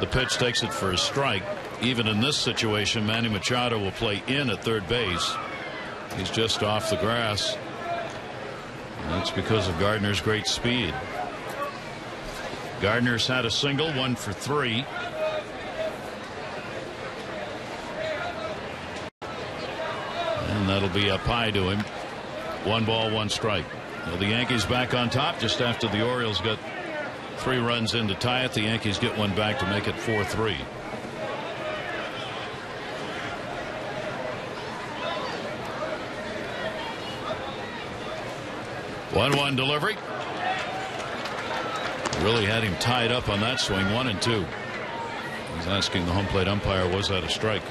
A: the pitch takes it for a strike. Even in this situation, Manny Machado will play in at third base. He's just off the grass. And that's because of Gardner's great speed. Gardner's had a single, 1 for 3. And that'll be up high to him. 1 ball, 1 strike. Now the Yankees back on top just after the Orioles got 3 runs in to tie it. The Yankees get 1 back to make it 4-3. 1-1 delivery. Really had him tied up on that swing. 1-2. He's asking the home plate umpire, was that a strike?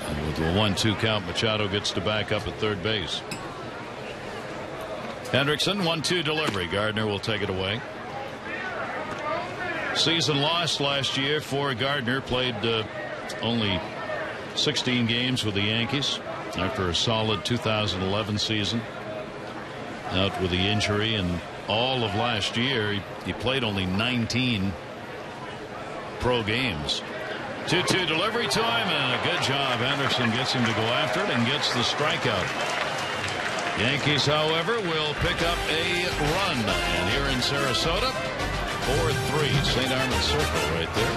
A: And with the 1-2 count, Machado gets to back up at third base. Hendrickson, 1-2 delivery. Gardner will take it away. Season loss last year for Gardner. Played only 16 games with the Yankees after a solid 2011 season. Out with the injury, and all of last year he played only 19 pro games. 2-2 delivery to him, and a good job. Anderson gets him to go after it and gets the strikeout. Yankees, however, will pick up a run. And here in Sarasota, 4-3. St. Armand Circle right there.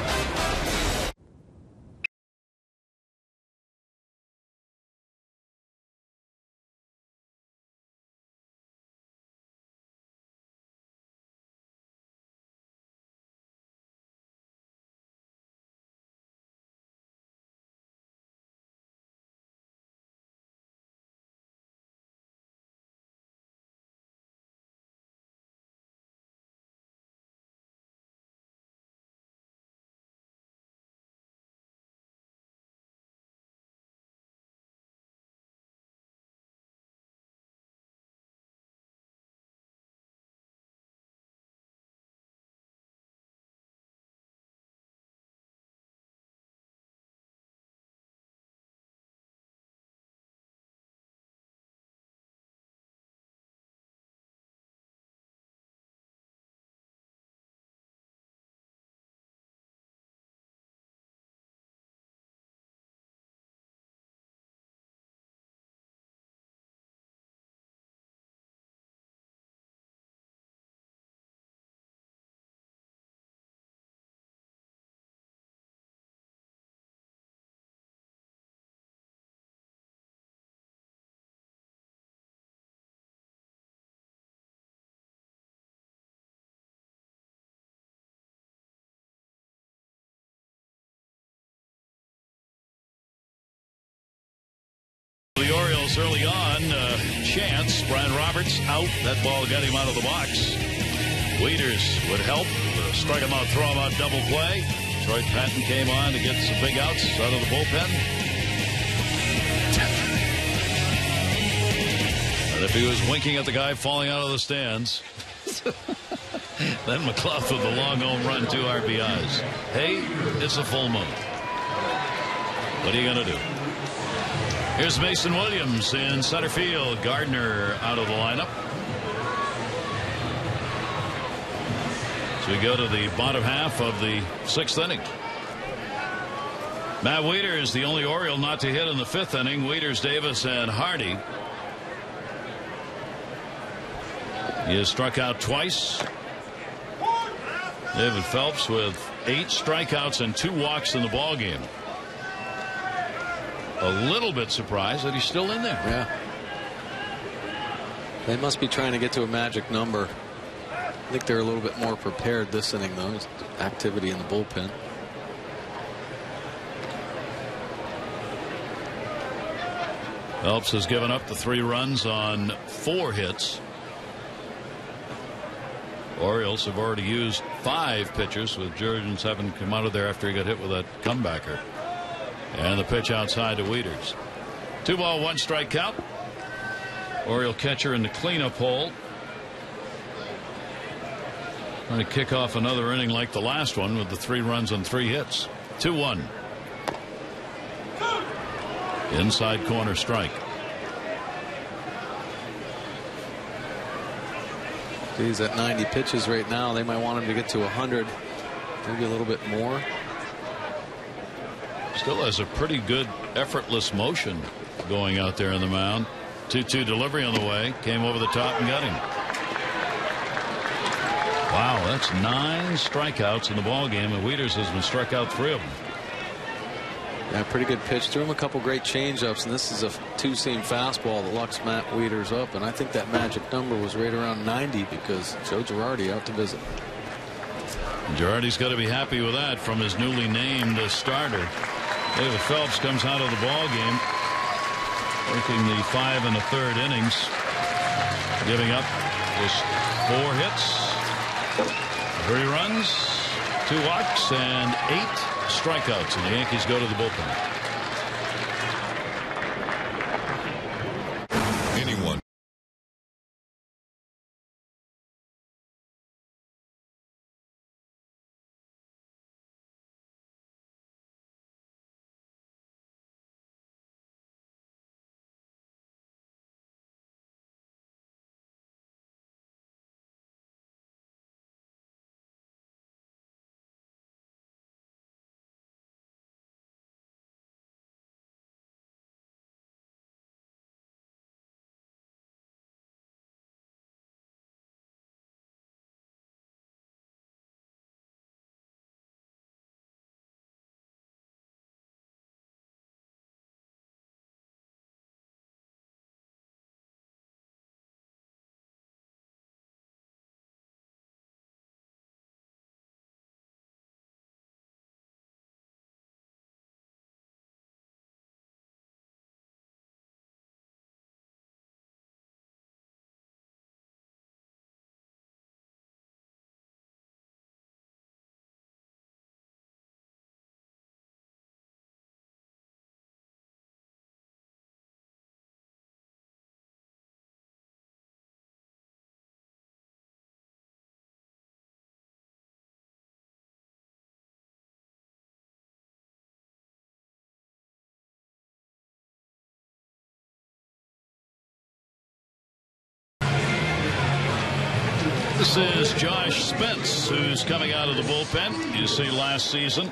A: The Orioles early on, chance. Brian Roberts out. That ball got him out of the box. Wieters would help. Strike him out, throw him out, double play. Troy Patton came on to get some big outs out of the bullpen. And if he was winking at the guy falling out of the stands, then McClough with the long home run, 2 RBIs. Hey, it's a full moon. What are you going to do? Here's Mason Williams in center field. Gardner out of the lineup. So we go to the bottom half of the 6th inning. Matt Wieters, the only Oriole not to hit in the 5th inning. Wieters, Davis, and Hardy. He has struck out twice. David Phelps with 8 strikeouts and 2 walks in the ball game. A little bit surprised that he's still in there.
C: Yeah. They must be trying to get to a magic number. I think they're a little bit more prepared this inning, though. It's activity in the bullpen.
A: Phelps has given up the 3 runs on 4 hits. Orioles have already used 5 pitchers, with Jurgens having come out of there after he got hit with that comebacker. And the pitch outside to Wieters. 2 ball, 1 strike count. Oriole catcher in the cleanup hole. Trying to kick off another inning like the last one with the 3 runs and 3 hits. 2-1. Inside corner strike.
C: He's at 90 pitches right now. They might want him to get to 100, maybe a little bit more.
A: Still has a pretty good effortless motion going out there in the mound. 2-2 delivery on the way. Came over the top and got him. Wow, that's 9 strikeouts in the ball game, and Wieters has been struck out 3 of them.
C: Yeah, pretty good pitch. Threw him a couple great changeups, and this is a 2-seam fastball that locks Matt Wieters up. And I think that magic number was right around 90 because Joe Girardi out to visit.
A: Girardi's got to be happy with that from his newly named starter. David Phelps comes out of the ball game, working the 5 1/3 innings, giving up just 4 hits, 3 runs, 2 walks, and 8 strikeouts. And the Yankees go to the bullpen.
I: Anyone.
A: This is Josh Spence, who's coming out of the bullpen. You see, last season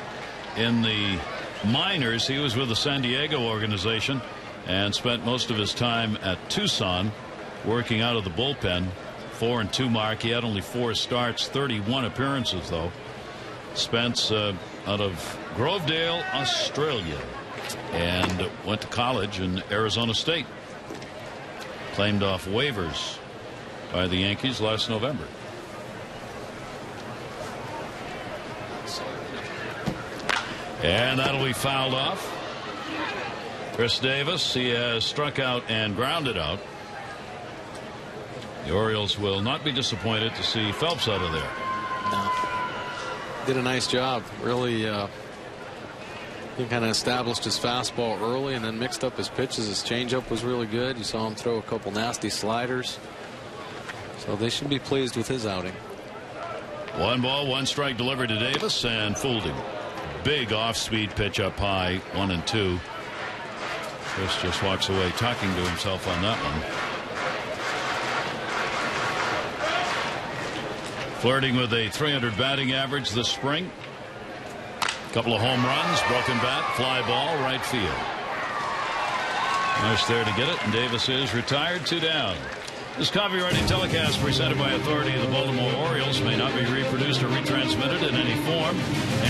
A: in the minors, he was with the San Diego organization and spent most of his time at Tucson working out of the bullpen. 4-2 mark. He had only 4 starts, 31 appearances, though. Spence out of Grovedale, Australia, and went to college in Arizona State. Claimed off waivers by the Yankees last November. And that'll be fouled off. Chris Davis, he has struck out and grounded out. The Orioles will not be disappointed to see Phelps out of there.
C: No. Did a nice job. Really, he kind of established his fastball early and then mixed up his pitches. His changeup was really good. You saw him throw a couple nasty sliders. So they should be pleased with his outing.
A: 1 ball, 1 strike delivered to Davis and fooled him. Big off-speed pitch up high, 1-2. Chris just walks away talking to himself on that one. Flirting with a .300 batting average this spring. Couple of home runs, broken bat, fly ball, right field. Nice there to get it, and Davis is retired, 2 down. This copyrighted telecast presented by authority of the Baltimore Orioles may not be reproduced or retransmitted in any form,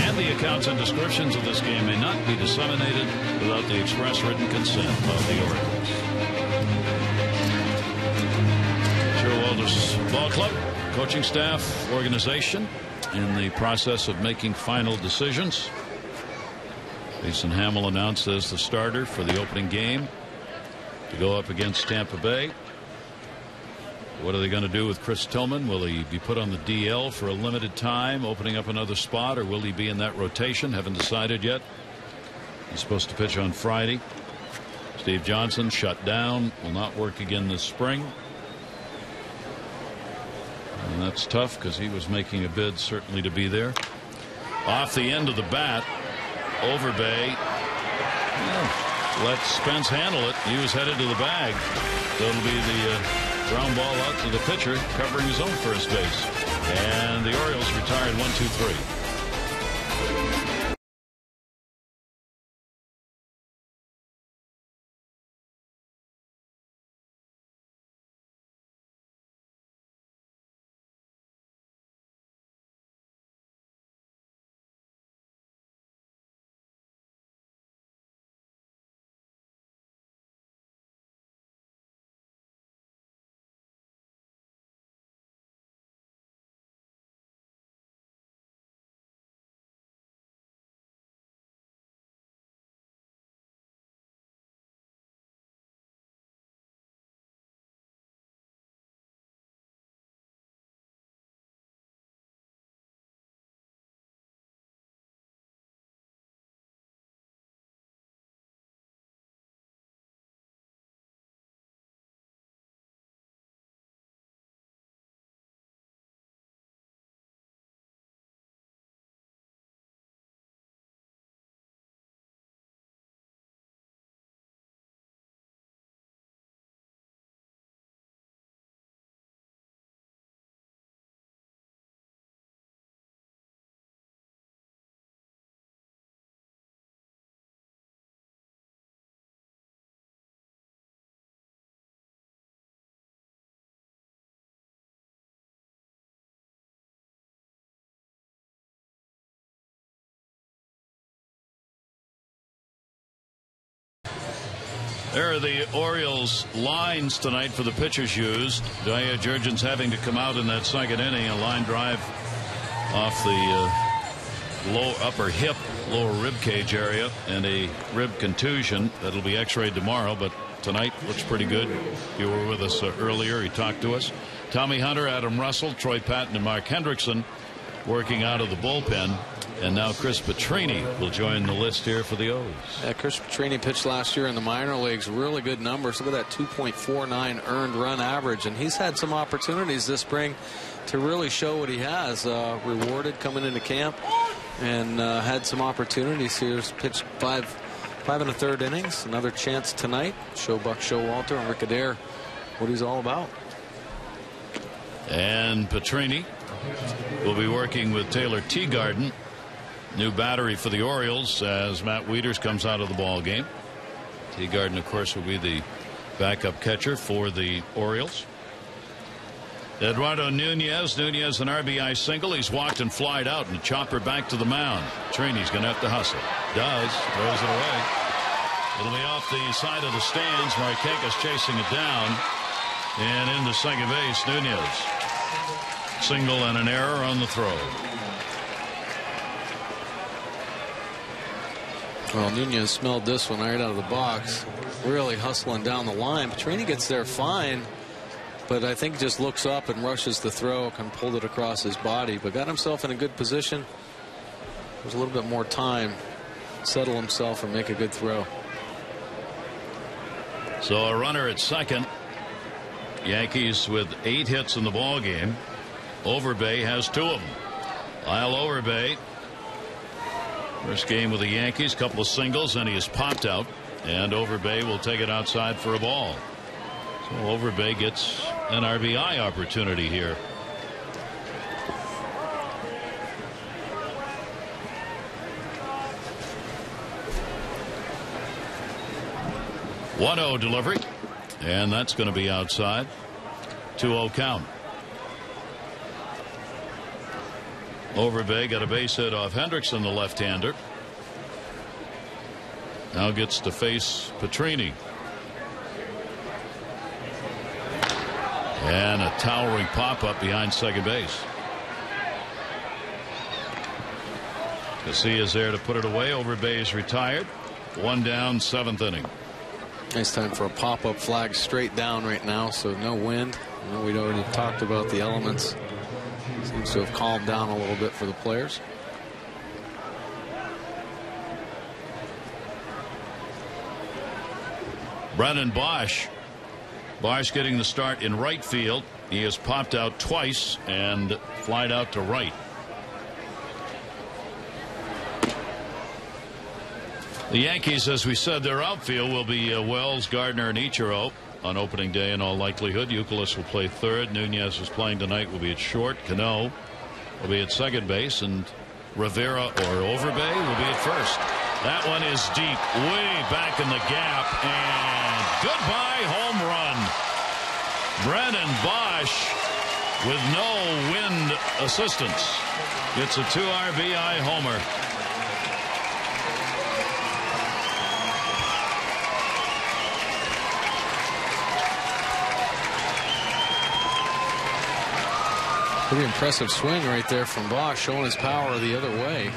A: and the accounts and descriptions of this game may not be disseminated without the express written consent of the Orioles. Showalter's Ball Club, coaching staff, organization in the process of making final decisions. Jason Hamill announced as the starter for the opening game to go up against Tampa Bay. What are they going to do with Chris Tillman? Will he be put on the DL for a limited time, opening up another spot, or will he be in that rotation? Haven't decided yet. He's supposed to pitch on Friday. Steve Johnson shut down, will not work again this spring. And that's tough because he was making a bid certainly to be there. Off the end of the bat, Overbay let Spence handle it. He was headed to the bag. So it'll be the ground ball out to the pitcher, covering his own first base. And the Orioles retired 1-2-3. There are the Orioles lines tonight for the pitchers used. Jaya Jurgens having to come out in that second inning. A line drive off the low upper hip, lower rib cage area, and a rib contusion. That'll be x-rayed tomorrow, but tonight looks pretty good. You were with us earlier. He talked to us. Tommy Hunter, Adam Russell, Troy Patton, and Mark Hendrickson working out of the bullpen. And now Chris Petrini will join the list here for the O's.
C: Yeah, Chris Petrini pitched last year in the minor leagues. Really good numbers. Look at that 2.49 earned run average. And he's had some opportunities this spring to really show what he has. Rewarded coming into camp and had some opportunities here. He's pitched five and a third innings. Another chance tonight. Show Buck Showalter and Rick Adair what he's all about.
A: And Petrini will be working with Taylor Teagarden. New battery for the Orioles as Matt Wieters comes out of the ball game. Teagarden, of course, will be the backup catcher for the Orioles. Eduardo Nunez an RBI single. He's walked and flied out, and a chopper back to the mound. Trini's going to have to hustle. Does. Throws it away. It'll be off the side of the stands. Marquez chasing it down. And into second base, Nunez. Single and an error on the throw.
C: Well, Nunez smelled this one right out of the box. Really hustling down the line. Petrini gets there fine, but I think just looks up and rushes the throw, can pull it across his body, but got himself in a good position. There's a little bit more time. Settle himself and make a good throw.
A: So a runner at second. Yankees with 8 hits in the ball game. Overbay has 2 of them. Lyle Overbay, first game with the Yankees, couple of singles, and he is popped out, and Overbay will take it outside for a ball. So Overbay gets an RBI opportunity here. One-0 delivery, and that's going to be outside. 2-0 count. Overbay got a base hit off Hendrickson, the left-hander. Now gets to face Petrini. And a towering pop-up behind second base. Casillas there to put it away. Overbay is retired. 1 down, 7th inning.
C: Nice time for a pop-up flag straight down right now, so no wind. I know we'd already talked about the elements. Seems to have calmed down a little bit for the players.
A: Brennan Bosch. Bosch getting the start in right field. He has popped out twice and flied out to right. The Yankees, as we said, their outfield will be Wells, Gardner, and Ichiro on opening day in all likelihood. Youkilis will play third. Nunez is playing tonight, will be at short. Cano will be at second base, and Rivera or Overbay will be at first. That one is deep, way back in the gap, and goodbye home run. Brennan Bosch with no wind assistance gets a 2 RBI homer.
C: Pretty impressive swing right there from Bosch, showing his power the other way.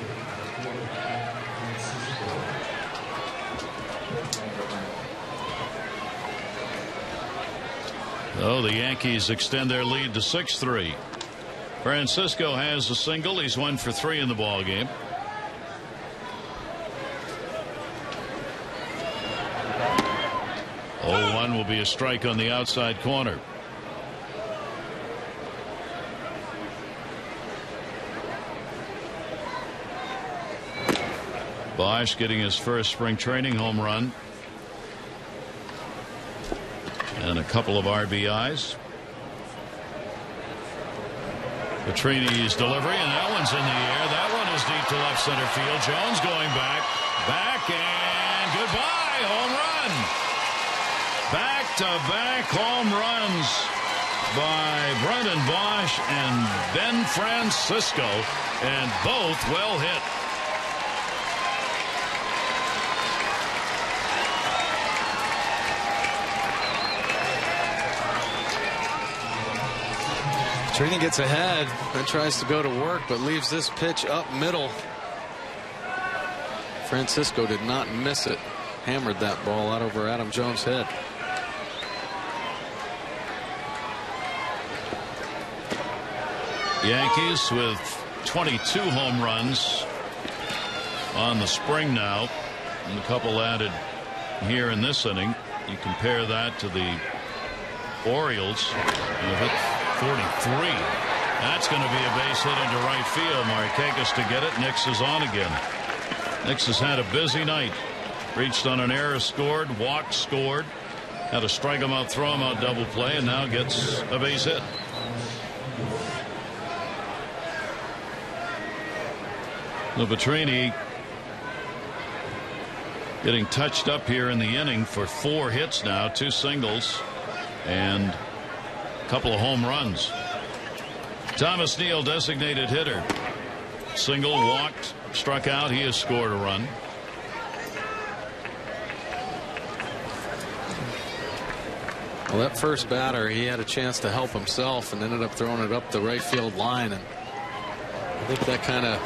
A: Oh, the Yankees extend their lead to 6-3. Francisco has a single. He's 1 for 3 in the ball game. Oh, 1 will be a strike on the outside corner. Bosch getting his first spring training home run. And a couple of RBIs. Petrini's delivery, and that one's in the air. That one is deep to left center field. Jones going back, and goodbye, home run. Back-to-back home runs by Brennan Bosch and Ben Francisco, and both well hit.
C: Trini gets ahead and tries to go to work, but leaves this pitch up middle. Francisco did not miss it. Hammered that ball out over Adam Jones' head.
A: Yankees with 22 home runs on the spring now, and a couple added here in this inning. You compare that to the Orioles, who hit 43. That's going to be a base hit into right field. Markakis to get it. Nix is on again. Nix has had a busy night. Reached on an error, scored, walked, scored. Had a strike him out, throw him out double play, and now gets a base hit. Lupatrini getting touched up here in the inning for 4 hits now, 2 singles, and a couple of home runs. Thomas Neal, designated hitter. Single, walked, struck out. He has scored a run.
C: Well, that first batter, he had a chance to help himself and ended up throwing it up the right field line. And I think that kind of,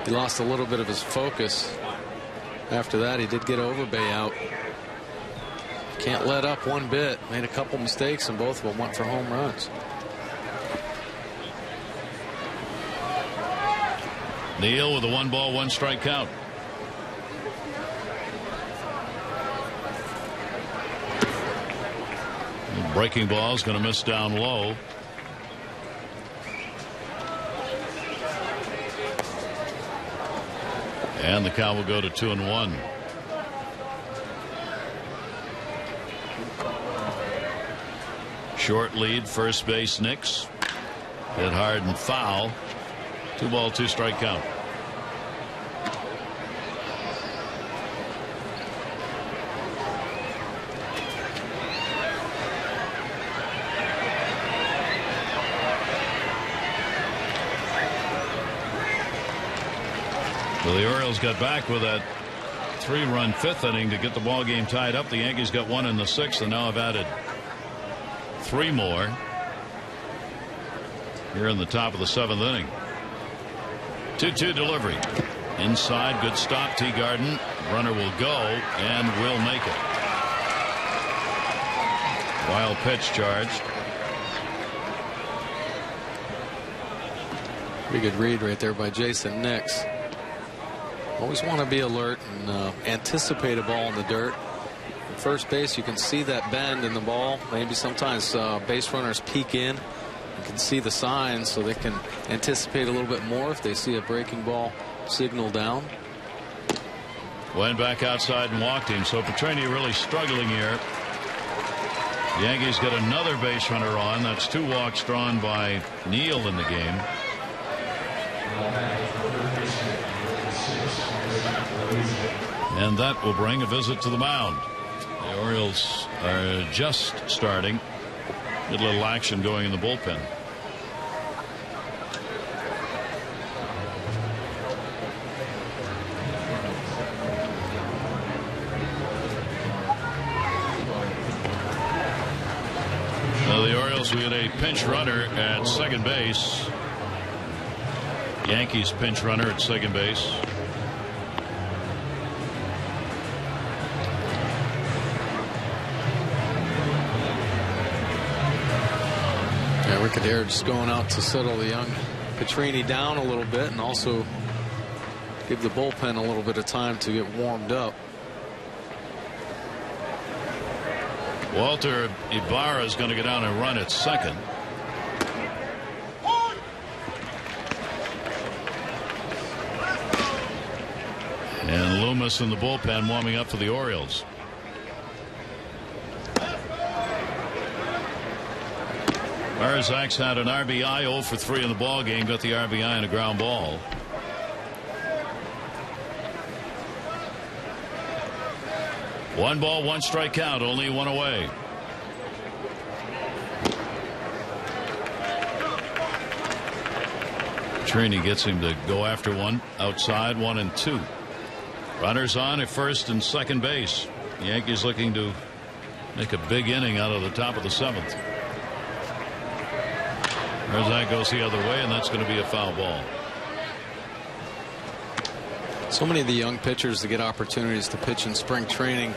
C: he lost a little bit of his focus. After that, he did get Overbay out. Can't let up one bit. Made a couple mistakes, and both of them went for home runs.
A: Neal with a 1-ball, 1-strike count. Breaking ball is going to miss down low. And the count will go to 2-1. Short lead, first base, Nix. Hit hard and foul. 2-ball, 2-strike count. Well, the Orioles got back with that 3-run 5th inning to get the ball game tied up. The Yankees got 1 in the 6th and now have added 3 more here in the top of the 7th inning. 2-2 delivery. Inside, good stop. Teegarden. Runner will go and will make it. Wild pitch charged.
C: Pretty good read right there by Jason Nix. Always want to be alert and anticipate a ball in the dirt. At first base, you can see that bend in the ball. Maybe sometimes base runners peek in. You can see the signs, so they can anticipate a little bit more if they see a breaking ball signal down.
A: Went back outside and walked him. So Petrini really struggling here. The Yankees get another base runner on. That's 2 walks drawn by Neal in the game. And that will bring a visit to the mound. The Orioles are just starting. Get a little action going in the bullpen. Now the Orioles will get a pinch runner at second base. Yankees pinch runner at second base.
C: Rickadere just going out to settle the young Petrini down a little bit and also give the bullpen a little bit of time to get warmed up.
A: Walter Ibarra is going to get down and run at second. And Loomis in the bullpen warming up for the Orioles. Marzak's had an RBI, 0 for 3 in the ball game. Got the RBI and a ground ball. One ball, 1-strike count. Only 1 away. Trini gets him to go after one. Outside, 1-2. Runners on at first and second base. The Yankees looking to make a big inning out of the top of the 7th. That goes the other way, and that's going to be a foul ball.
C: So many of the young pitchers that get opportunities to pitch in spring training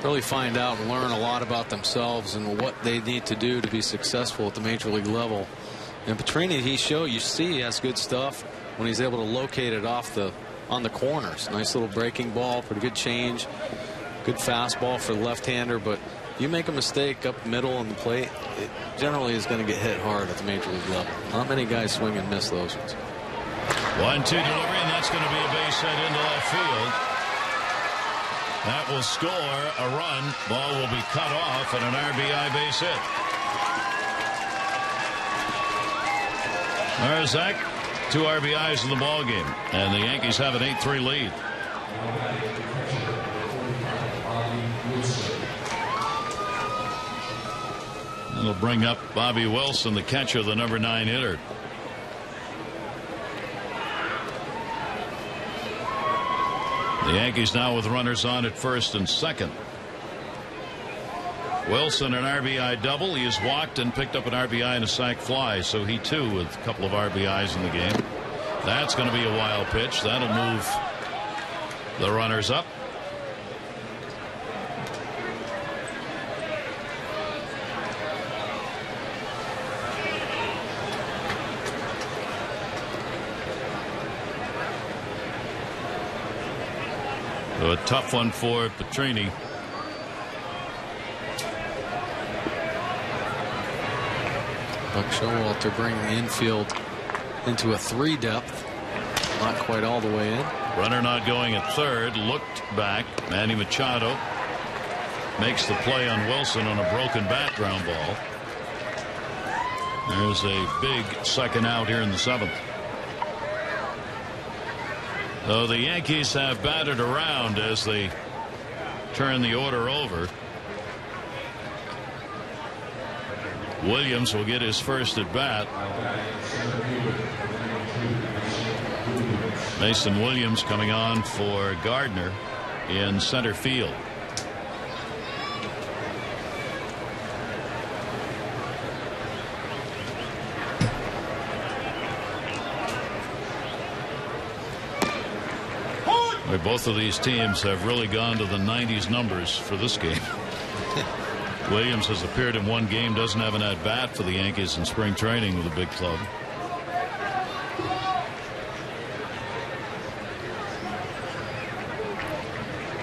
C: really find out and learn a lot about themselves and what they need to do to be successful at the major league level. And Petrini, you see he has good stuff when he's able to locate it on the corners. Nice little breaking ball, pretty good change, good fastball for the left-hander. But you make a mistake up middle on the plate, it generally is going to get hit hard at the major league level. Not many guys swing and miss those ones.
A: 1-2 delivery, and that's going to be a base hit into left field. That will score a run. Ball will be cut off and an RBI base hit. Zach, 2 RBIs in the ball game, and the Yankees have an 8-3 lead. That'll bring up Bobby Wilson, the catcher, the number 9 hitter. The Yankees now with runners on at first and second. Wilson an RBI double. He has walked and picked up an RBI and a sac fly, so he too with a couple of RBIs in the game. That's going to be a wild pitch. That'll move the runners up. So a tough one for Petrini.
C: Buck Showalter bringing the infield into a 3 depth. Not quite all the way in.
A: Runner not going at third. Looked back. Manny Machado makes the play on Wilson on a broken bat ground ball. There's a big second out here in the 7th. So the Yankees have batted around as they turn the order over. Williams will get his first at bat. Mason Williams coming on for Gardner in center field. Both of these teams have really gone to the 90s numbers for this game. Williams has appeared in 1 game, doesn't have an at-bat for the Yankees in spring training with a big club.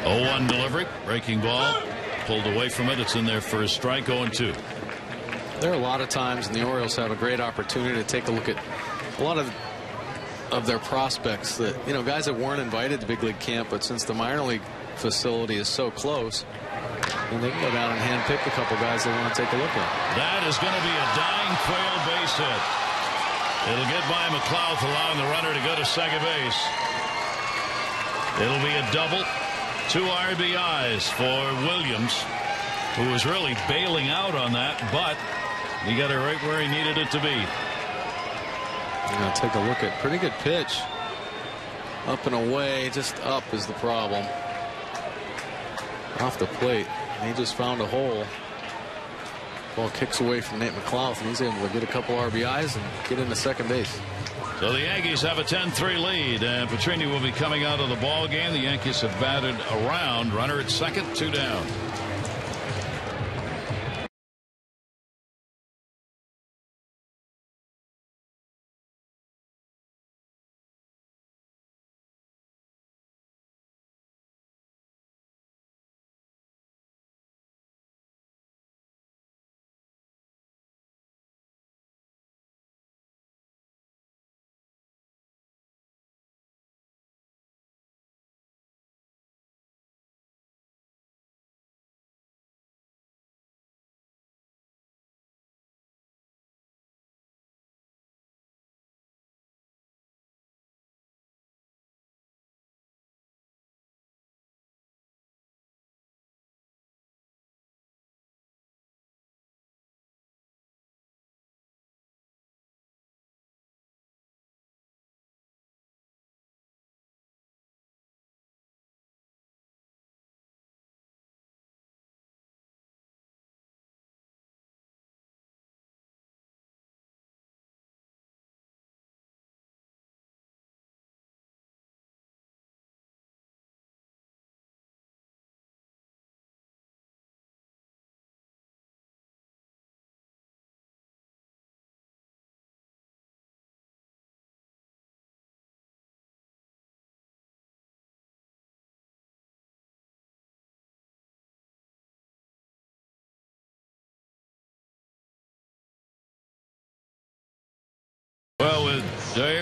A: Oh, 1 delivery, breaking ball, pulled away from it. It's in there for a strike. 0-2.
C: There are a lot of times, and the Orioles have a great opportunity to take a look at a lot of their prospects that, guys that weren't invited to big league camp, but since the minor league facility is so close, and they can go down and handpick a couple guys they want to take a look at.
A: That is going to be a dying Quail base hit. It'll get by McLeod, allowing the runner to go to second base. It'll be a double. 2 RBIs for Williams, who was really bailing out on that, but he got it right where he needed it to be.
C: Take a look at pretty good pitch. Up and away, just up is the problem. Off the plate, and he just found a hole. Ball kicks away from Nate McLeod, and he's able to get a couple RBIs and get into second base.
A: So the Yankees have a 10-3 lead, and Petrini will be coming out of the ball game. The Yankees have batted around. Runner at second, 2 down.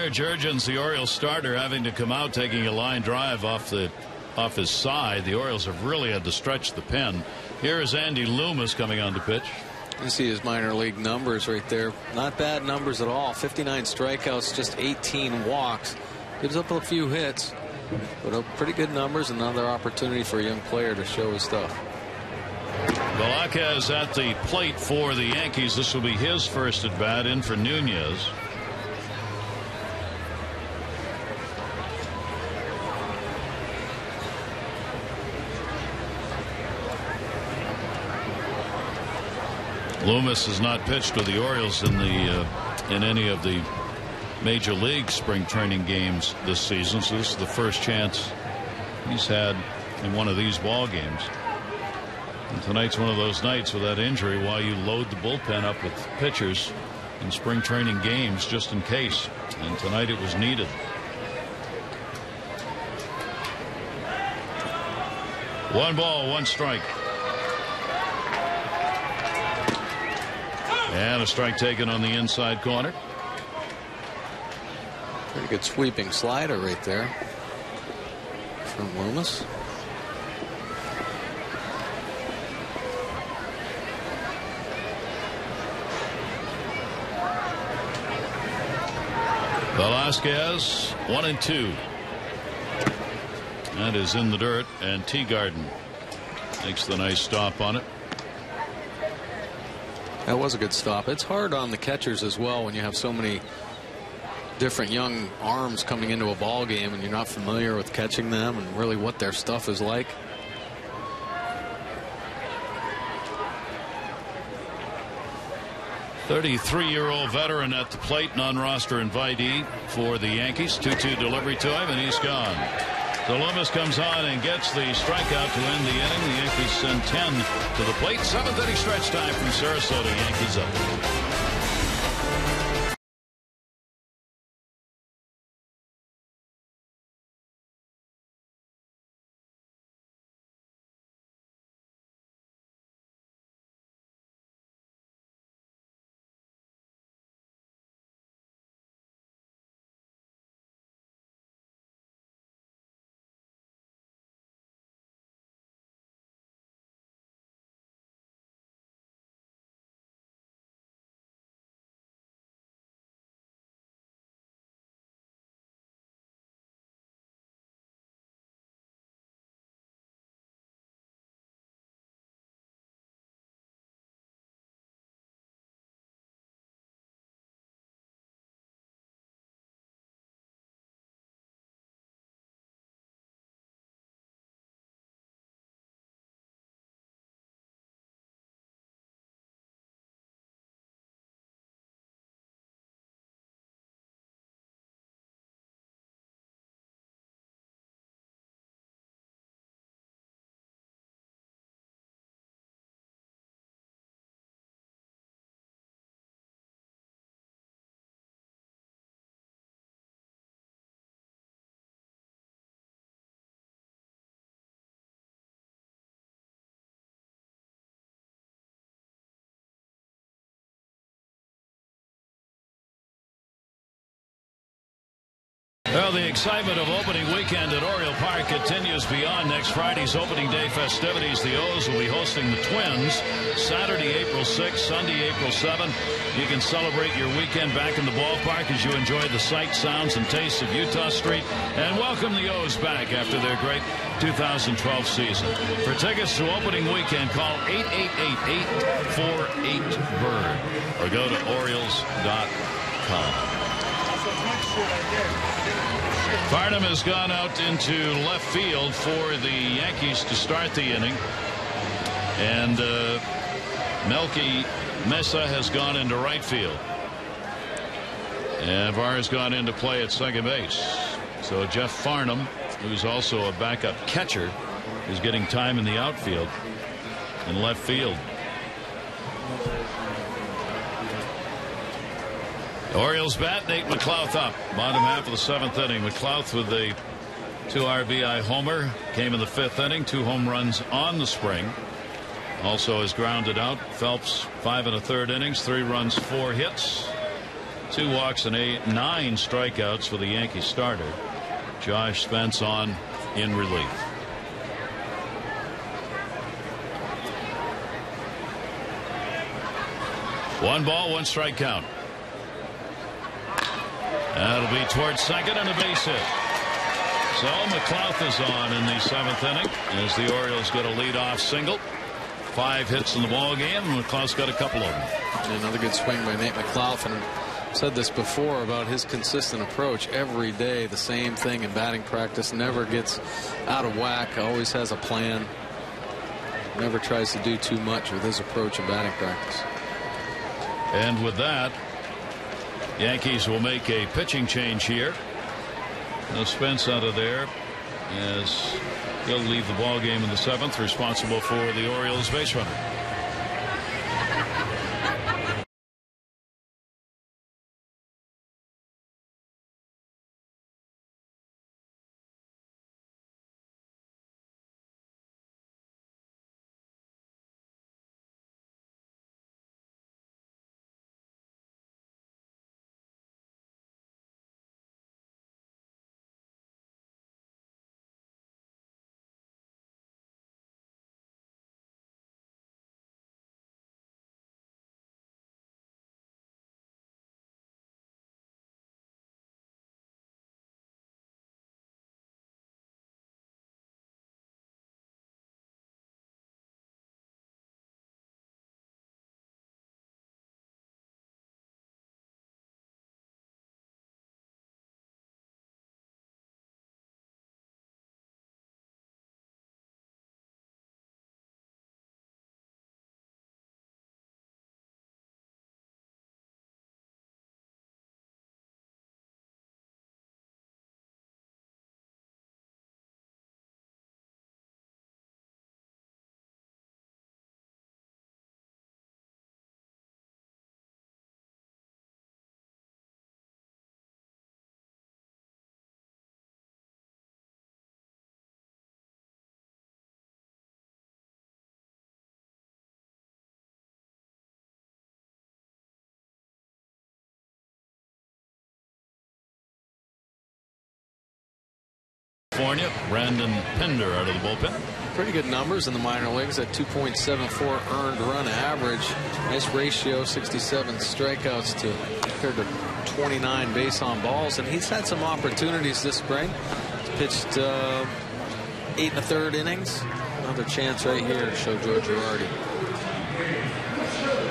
A: Jared Jurgens, the Orioles starter, having to come out taking a line drive off his side. The Orioles have really had to stretch the pen. Here is Andy Loomis coming on to pitch.
C: You see his minor league numbers right there. Not bad numbers at all. 59 strikeouts, just 18 walks. Gives up a few hits, but pretty good numbers. Another opportunity for a young player to show his stuff.
A: Velazquez at the plate for the Yankees. This will be his first at bat, in for Nunez. Loomis has not pitched with the Orioles in any of the major league spring training games this season, so this is the first chance he's had in one of these ball games. And tonight's one of those nights with that injury while you load the bullpen up with pitchers in spring training games just in case, and tonight it was needed. One ball, one strike. And a strike taken on the inside corner.
C: Pretty good sweeping slider right there from Loomis.
A: Velazquez, 1-2. That is in the dirt, and Teagarden makes the nice stop on it.
C: That was a good stop. It's hard on the catchers as well when you have so many different young arms coming into a ball game and you're not familiar with catching them and really what their stuff is like.
A: "33-year-old veteran at the plate, non-roster invitee for the Yankees. 2-2 delivery to him, and he's gone. So Loomis comes on and gets the strikeout to end the inning. The Yankees send 10 to the plate. 7th inning stretch time from Sarasota. Yankees up. Well, the excitement of opening weekend at Oriole Park continues beyond next Friday's opening day festivities. The O's will be hosting the Twins Saturday, April 6th, Sunday, April 7th. You can celebrate your weekend back in the ballpark as you enjoy the sights, sounds, and tastes of Utah Street and welcome the O's back after their great 2012 season. For tickets to opening weekend, call 888-848-BIRD or go to Orioles.com. Farnham has gone out into left field for the Yankees to start the inning, and Melky Mesa has gone into right field, and Var has gone into play at second base. So Jeff Farnham, who's also a backup catcher, is getting time in the outfield and left field. Orioles bat, Nate McLouth up. Bottom half of the 7th inning. McLouth with a 2 RBI homer. Came in the 5th inning. 2 home runs on the spring. Also has grounded out. Phelps 5 1/3 innings. 3 runs, 4 hits. 2 walks and 9 strikeouts for the Yankee starter. Josh Spence on in relief. One ball, 1 strike count. That'll be towards second and a base hit. So McLouth is on in the 7th inning as the Orioles get a leadoff single. 5 hits in the ball game. McLouth's got a couple of them.
C: Another good swing by Nate McLouth. And I've said this before about his consistent approach. Every day the same thing in batting practice. Never gets out of whack. Always has a plan. Never tries to do too much with his approach in batting practice.
A: And with that, Yankees will make a pitching change here. Now Spence out of there as he'll leave the ball game in the 7th, responsible for the Orioles base runner. California, Brandon Pender out of the bullpen.
C: Pretty good numbers in the minor leagues at 2.74 earned run average. Nice ratio, 67 strikeouts to compared to 29 base on balls. And he's had some opportunities this spring. He's pitched 8 1/3 innings. Another chance right here to show George Girardi.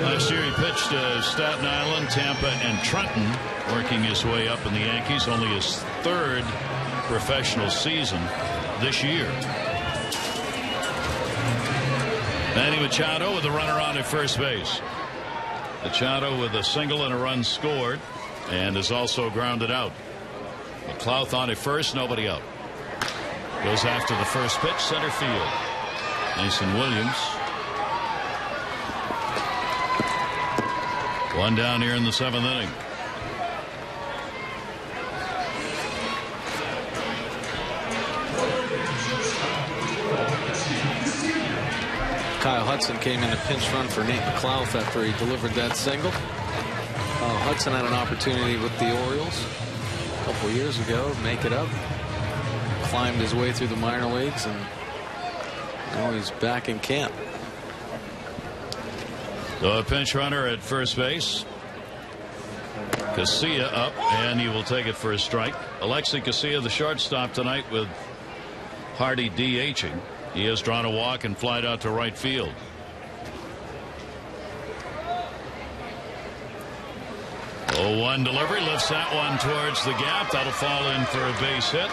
A: Last year he pitched Staten Island, Tampa, and Trenton, working his way up in the Yankees. Only his 3rd professional season this year. Manny Machado with a runner on at first base. Machado with a single and a run scored, and is also grounded out. McLouth on at first, nobody out. Goes after the first pitch, center field. Mason Williams. One down here in the 7th inning.
C: Kyle Hudson came in a pinch run for Nate McLouth after he delivered that single. Hudson had an opportunity with the Orioles a couple years ago to make it up. Climbed his way through the minor leagues, and now he's back in camp.
A: So a pinch runner at first base. Casilla up, and he will take it for a strike. Alexi Casilla, the shortstop tonight, with Hardy DHing. He has drawn a walk and flied out to right field. Oh, one delivery, lifts that one towards the gap. That'll fall in for a base hit.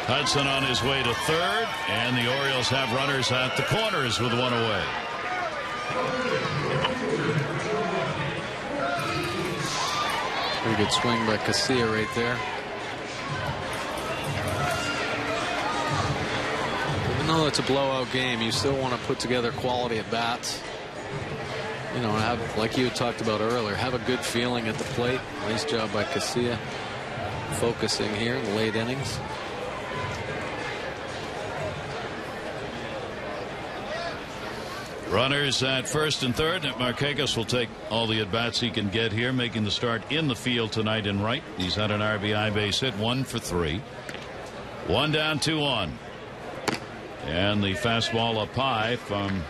A: Hudson on his way to 3rd, and the Orioles have runners at the corners with one away.
C: Pretty good swing by Casilla right there. Even though it's a blowout game, you still want to put together quality at bats. You know, have, like you had talked about earlier, have a good feeling at the plate. Nice job by Casilla focusing here in the late innings.
A: Runners at first and third. Markakis will take all the at-bats he can get here, making the start in the field tonight in right. He's had an RBI base hit, 1 for 3. 1 down, 2 on. And the fastball up high from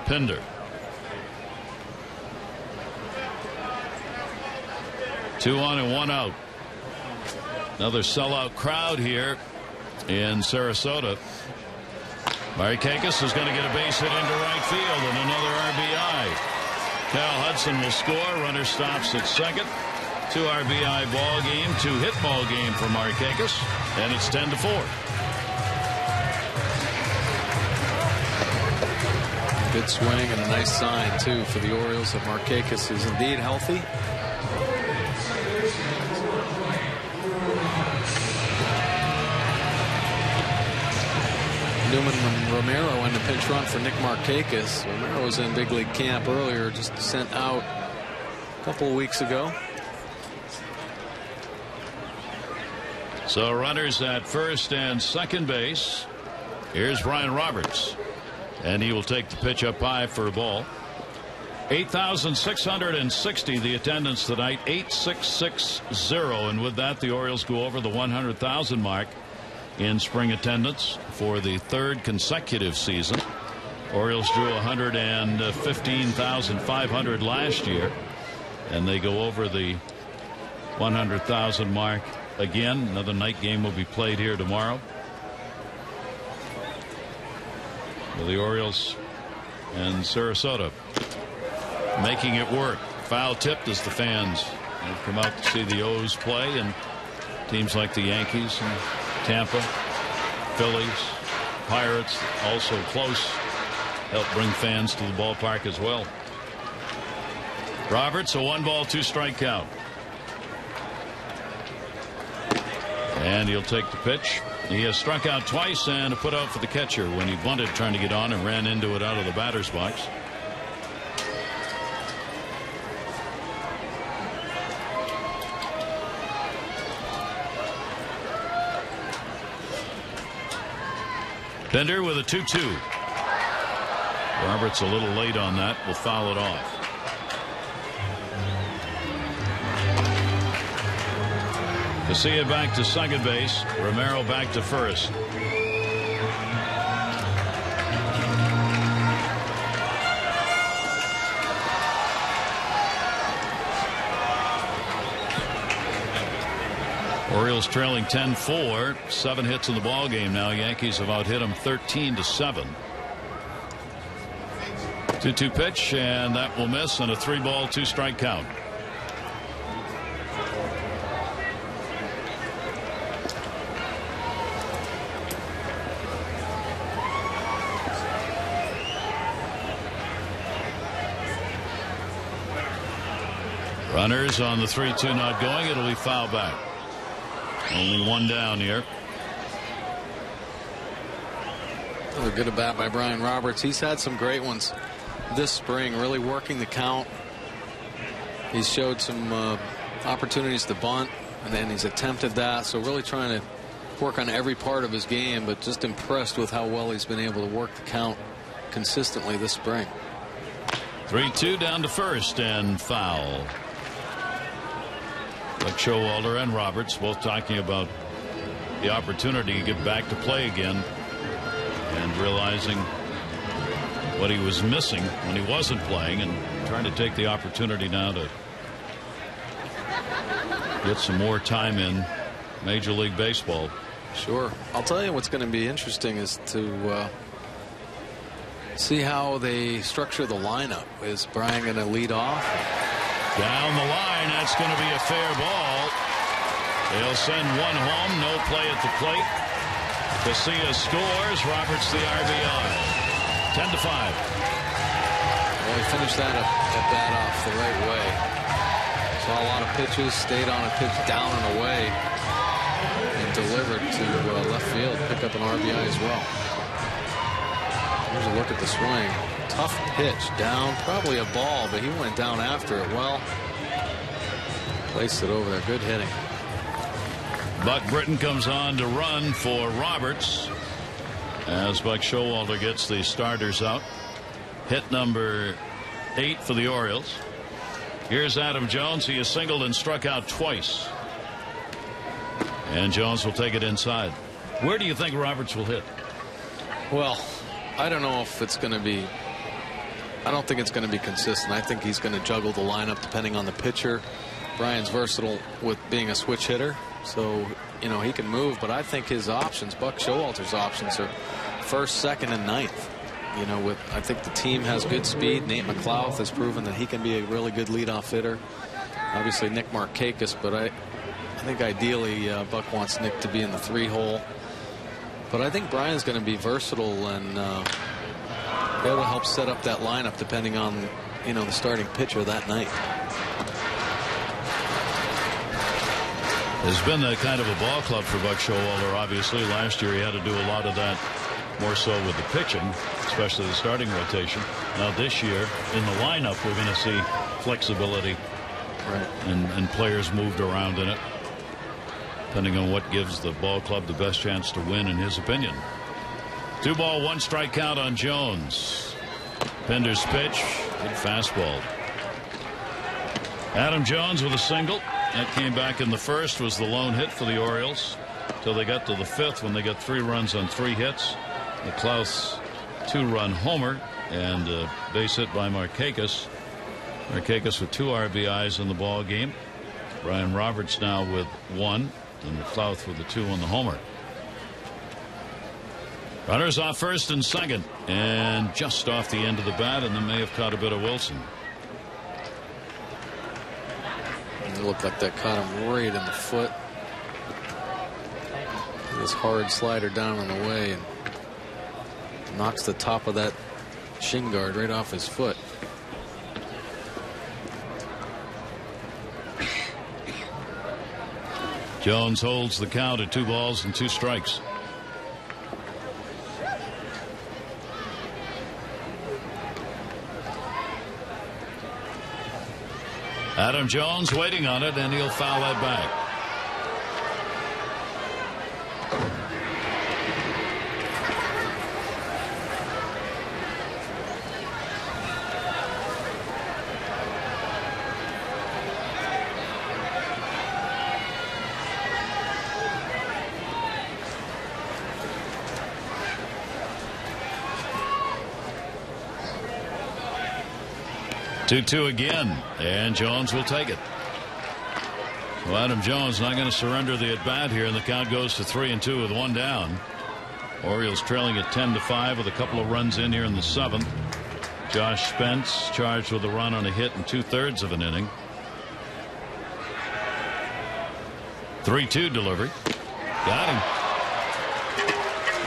A: Pinder. 2 on and 1 out. Another sellout crowd here in Sarasota. Markakis is going to get a base hit into right field and another RBI. Cal Hudson will score. Runner stops at second. 2 RBI ball game, 2-hit ball game for Markakis, and it's 10-4.
C: Good swing and a nice sign too for the Orioles that Markakis is indeed healthy. Newman Romero in the pinch run for Nick Markakis. Romero was in big league camp earlier, just sent out a couple of weeks ago.
A: So runners at first and second base. Here's Brian Roberts, and he will take the pitch up high for a ball. 8,660 the attendance tonight, 8,660, and with that the Orioles go over the 100,000 mark in spring attendance for the third consecutive season. Orioles drew 115,500 last year, and they go over the 100,000 mark again. Another night game will be played here tomorrow. Well, the Orioles and Sarasota making it work. Foul tipped as the fans have come out to see the O's play, and teams like the Yankees and Tampa, Phillies, Pirates also close, help bring fans to the ballpark as well. Roberts, a 1-ball 2-strike count. And he'll take the pitch. He has struck out twice and a put out for the catcher when he bunted trying to get on and ran into it out of the batter's box. Pinder with a 2-2. Roberts a little late on that, will foul it off. Casilla back to second base. Romero back to first. Orioles trailing 10-4, 7 hits in the ball game now. Yankees have out hit them 13-7. 2-2 pitch, and that will miss, and a 3-ball 2-strike count. Runners on the 3-2 not going. It'll be foul back. Only 1 down here.
C: Another good at bat by Brian Roberts. He's had some great ones this spring, really working the count. He's showed some opportunities to bunt, and then he's attempted that. So really trying to work on every part of his game, but just impressed with how well he's been able to work the count consistently this spring.
A: 3-2 down to first, and foul. Like Showalter and Roberts both talking about the opportunity to get back to play again, and realizing what he was missing when he wasn't playing, and trying to take the opportunity now to get some more time in Major League Baseball.
C: Sure. I'll tell you what's going to be interesting is to see how they structure the lineup. Is Brian going to lead off?
A: Down the line, that's going to be a fair ball. They'll send one home, no play at the plate. Casilla scores. Roberts the RBI. 10-5.
C: Well, he finished that at bat off the right way. Saw a lot of pitches, stayed on a pitch down and away, and delivered to left field. Pick up an RBI as well. Here's a look at the swing. Tough pitch down, probably a ball, but he went down after it well. Placed it over there. Good hitting.
A: Buck Britton comes on to run for Roberts as Buck Showalter gets the starters out. hit number 8 for the Orioles. Here's Adam Jones. He has singled and struck out twice. And Jones will take it inside. Where do you think Roberts will hit?
C: Well, I don't know if it's going to be. I don't think it's going to be consistent. I think he's going to juggle the lineup depending on the pitcher. Brian's versatile with being a switch hitter, so he can move. But I think his options, Buck Showalter's options, are first, second, and ninth. I think the team has good speed. Nate McLouth has proven that he can be a really good leadoff hitter. Obviously Nick Markakis, but I think ideally Buck wants Nick to be in the 3-hole. But I think Brian's going to be versatile and be able to help set up that lineup depending on the starting pitcher that night.
A: Has been a kind of a ball club for Buck Showalter. Obviously, last year he had to do a lot of that more so with the pitching, especially the starting rotation. Now this year in the lineup we're going to see flexibility,
C: right,
A: and players moved around in it depending on what gives the ball club the best chance to win in his opinion. 2 ball 1 strike count on Jones. Pender's pitch, good fastball. Adam Jones with a single that came back in the first, was the lone hit for the Orioles till they got to the 5th when they got 3 runs on 3 hits. McLouth's 2-run homer and a base hit by Markakis. Markakis with 2 RBIs in the ball game. Brian Roberts now with 1, and McLouth with the 2 on the homer. Runners off first and second, and just off the end of the bat, and then may have caught a bit of Wilson.
C: It looked like that caught him right in the foot. This hard slider down on the way and knocks the top of that shin guard right off his foot.
A: Jones holds the count at 2 balls and 2 strikes. Adam Jones waiting on it, and he'll foul that back. Two again, and Jones will take it. Well, Adam Jones not going to surrender the at bat here, and the count goes to 3-2 with 1 down. Orioles trailing at 10-5 with a couple of runs in here in the 7th. Josh Spence charged with a run on a hit in 2/3 of an inning. 3-2 delivery. Got him.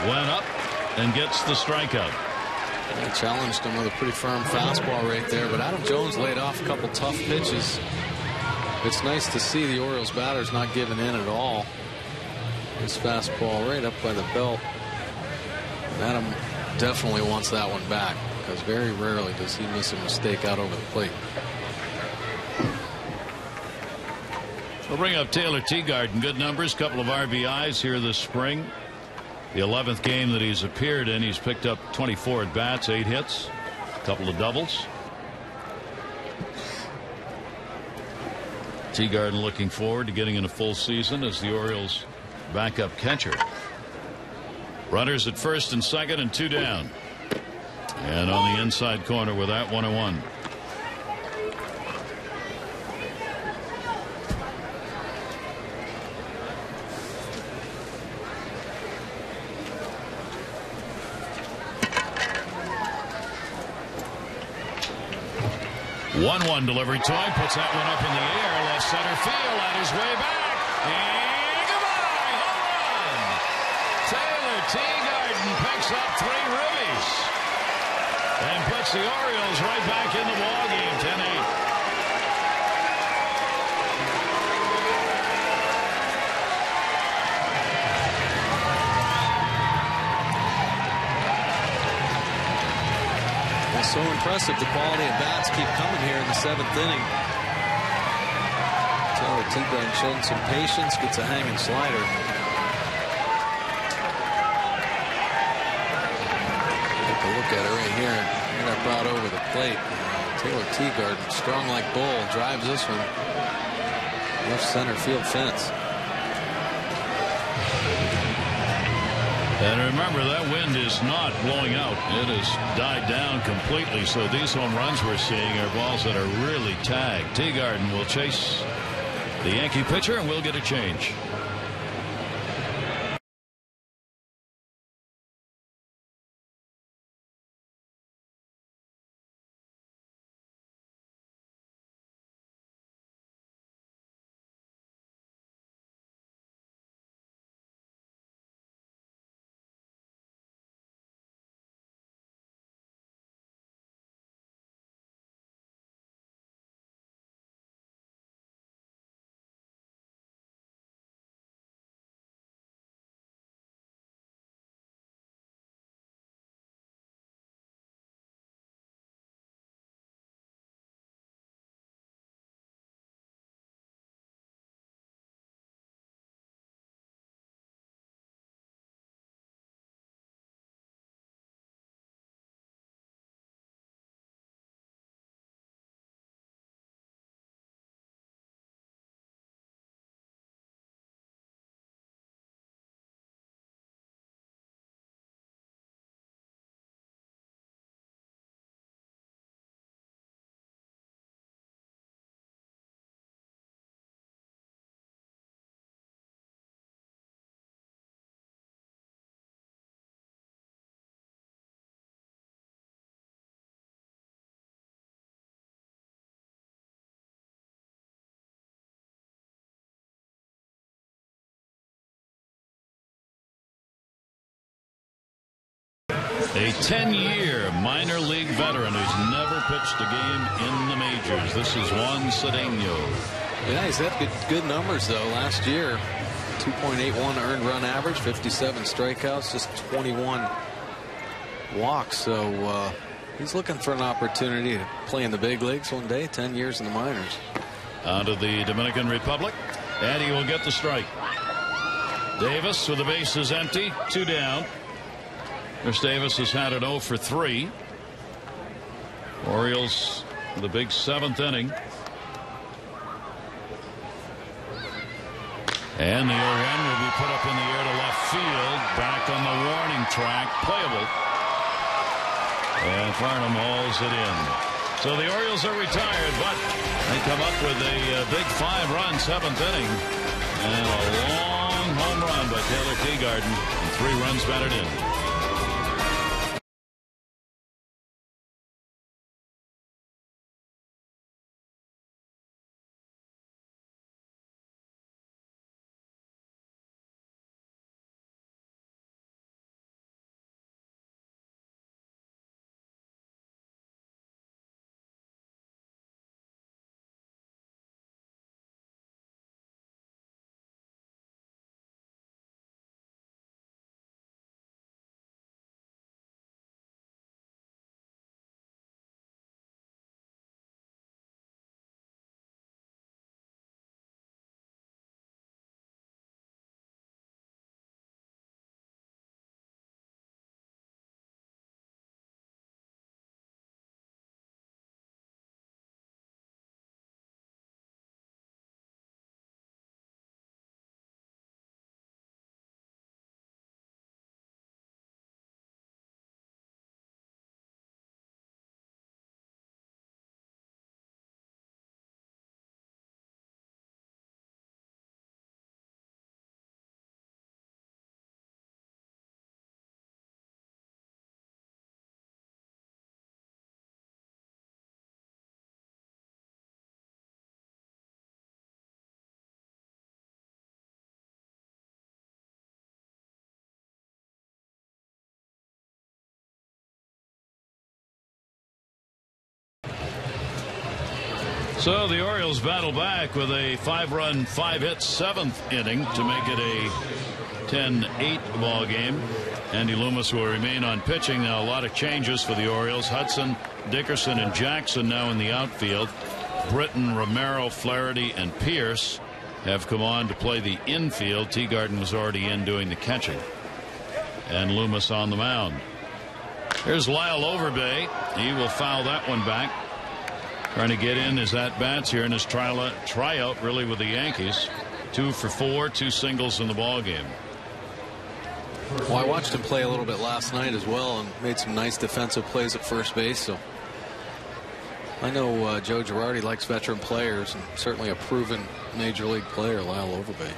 A: Went up and gets the strikeout.
C: They challenged him with a pretty firm fastball right there, but Adam Jones laid off a couple tough pitches. It's nice to see the Orioles batters not giving in at all. This fastball right up by the belt. Adam definitely wants that one back, because very rarely does he miss a mistake out over the plate.
A: We'll bring up Taylor Teagarden. Good numbers, couple of RBIs here this spring. The 11th game that he's appeared in, he's picked up 24 at bats, 8 hits, a couple of doubles. Teagarden looking forward to getting in a full season as the Orioles backup catcher. Runners at first and second and 2 down. And on the inside corner with that 1-1. One delivery to him, puts that one up in the air, left center field, on his way back, and goodbye, home run! Taylor Teagarden picks up 3 ribbies and puts the Orioles right back in the ballgame, 10-8.
C: So impressive. The quality of bats keep coming here in the 7th inning. Taylor Teagarden showing some patience, gets a hanging slider. Take a look look at it right here. He got brought over the plate. Taylor Teagarden, strong like bull, drives this one left center field fence.
A: And remember, that wind is not blowing out. It has died down completely. So these home runs we're seeing are balls that are really tagged. Teagarden will chase the Yankee pitcher, and we'll get a change. A 10-year minor league veteran who's never pitched a game in the majors. This is Juan Cedeno.
C: Yeah, he's had good numbers, though. Last year, 2.81 earned run average, 57 strikeouts, just 21 walks. So he's looking for an opportunity to play in the big leagues one day. 10 years in the minors.
A: On to the Dominican Republic, and he will get the strike. Davis with the bases empty, 2 down. Chris Davis has had an 0 for 3. Orioles, the big 7th inning. And the 0-1 will be put up in the air to left field. Back on the warning track. Playable. And Farnham hauls it in. So the Orioles are retired, but they come up with a big 5-run 7th inning. And a long home run by Taylor Teagarden. And 3 runs batted in. So the Orioles battle back with a 5-run, 5-hit 7th inning to make it a 10-8 ball game. Andy Loomis will remain on pitching. Now a lot of changes for the Orioles. Hudson, Dickerson, and Jackson now in the outfield. Britton, Romero, Flaherty, and Pierce have come on to play the infield. Teagarden was already in doing the catching. And Loomis on the mound. Here's Lyle Overbay. He will foul that one back. Trying to get in his at-bats here in his tryout really with the Yankees. 2 for 4, 2 singles in the ball game.
C: Well, I watched him play a little bit last night as well and made some nice defensive plays at first base. So I know Joe Girardi likes veteran players, and certainly a proven major league player, Lyle Overbay.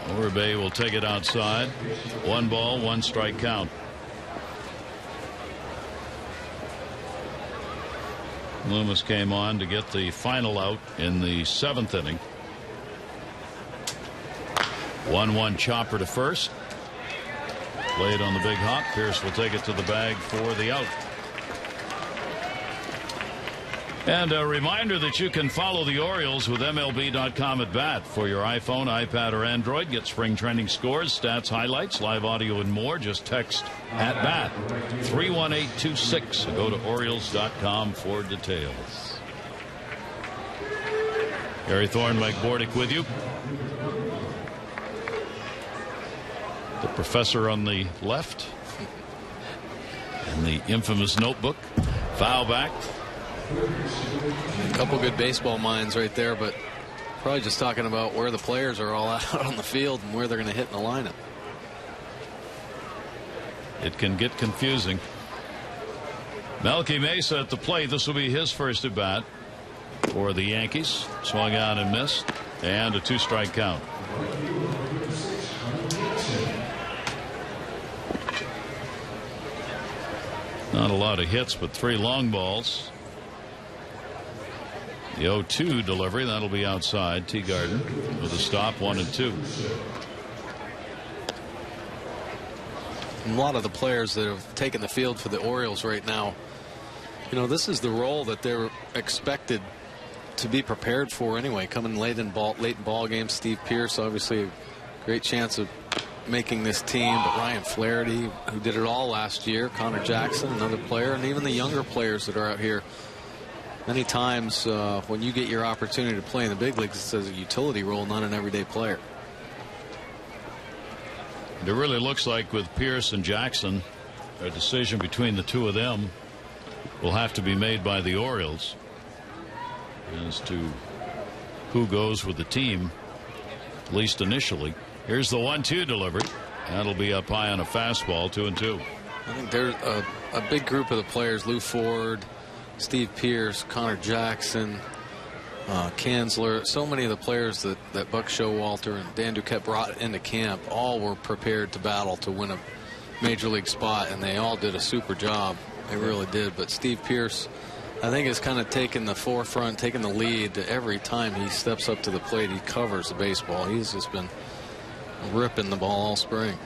A: Overbay will take it outside. 1 ball, 1 strike count. Loomis came on to get the final out in the 7th inning. 1-1 chopper to first. Played on the big hop. Pierce will take it to the bag for the out. And a reminder that you can follow the Orioles with MLB.com at bat. For your iPhone, iPad, or Android, get spring training scores, stats, highlights, live audio, and more. Just text at bat 31826. Go to Orioles.com for details. Gary Thorne, Mike Bordick with you. The professor on the left. And the infamous notebook. Foul back.
C: A couple good baseball minds right there, but probably just talking about where the players are all out on the field and where they're going to hit in the lineup.
A: It can get confusing. Melky Mesa at the plate. This will be his first at bat for the Yankees. Swung out and missed, and a 2-strike count. Not a lot of hits, but 3 long balls. The 0-2 delivery, that'll be outside. Teagarden with a stop, 1-2.
C: A lot of the players that have taken the field for the Orioles right now, you know, this is the role that they're expected to be prepared for anyway. Coming late in ball games. Steve Pierce, obviously a great chance of making this team, but Ryan Flaherty, who did it all last year, Connor Jackson, another player, and even the younger players that are out here. Many times when you get your opportunity to play in the big leagues, it's as a utility role, not an everyday player.
A: It really looks like with Pierce and Jackson, a decision between the two of them will have to be made by the Orioles as to who goes with the team, at least initially. Here's the 1-2 delivery. That'll be up high on a fastball, 2-2.
C: I think there's a big group of the players, Lou Ford, Steve Pierce, Connor Jackson, Kinsler, so many of the players that Buck Showalter and Dan Duquette brought into camp all were prepared to battle to win a major league spot, and they all did a super job. They really did. But Steve Pierce, I think, has kind of taken the forefront, taken the lead. Every time he steps up to the plate, he covers the baseball. He's just been ripping the ball all spring.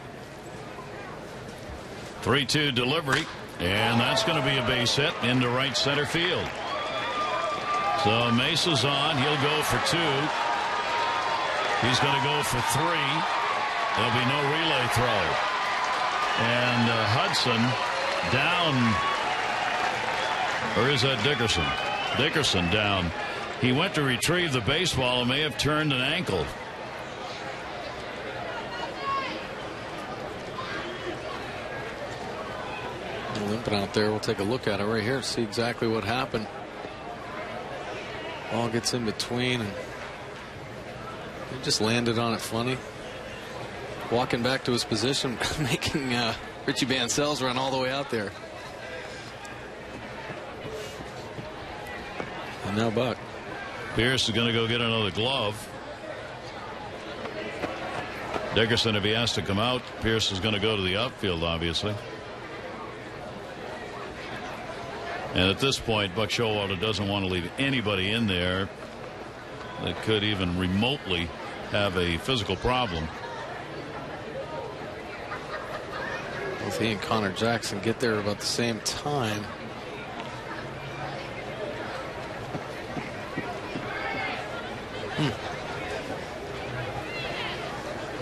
A: 3-2 delivery, and that's going to be a base hit into right center field. So Mesa's on. He'll go for 2. He's going to go for 3. There'll be no relay throw. And Hudson down. Or is that Dickerson? Dickerson down. He went to retrieve the baseball and may have turned an ankle.
C: Limping out there. We'll take a look at it right here, see exactly what happened. Ball gets in between, and he just landed on it funny. Walking back to his position, making Richie Bancells run all the way out there. And now Buck.
A: Pierce is going to go get another glove. Dickerson, if he has to come out, Pierce is going to go to the outfield, obviously. And at this point, Buck Showalter doesn't want to leave anybody in there that could even remotely have a physical problem.
C: Both he and Connor Jackson get there about the same time.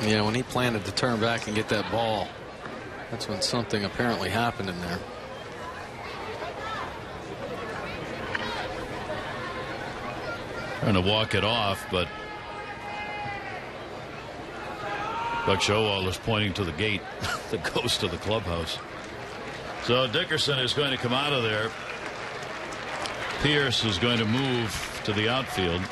C: Yeah, when he planted to turn back and get that ball, that's when something apparently happened in there.
A: Trying to walk it off, but Buck Showalter's pointing to the gate that goes to the clubhouse. So Dickerson is going to come out of there. Pierce is going to move to the outfield.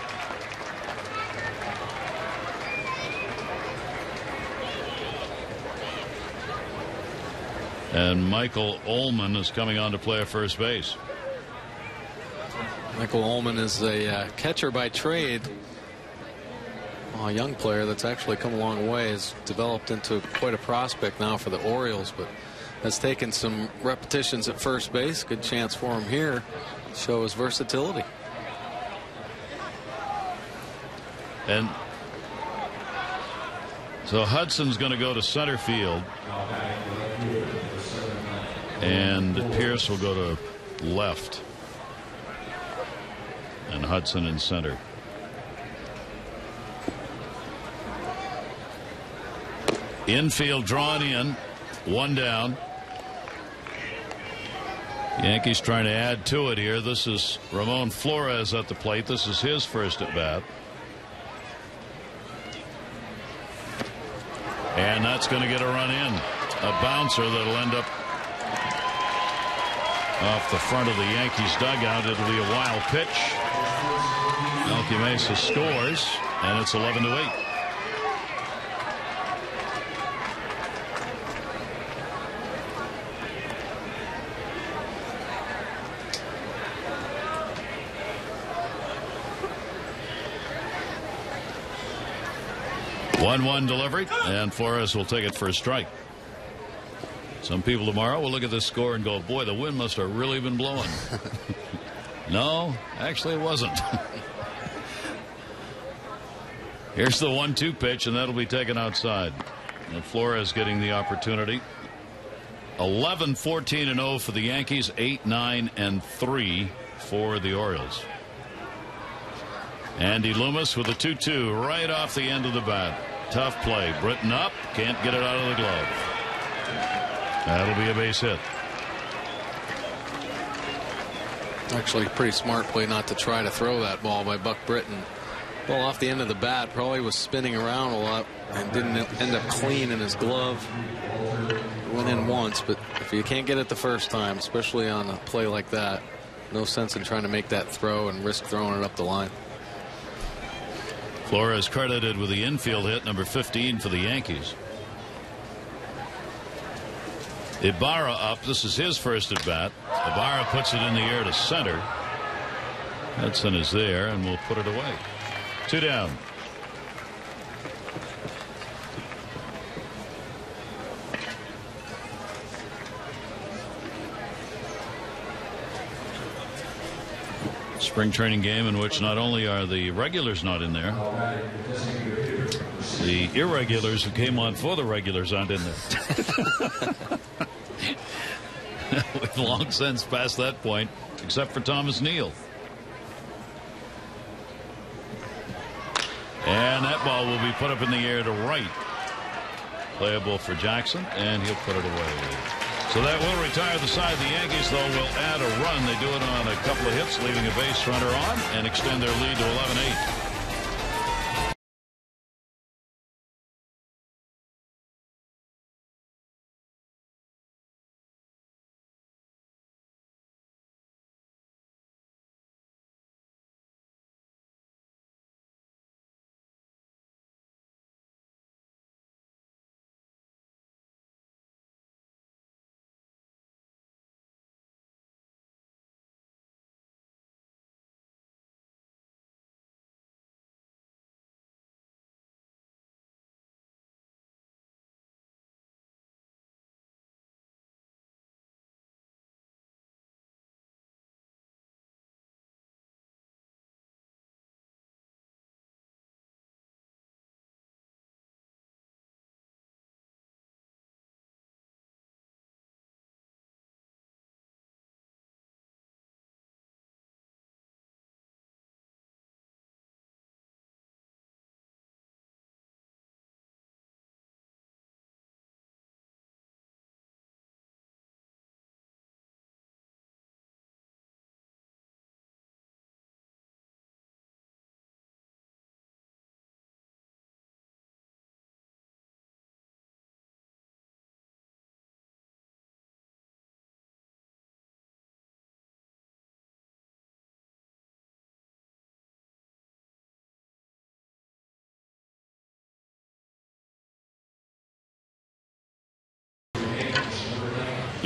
A: And Michael Ullman is coming on to play at first base.
C: Michael Ullman is a catcher by trade. A young player that's actually come a long way, has developed into quite a prospect now for the Orioles, but has taken some repetitions at first base. Good chance for him here to show his versatility.
A: And so Hudson's going to go to center field, and Pierce will go to left, and Hudson in center. Infield drawn in, one down. Yankees trying to add to it here. This is Ramon Flores at the plate. This is his first at bat. And that's going to get a run in. A bouncer that'll end up off the front of the Yankees dugout. It'll be a wild pitch. Melky Mesa scores, and it's 11-8. One delivery, and Flores will take it for a strike. Some people tomorrow will look at this score and go, boy, the wind must have really been blowing. No, actually it wasn't. Here's the 1-2 pitch, and that'll be taken outside. And Flores getting the opportunity. 11-14-0 for the Yankees, 8-9-3 for the Orioles. Andy Loomis with a 2-2 right off the end of the bat. Tough play. Britton up. Can't get it out of the glove. That'll be a base hit.
C: Actually, pretty smart play not to try to throw that ball by Buck Britton. Ball off the end of the bat. Probably was spinning around a lot and didn't end up clean in his glove. Went in once, but if you can't get it the first time, especially on a play like that, no sense in trying to make that throw and risk throwing it up the line.
A: Flores credited with the infield hit, number 15 for the Yankees. Ibarra up. This is his first at bat. Ibarra puts it in the air to center. Hudson is there and will put it away. 2 down. Spring training game in which not only are the regulars not in there, the irregulars who came on for the regulars aren't in there. We've long since passed that point, except for Thomas Neal. And that ball will be put up in the air to right. Playable for Jackson, and he'll put it away. So that will retire the side. The Yankees, though, will add a run. They do it on a couple of hits, leaving a base runner on, and extend their lead to 11-8.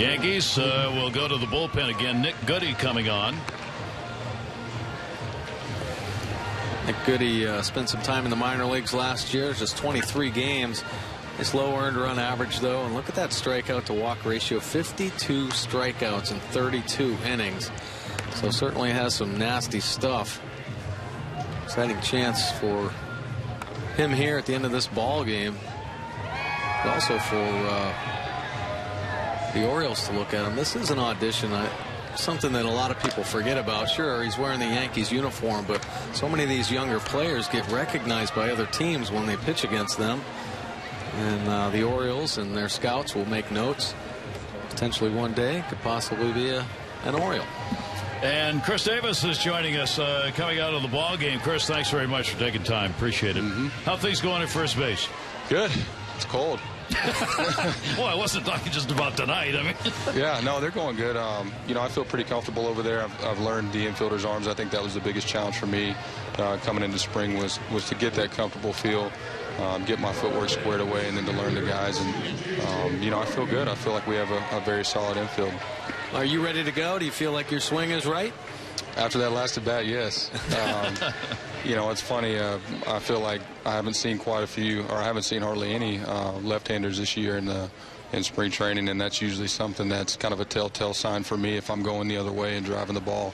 A: Yankees will go to the bullpen again. Nick Goody coming on.
C: Nick Goody spent some time in the minor leagues last year, just 23 games. His low earned run average, though, and look at that strikeout to walk ratio, 52 strikeouts in 32 innings. So certainly has some nasty stuff. Exciting chance for him here at the end of this ball game, but also for the Orioles to look at him. This is an audition. Something that a lot of people forget about. Sure, he's wearing the Yankees uniform, but so many of these younger players get recognized by other teams when they pitch against them. And the Orioles and their scouts will make notes. Potentially one day could possibly be an Oriole.
A: And Chris Davis is joining us coming out of the ball game. Chris, thanks very much for taking time. Appreciate it. How things going at first base?
I: Good. It's cold.
A: Well, I wasn't talking just about tonight. I mean,
I: yeah, no, they're going good. You know, I feel pretty comfortable over there. I've learned the infielders' arms. I think that was the biggest challenge for me coming into spring was to get that comfortable feel, get my footwork squared away, and then to learn the guys. And you know, I feel good. I feel like we have a very solid infield.
C: Are you ready to go? Do you feel like your swing is right?
I: After that last at bat, yes. You know, it's funny. I feel like I haven't seen quite a few, or I haven't seen hardly any left-handers this year in spring training, and that's usually something that's kind of a telltale sign for me. If I'm going the other way and driving the ball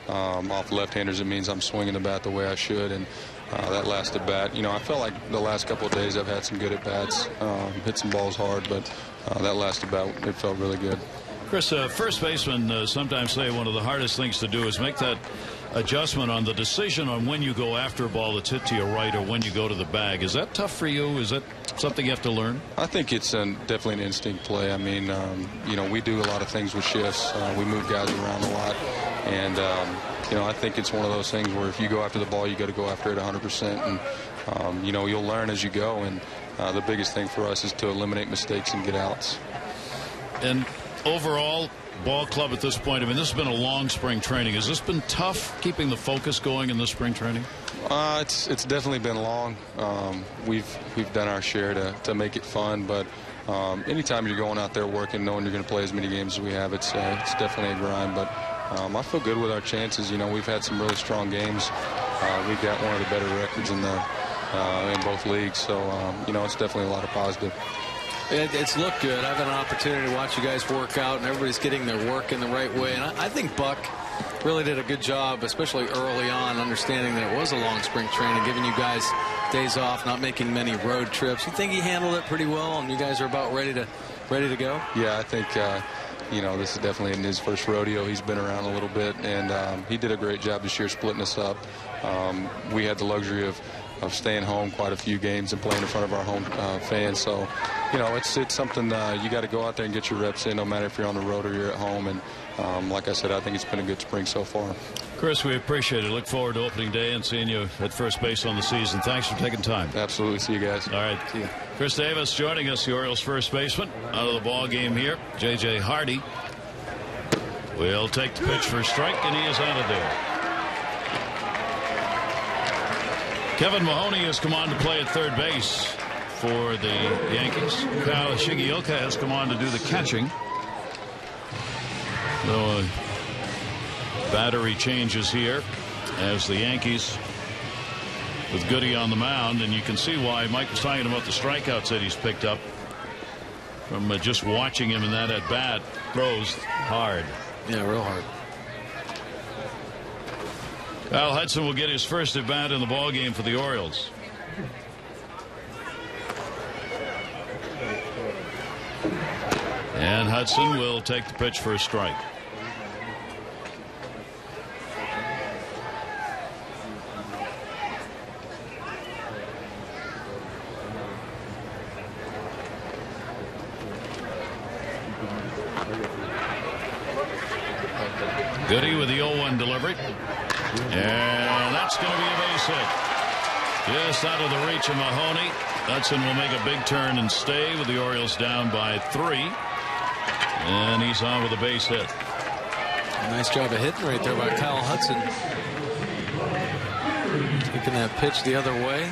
I: off left-handers, it means I'm swinging the bat the way I should. And that last at bat, you know, I felt like the last couple of days I've had some good at bats, hit some balls hard, but that last at bat, it felt really good.
A: Chris, first basemen sometimes say one of the hardest things to do is make that adjustment on the decision on when you go after a ball that's hit to your right or when you go to the bag. Is that tough for you? Is that something you have to learn?
I: I think it's definitely an instinct play. I mean, you know, we do a lot of things with shifts. We move guys around a lot. And, you know, I think it's one of those things where if you go after the ball, you got to go after it 100%. And, you know, you'll learn as you go. And the biggest thing for us is to eliminate mistakes and get outs.
A: And overall, ball club at this point, I mean, this has been a long spring training. Has this been tough keeping the focus going in this spring training?
I: It's definitely been long. We've done our share to make it fun, but anytime you're going out there working, knowing you're going to play as many games as we have, it's definitely a grind. But I feel good with our chances. You know, we've had some really strong games. We've got one of the better records in both leagues, so you know, it's definitely a lot of positive.
C: It's looked good. I've had an opportunity to watch you guys work out, and everybody's getting their work in the right way. And I think Buck really did a good job, especially early on, understanding that it was a long spring training, giving you guys days off, not making many road trips. You think he handled it pretty well, and you guys are about ready to go?
I: Yeah, I think you know, this is definitely in his first rodeo. He's been around a little bit, and he did a great job this year splitting us up. We had the luxury of staying home quite a few games and playing in front of our home fans. So, you know, it's something you got to go out there and get your reps in, no matter if you're on the road or you're at home. And like I said, I think it's been a good spring so far.
A: Chris, we appreciate it. Look forward to opening day and seeing you at first base on the season. Thanks for taking time.
I: Absolutely. See you guys.
A: All right. See you. Chris Davis joining us, the Orioles first baseman. Out of the ball game here, J.J. Hardy will take the pitch for a strike, and he is out of there. Kevin Mahoney has come on to play at third base for the Yankees. Kyle Shigeoka has come on to do the catching. So battery changes here as the Yankees with Goody on the mound, and you can see why Mike was talking about the strikeouts that he's picked up from just watching him in that at bat. Throws hard.
C: Yeah, real hard.
A: Kyle Hudson will get his first at bat in the ball game for the Orioles. And Hudson will take the pitch for a strike. Goody with the 0-1 delivery. And that's going to be a base hit. Just out of the reach of Mahoney. Hudson will make a big turn and stay with the Orioles down by 3. And he's on with a base hit.
C: Nice job of hitting right there by Kyle Hudson. Taking that pitch the other way.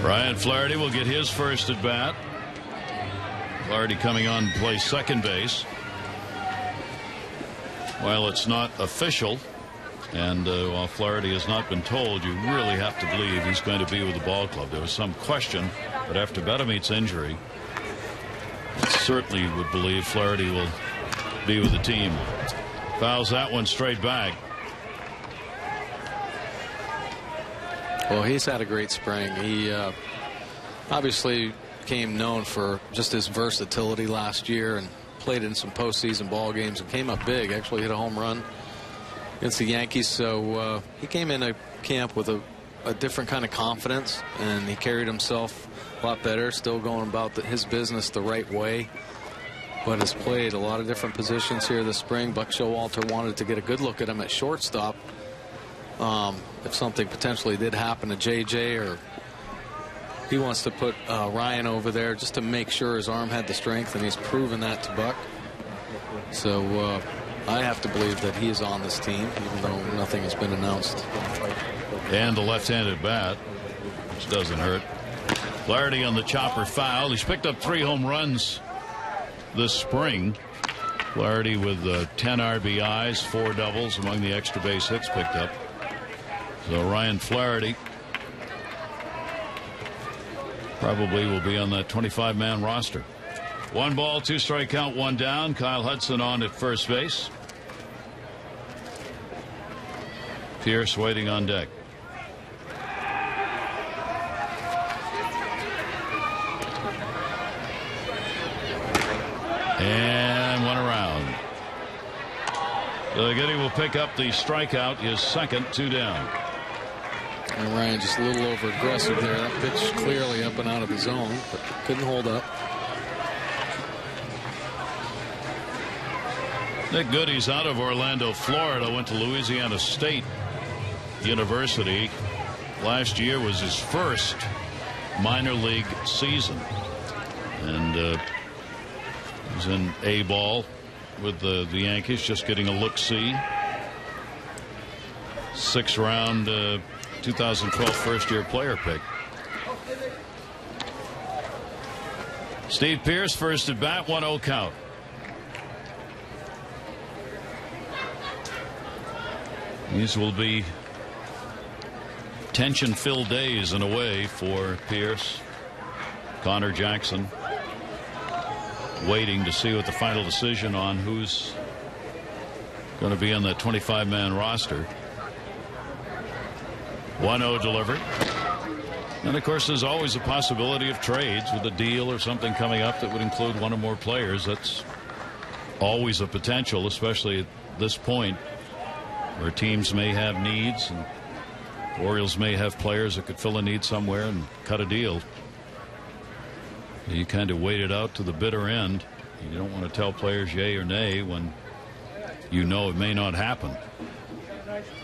A: Ryan Flaherty will get his first at bat. Flaherty coming on to play second base. While it's not official, and while Flaherty has not been told, you really have to believe he's going to be with the ball club. There was some question, but after Betemeet's injury, certainly would believe Flaherty will be with the team. Fouls that one straight back.
C: Well, he's had a great spring. He obviously became known for just his versatility last year and played in some postseason ball games and came up big. Actually hit a home run against the Yankees. So he came into camp with a different kind of confidence, and he carried himself a lot better, still going about his business the right way, but has played a lot of different positions here this spring. Buck Showalter wanted to get a good look at him at shortstop. If something potentially did happen to JJ, or he wants to put Ryan over there just to make sure his arm had the strength, and he's proven that to Buck. So I have to believe that he is on this team, even though nothing has been announced.
A: And the left-handed bat, which doesn't hurt. Flaherty on the chopper foul. He's picked up 3 home runs this spring. Flaherty with 10 RBIs, 4 doubles among the extra base hits picked up. So Ryan Flaherty probably will be on that 25-man roster. 1 ball, 2 strike count, 1 down. Kyle Hudson on at first base. Pierce waiting on deck. And 1 around. So Giddy will pick up the strikeout, his second, 2 down.
C: And Ryan just a little over aggressive there. That pitch clearly up and out of his zone, but couldn't hold up.
A: Nick Goody's out of Orlando, Florida, went to Louisiana State University. Last year was his first minor league season, and he's in A ball with the Yankees, just getting a look-see. 6th round 2012 first-year player pick. Steve Pierce first at bat, 1-0 count. These will be tension-filled days in a way for Pierce. Connor Jackson waiting to see what the final decision on who's going to be on that 25-man roster. 1-0 delivered. And of course, there's always a possibility of trades with a deal or something coming up that would include 1 or more players. That's always a potential, especially at this point, where teams may have needs and Orioles may have players that could fill a need somewhere and cut a deal. You kind of wait it out to the bitter end. You don't want to tell players yay or nay when you know it may not happen.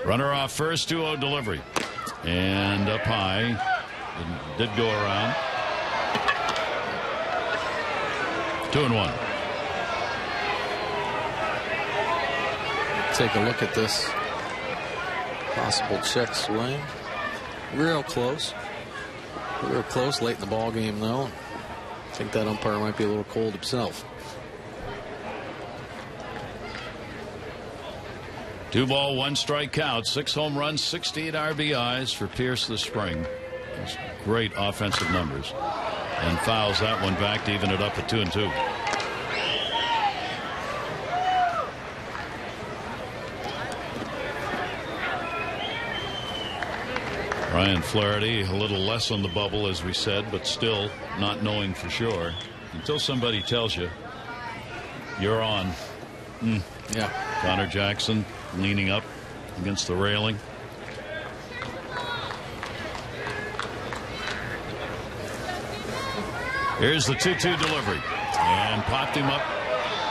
A: Runner off first, 2-0 delivery. And up high. Did go around. 2-1.
C: Take a look at this possible check swing. Real close. Real close late in the ball game, though. I think that umpire might be a little cold himself.
A: 2 ball, 1 strike count. 6 home runs, 68 RBIs for Pierce this spring. That's great offensive numbers. And fouls that one back to even it up at 2-2. Ryan Flaherty a little less on the bubble, as we said, but still not knowing for sure until somebody tells you you're on.
C: Yeah.
A: Connor Jackson leaning up against the railing. Here's the 2-2 delivery, and popped him up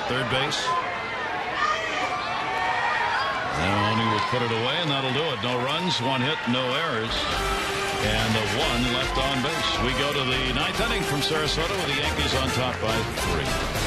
A: third base. Mahoney will put it away, and that'll do it. No runs, 1 hit, no errors, and the 1 left on base. We go to the 9th inning from Sarasota with the Yankees on top by 3.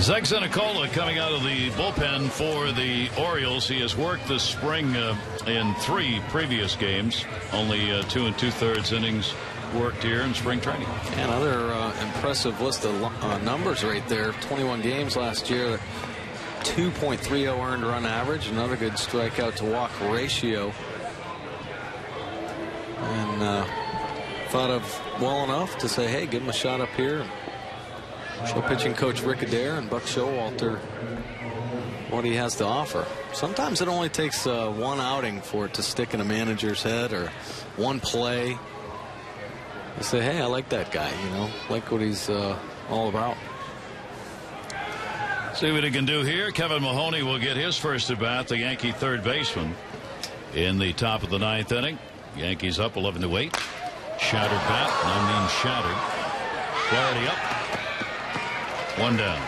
A: Zeg Zenicola coming out of the bullpen for the Orioles. He has worked this spring in 3 previous games. Only 2 2/3 innings worked here in spring training.
C: Another impressive list of numbers right there. 21 games last year. 2.30 earned run average. Another good strikeout to walk ratio. And thought of well enough to say, hey, give him a shot up here. Show pitching coach Rick Adair and Buck Showalter what he has to offer. Sometimes it only takes one outing for it to stick in a manager's head, or one play. You say, hey, I like that guy, like what he's all about.
A: See what he can do here. Kevin Mahoney will get his first at bat, the Yankee third baseman, in the top of the 9th inning. Yankees up 11-8. Shattered bat. No means shattered. Flaherty up. 1 down.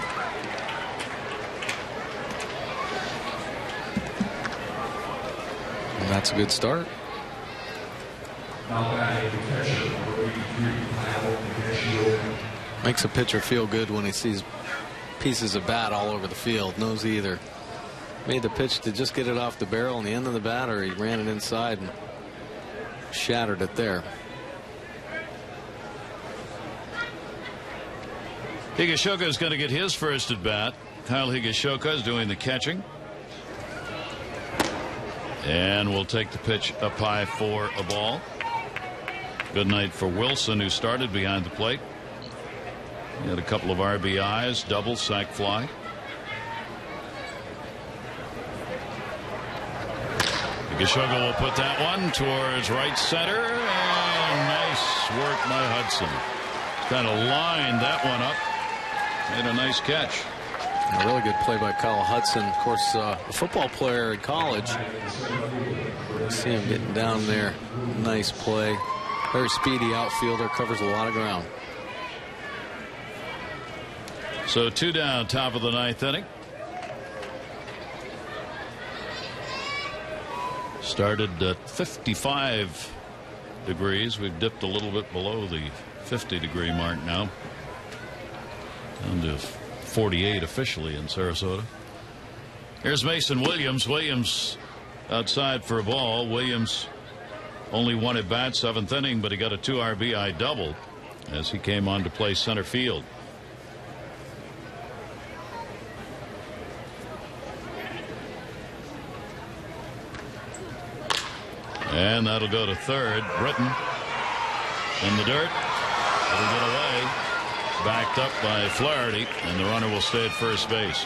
C: And that's a good start. Makes a pitcher feel good when he sees pieces of bat all over the field. Knows he either made the pitch to just get it off the barrel on the end of the bat, or he ran it inside and shattered it there.
A: Higashioka is going to get his first at bat. Kyle Higashioka is doing the catching. And we'll take the pitch up high for a ball. Good night for Wilson, who started behind the plate. He had a couple of RBIs, double, sac fly. Higashioka will put that one towards right center. And nice work by Hudson. Kind of lined that one up. Made a nice catch.
C: A really good play by Kyle Hudson. Of course, a football player in college. See him getting down there. Nice play. Very speedy outfielder. Covers a lot of ground.
A: So 2 down, top of the 9th inning. Started at 55 degrees. We've dipped a little bit below the 50-degree mark now. Down to 48 officially in Sarasota. Here's Mason Williams. Williams outside for a ball. Williams only 1 at bat, 7th inning, but he got a 2 RBI double as he came on to play center field. And that'll go to third. Britton in the dirt. It'll get away. Backed up by Flaherty, and the runner will stay at first base.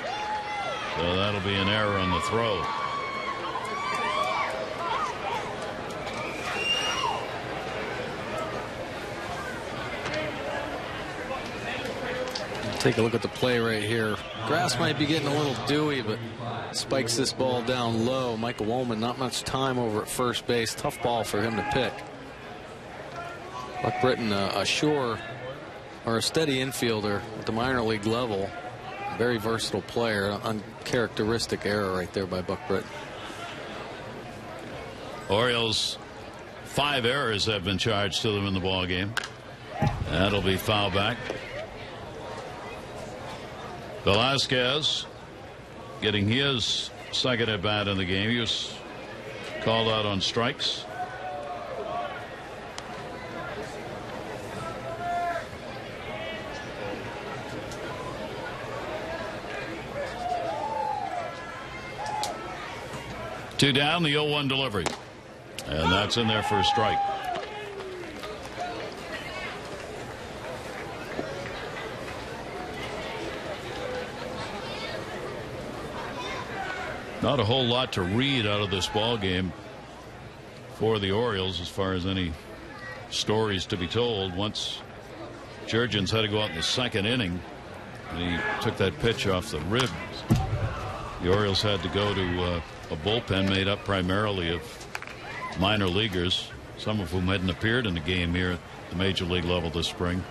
A: So that'll be an error on the throw.
C: Take a look at the play right here. Grass might be getting a little dewy, but spikes this ball down low. Michael Woolman, not much time over at first base. Tough ball for him to pick. Buck Britton, a sure or a steady infielder at the minor league level. Very versatile player. Uncharacteristic error right there by Buck Britton.
A: Orioles, 5 errors have been charged to them in the ball game. That'll be foul back. Velasquez getting his second at bat in the game. He was called out on strikes. Two down, the 0-1 delivery. And that's in there for a strike. Not a whole lot to read out of this ball game for the Orioles as far as any stories to be told. Once Jurgens had to go out in the 2nd inning, and he took that pitch off the ribs, the Orioles had to go to a bullpen made up primarily of minor leaguers, some of whom hadn't appeared in the game here at the major league level this spring.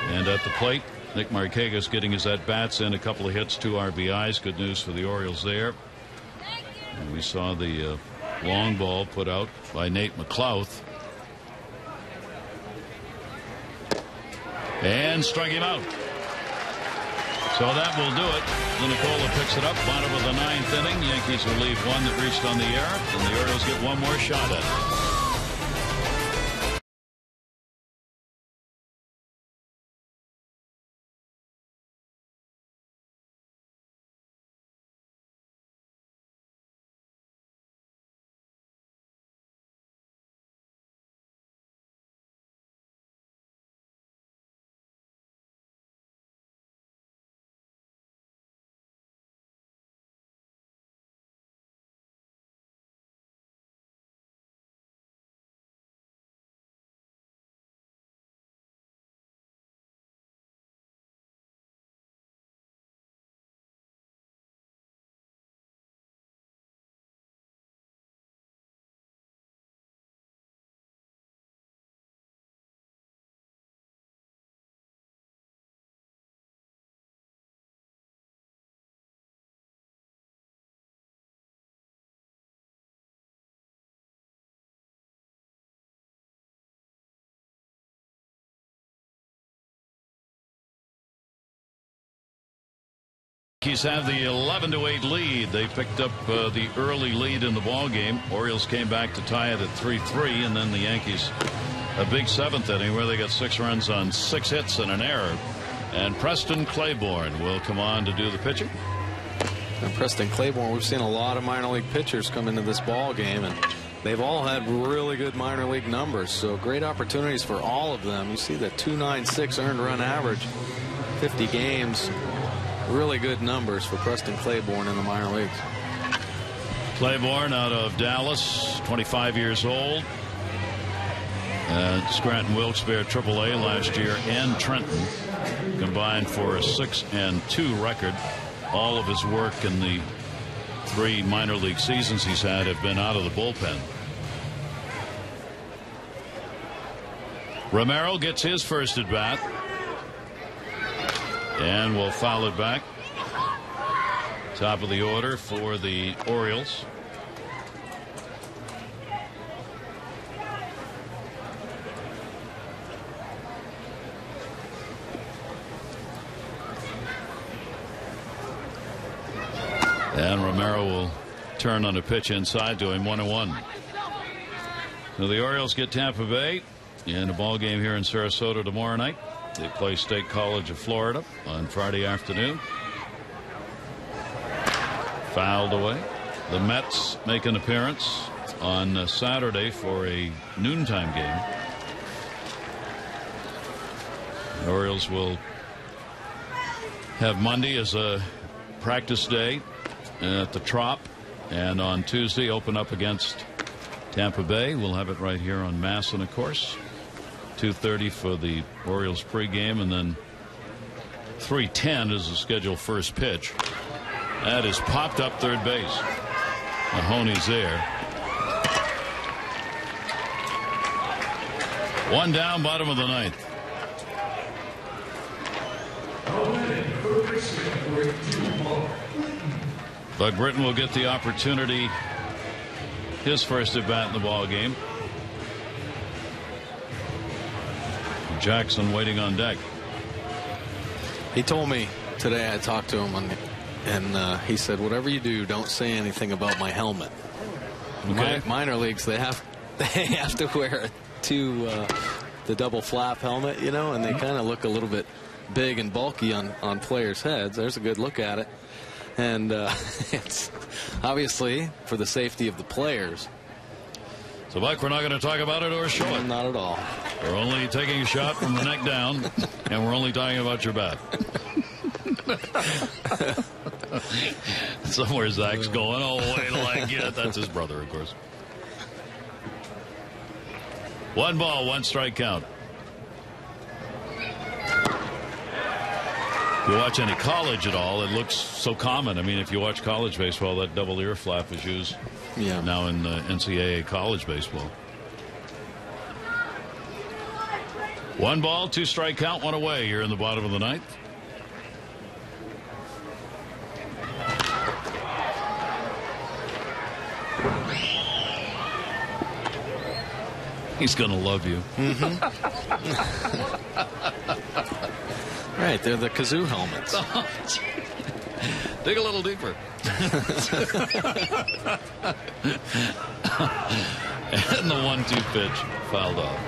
A: And at the plate, Nick Markakis getting his at-bats in, a couple of hits, 2 RBIs. Good news for the Orioles there. And we saw the long ball put out by Nate McLouth. And struck him out. So that will do it. Nicola picks it up, bottom of the 9th inning. Yankees will leave one that reached on the air, and the Orioles get one more shot at it. Yankees have the 11-8 lead. They picked up the early lead in the ball game. Orioles came back to tie it at 3-3, and then the Yankees a big 7th inning where they got 6 runs on 6 hits and an error. And Preston Claiborne will come on to do the pitching.
C: And Preston Claiborne, we've seen a lot of minor league pitchers come into this ball game, and they've all had really good minor league numbers. So great opportunities for all of them. You see the 2.96 earned run average, 50 games. Really good numbers for Preston Claiborne in the minor leagues.
A: Claiborne out of Dallas, 25 years old. Scranton Wilkes-Barre AAA last year, and Trenton combined for a 6-2 record. All of his work in the 3 minor league seasons he's had have been out of the bullpen. Romero gets his first at bat. And we'll foul it back. Top of the order for the Orioles. And Romero will turn on a pitch inside to him, 1-1. So the Orioles get Tampa Bay in a ball game here in Sarasota tomorrow night. They play State College of Florida on Friday afternoon. Fouled away. The Mets make an appearance on Saturday for a noontime game. The Orioles will have Monday as a practice day at the Trop, and on Tuesday open up against Tampa Bay. We'll have it right here on Masson, of course. 2:30 for the Orioles pregame, and then 3:10 is the scheduled first pitch. That is popped up third base. Mahoney's there. One down, bottom of the 9th. Doug Britton will get the opportunity, his first at bat in the ball game. Jackson waiting on deck.
C: He told me today, I talked to him, and he said, whatever you do, don't say anything about my helmet.
A: Okay.
C: Minor leagues, they have to wear the double flap helmet, you know, and they kind of look a little bit big and bulky on players' heads. There's a good look at it. And it's obviously for the safety of the players.
A: So, Mike, we're not going to talk about it or show it.
C: Not at all.
A: We're only taking a shot from the neck down, and we're only talking about your bat. Somewhere Zach's going, oh, wait till I get it. That's his brother, of course. 1 ball, 1 strike count. If you watch any college at all, it looks so common. I mean, if you watch college baseball, that double ear flap is used now in NCAA college baseball. 1 ball, 2 strike count, 1 away here in the bottom of the 9th. He's going to love you.
C: Right, they're the kazoo helmets.
A: Dig a little deeper. And the 1-2 pitch fouled off.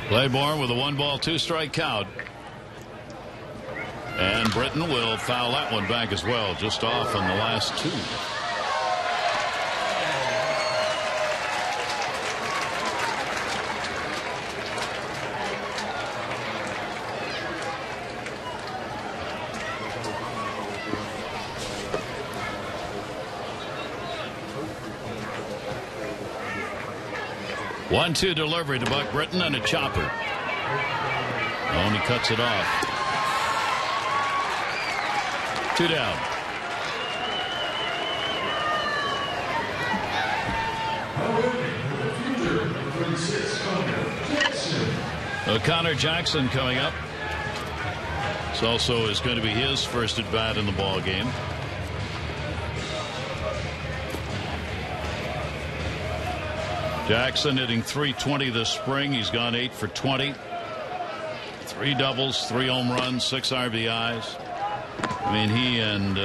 A: Claiborne with a 1-ball, 2-strike count. And Britton will foul that one back as well, just off on the last 2. One-two delivery to Buck Britton and a chopper. And he cuts it off. 2 down. Connor Jackson coming up. This also is going to be his first at bat in the ball game. Jackson hitting .320 this spring. He's gone 8 for 20. 3 doubles, 3 home runs, 6 RBIs. I mean, he and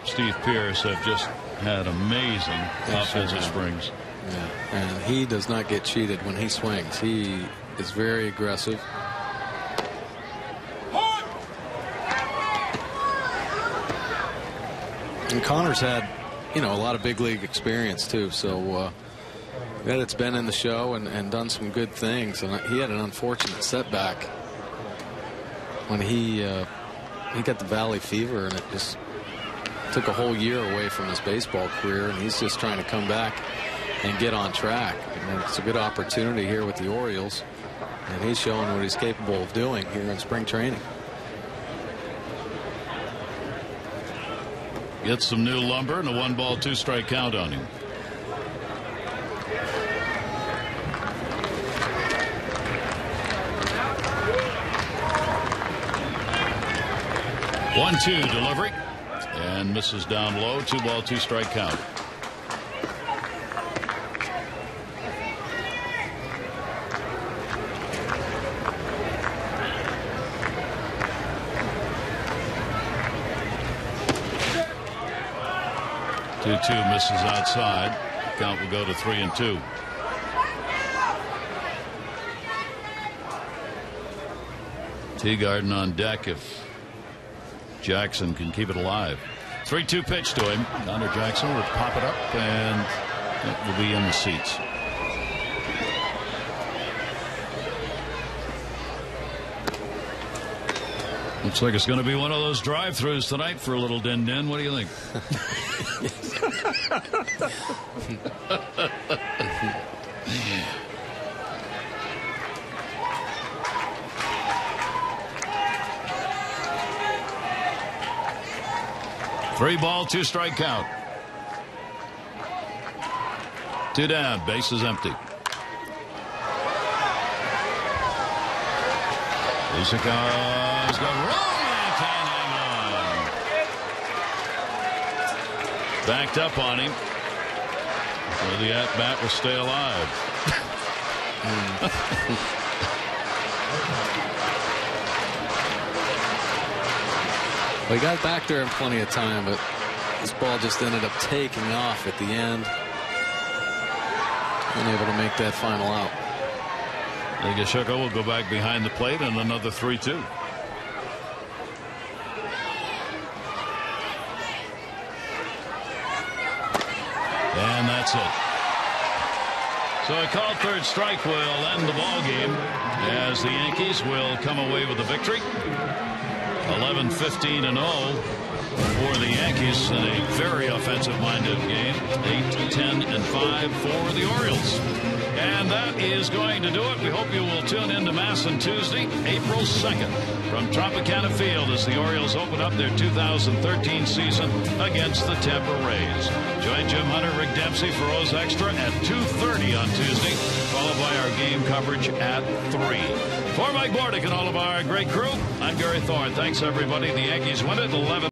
A: Steve Pearce have just had amazing offensive springs.
C: Yeah, and he does not get cheated when he swings. He is very aggressive. And Connor's had, you know, a lot of big league experience too. So that it's been in the show and done some good things. And he had an unfortunate setback when he got the Valley fever, and it just took a whole year away from his baseball career. And he's just trying to come back and get on track. And it's a good opportunity here with the Orioles, and he's showing what he's capable of doing here in spring training.
A: Gets some new lumber and a 1-ball, 2-strike count on him. One-two delivery and misses down low. 2-ball, 2-strike count. Two misses outside. Count will go to 3-2. Teagarden on deck if Jackson can keep it alive. 3-2 pitch to him. Connor Jackson will pop it up, and it will be in the seats. Looks like it's going to be one of those drive-throughs tonight for a little din-din. What do you think? Three-ball, 2-strike count. 2 down, bases empty. Isaka's got room, can't hang on. Backed up on him. So the at-bat will stay alive.
C: Well, he got back there in plenty of time, but this ball just ended up taking off at the end. Unable to make that final out.
A: Higashioka will go back behind the plate and another 3-2. And that's it. So a called third strike will end the ball game as the Yankees will come away with a victory. 11-15-0 for the Yankees in a very offensive-minded game. 8-10-5 for the Orioles. And that is going to do it. We hope you will tune in to Masson Tuesday, April 2nd, from Tropicana Field as the Orioles open up their 2013 season against the Tampa Rays. Join Jim Hunter, Rick Dempsey for O's Extra at 2:30 on Tuesday, followed by our game coverage at 3. For Mike Bordick and all of our great crew, I'm Gary Thorne. Thanks, everybody. The Yankees win it 11.